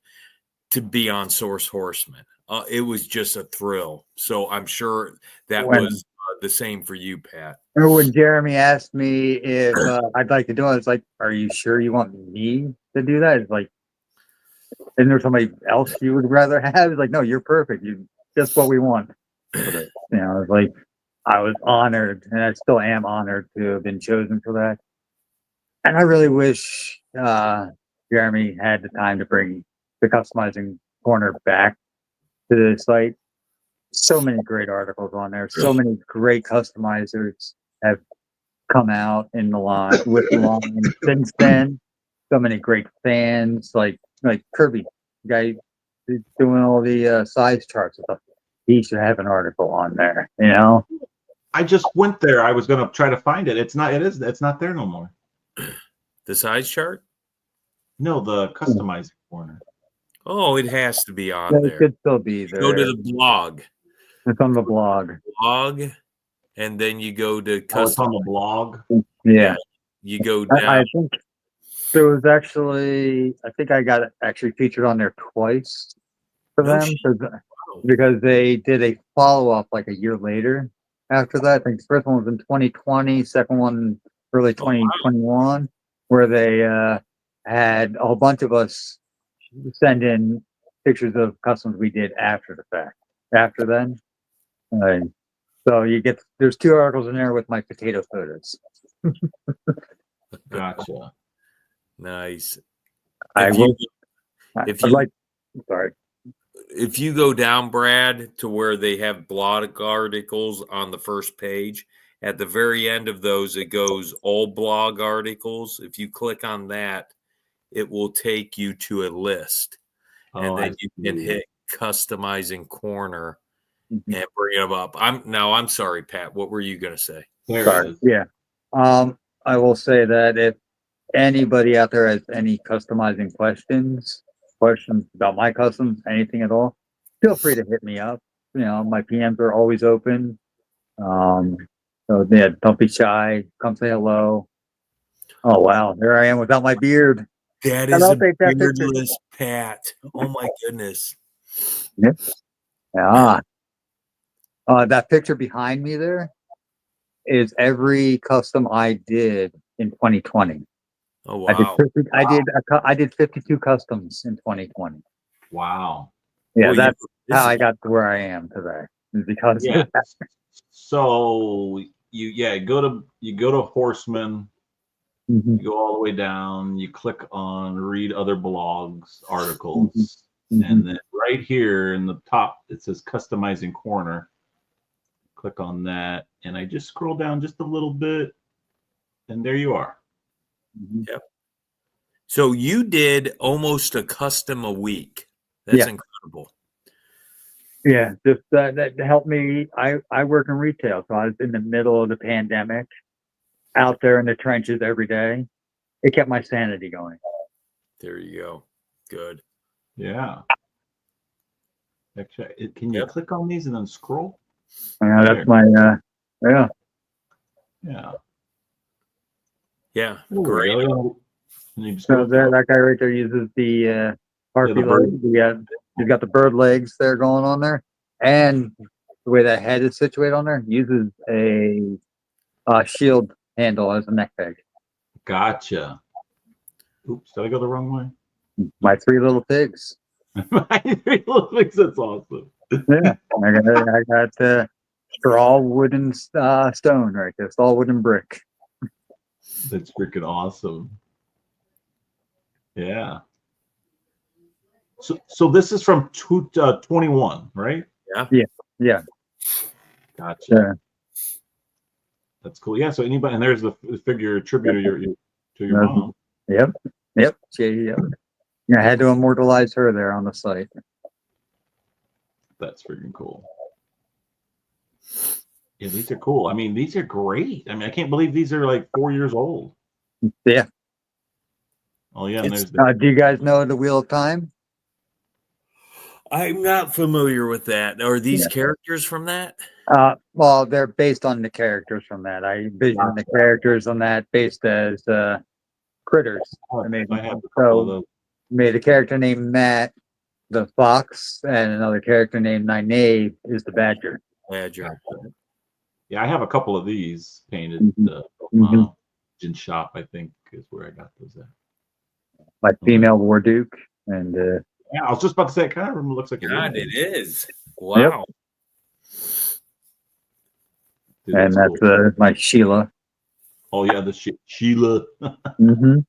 to be on Source Horseman. It was just a thrill. So I'm sure that was the same for you, Pat. When Jeremy asked me if I'd like to do it, I was like, "Are you sure you want me to do that?" It's like, isn't there somebody else you would rather have? It's like, no, you're perfect. You just what we want. You know, it's like, I was honored, and I still am honored to have been chosen for that. And I really wish Jeremy had the time to bring the Customizing Corner back to the site. So many great articles on there. So many great customizers have come out in the line with the line since then. so many great fans, like Kirby, the guy who's doing all the size charts and stuff. He should have an article on there, you know. I just went there. I was gonna try to find it. It's not. It's not there no more. The size chart? No, the customizing corner. Oh, it has to be on Yeah, it there. could still be there. Go to the blog. It's on the blog. Blog, and then you go to Oh, it's custom. on the blog. Yeah. You go down. I think there was actually, I think I got it actually featured on there twice for No them shit. because they did a follow up like a year later after that. I think the first one was in 2020, second one early 2021, where they had a whole bunch of us send in pictures of customs we did after the fact. After then, so you get there's 2 articles in there with my potato photos. Gotcha. Nice. I If will. you, if I'd you like. Sorry. if you go down, Brad, to where they have blog articles on the first page, at the very end of those, it goes all blog articles. If you click on that, it will take you to a list. And Oh, then I you can see. hit customizing corner Mhm. and bring them up. I'm sorry, Pat. What were you going to say? There it Sorry. is. Yeah. I will say that if anybody out there has any customizing questions about my customs, anything at all, feel free to hit me up. You know, my PMs are always open. So yeah, don't be shy. Come say hello. Oh wow, there I am without my beard. That And is I'll a take that picture. beardless Pat. Oh my goodness. Yep. Yeah. That picture behind me there is every custom I did in 2020. Oh wow. I did 52 customs in 2020. Wow. Yeah, Well, that's you're how I busy. got to where I am today. Is because Yeah. So you go to Horseman. Mhm, You go all the way down. You click on read other blogs articles, mhm. and then right here in the top it says customizing corner. Click on that, and I just scroll down just a little bit, and there you are. Mhm. So you did almost a custom a week. That's Yeah. incredible. Yeah, just that helped me. I work in retail, so I was in the middle of the pandemic, out there in the trenches every day. It kept my sanity going. There you go. Good. Yeah. Actually, can you Yep. click on these and then scroll? That's my yeah. Yeah. Yeah. Ooh, Great. really? And you just So go through. that guy right there uses the harpy the bird. legs. He's got the bird legs there going on there, and the way that head is situated on there uses a shield handle as a neck peg. Gotcha. Oops, did I go the wrong way? My 3 little pigs. That's awesome. Yeah, I got straw, wooden stone right there. Straw, wooden brick. That's freaking awesome. Yeah. So this is from 21, right? Yeah. Gotcha. Yeah. That's cool. Yeah. So anybody, and there's the figure tribute to your mom. Yep. Yep. Yeah, I had to immortalize her there on the site. That's freaking cool. Yeah, these are cool. I mean, these are great. I mean, I can't believe these are like 4 years old. Yeah. Oh yeah, and there's Do you guys know the Wheel of Time? I'm not familiar with that. Are these characters from that? Well, they're based on the characters from that. I envision the characters on that based as critters. I have a couple of So those. made a character named Matt, the fox, and another character named Nynaeve is the badger. Badger. Yeah, I have a couple of these painted. Mhm. In shop, I think, is where I got those at. My female war duke, and Yeah, I was just about to say, it kind of looks like a God, woman. it is. Wow. Dude, and that's cool. my Sheila. Oh yeah, the Sheila. Mm-hmm.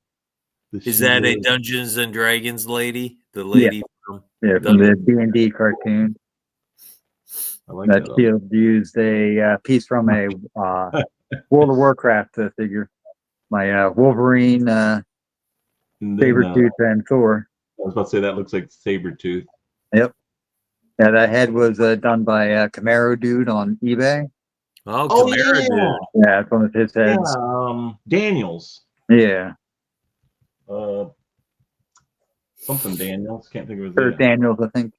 Is that a Dungeons and Dragons lady? The Yeah. lady from From the D&D cartoon. I like That that. Shield used a piece from a World of Warcraft figure. My Wolverine And then, Sabretooth and Thor. I was about to say that looks like Sabretooth. Yep. Yeah, that head was done by Camaro Dude on eBay. Oh, Oh Chimera yeah, dude. Yeah, it's one of his yeah. heads. Daniels. Yeah. Something Daniels. Can't think of his Kurt name. Daniels, I think.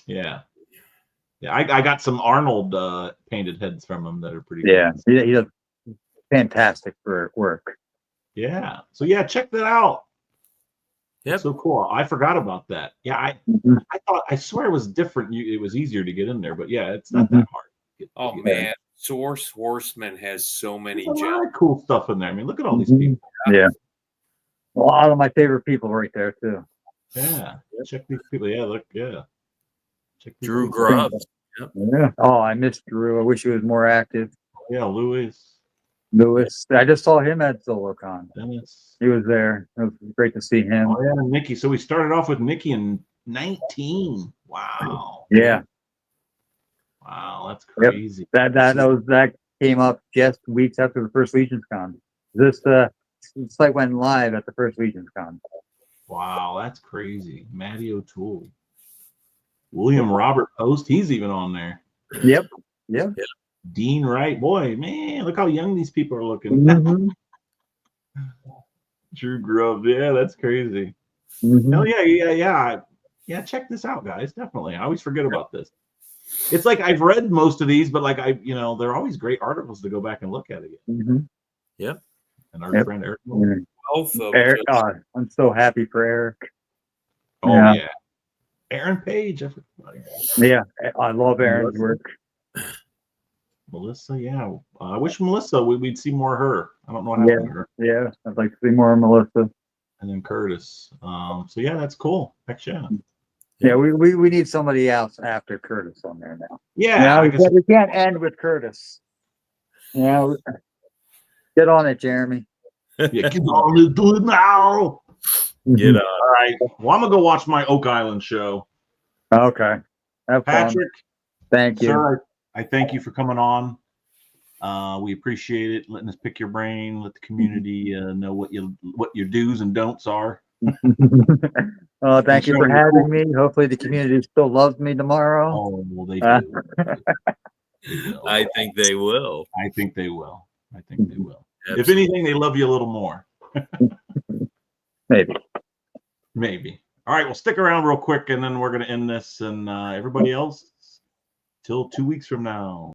Yeah. Yeah, I got some Arnold painted heads from him that are pretty Yeah, cool. he does fantastic for work. Yeah. So yeah, check that out. Yep. So cool. I forgot about that. Yeah, Mhm. I swear it was different. It was easier to get in there, but yeah, it's not that hard. Oh man, Source Horseman has so many There's a lot gems. of cool stuff in there. I mean, look at all these Mhm. people. Yeah. A lot of my favorite people right there too. Yeah. Check these people. Yeah, look, yeah. Check these Drew people. Grubbs. Yeah. Oh, I miss Drew. I wish he was more active. Yeah, Louis, Lewis. I just saw him at SoloCon. Dennis. He was there. It was great to see him. Oh yeah, Nikki. So we started off with Nikki in 19. Wow. Yeah. Wow, that's Yep. crazy. That came up just weeks after the first Legions Con. This site went live at the first Legions Con. Wow, that's crazy. Matty O'Toole. William Robert Post, he's even on there. Yep. Yep. Dean Wright, boy, man, look how young these people are looking. Mhm. Drew Grubbs, yeah, that's crazy. Mhm. Hell yeah. Check this out, guys. Definitely. I always forget about this. It's like I've read most of these, but like they're always great articles to go back and look at again. Mhm. Yep. And our Yep. friend Eric. Mhm. Wealth of Eric, just- I'm so happy for Eric. Oh Yeah. yeah. Aaron Page. Yeah, I love Aaron's Melissa. work. Melissa, yeah. I wish Melissa we'd see more of her. I don't know what happened to her. Yeah, I'd like to see more of Melissa. And then Curtis. So yeah, that's cool. Heck yeah. Yeah, we need somebody else after Curtis on there now. Yeah, I guess we can't end with Curtis. Yeah, get on it, Jeremy. yeah, get on it, do it now. Get on. All right. Well, I'm gonna go watch my Oak Island show. Okay. Have fun. Patrick, Thank you. sir, I thank you for coming on. We appreciate it, letting us pick your brain, let the community know what your do's and don'ts are. Thank you for having me. Hopefully the community still loves me tomorrow. Oh, well, they do. They will. I think they will. I think they will. If anything, they love you a little more. Maybe. All right, well, stick around real quick, and then we're going to end this. And everybody else, till 2 weeks from now.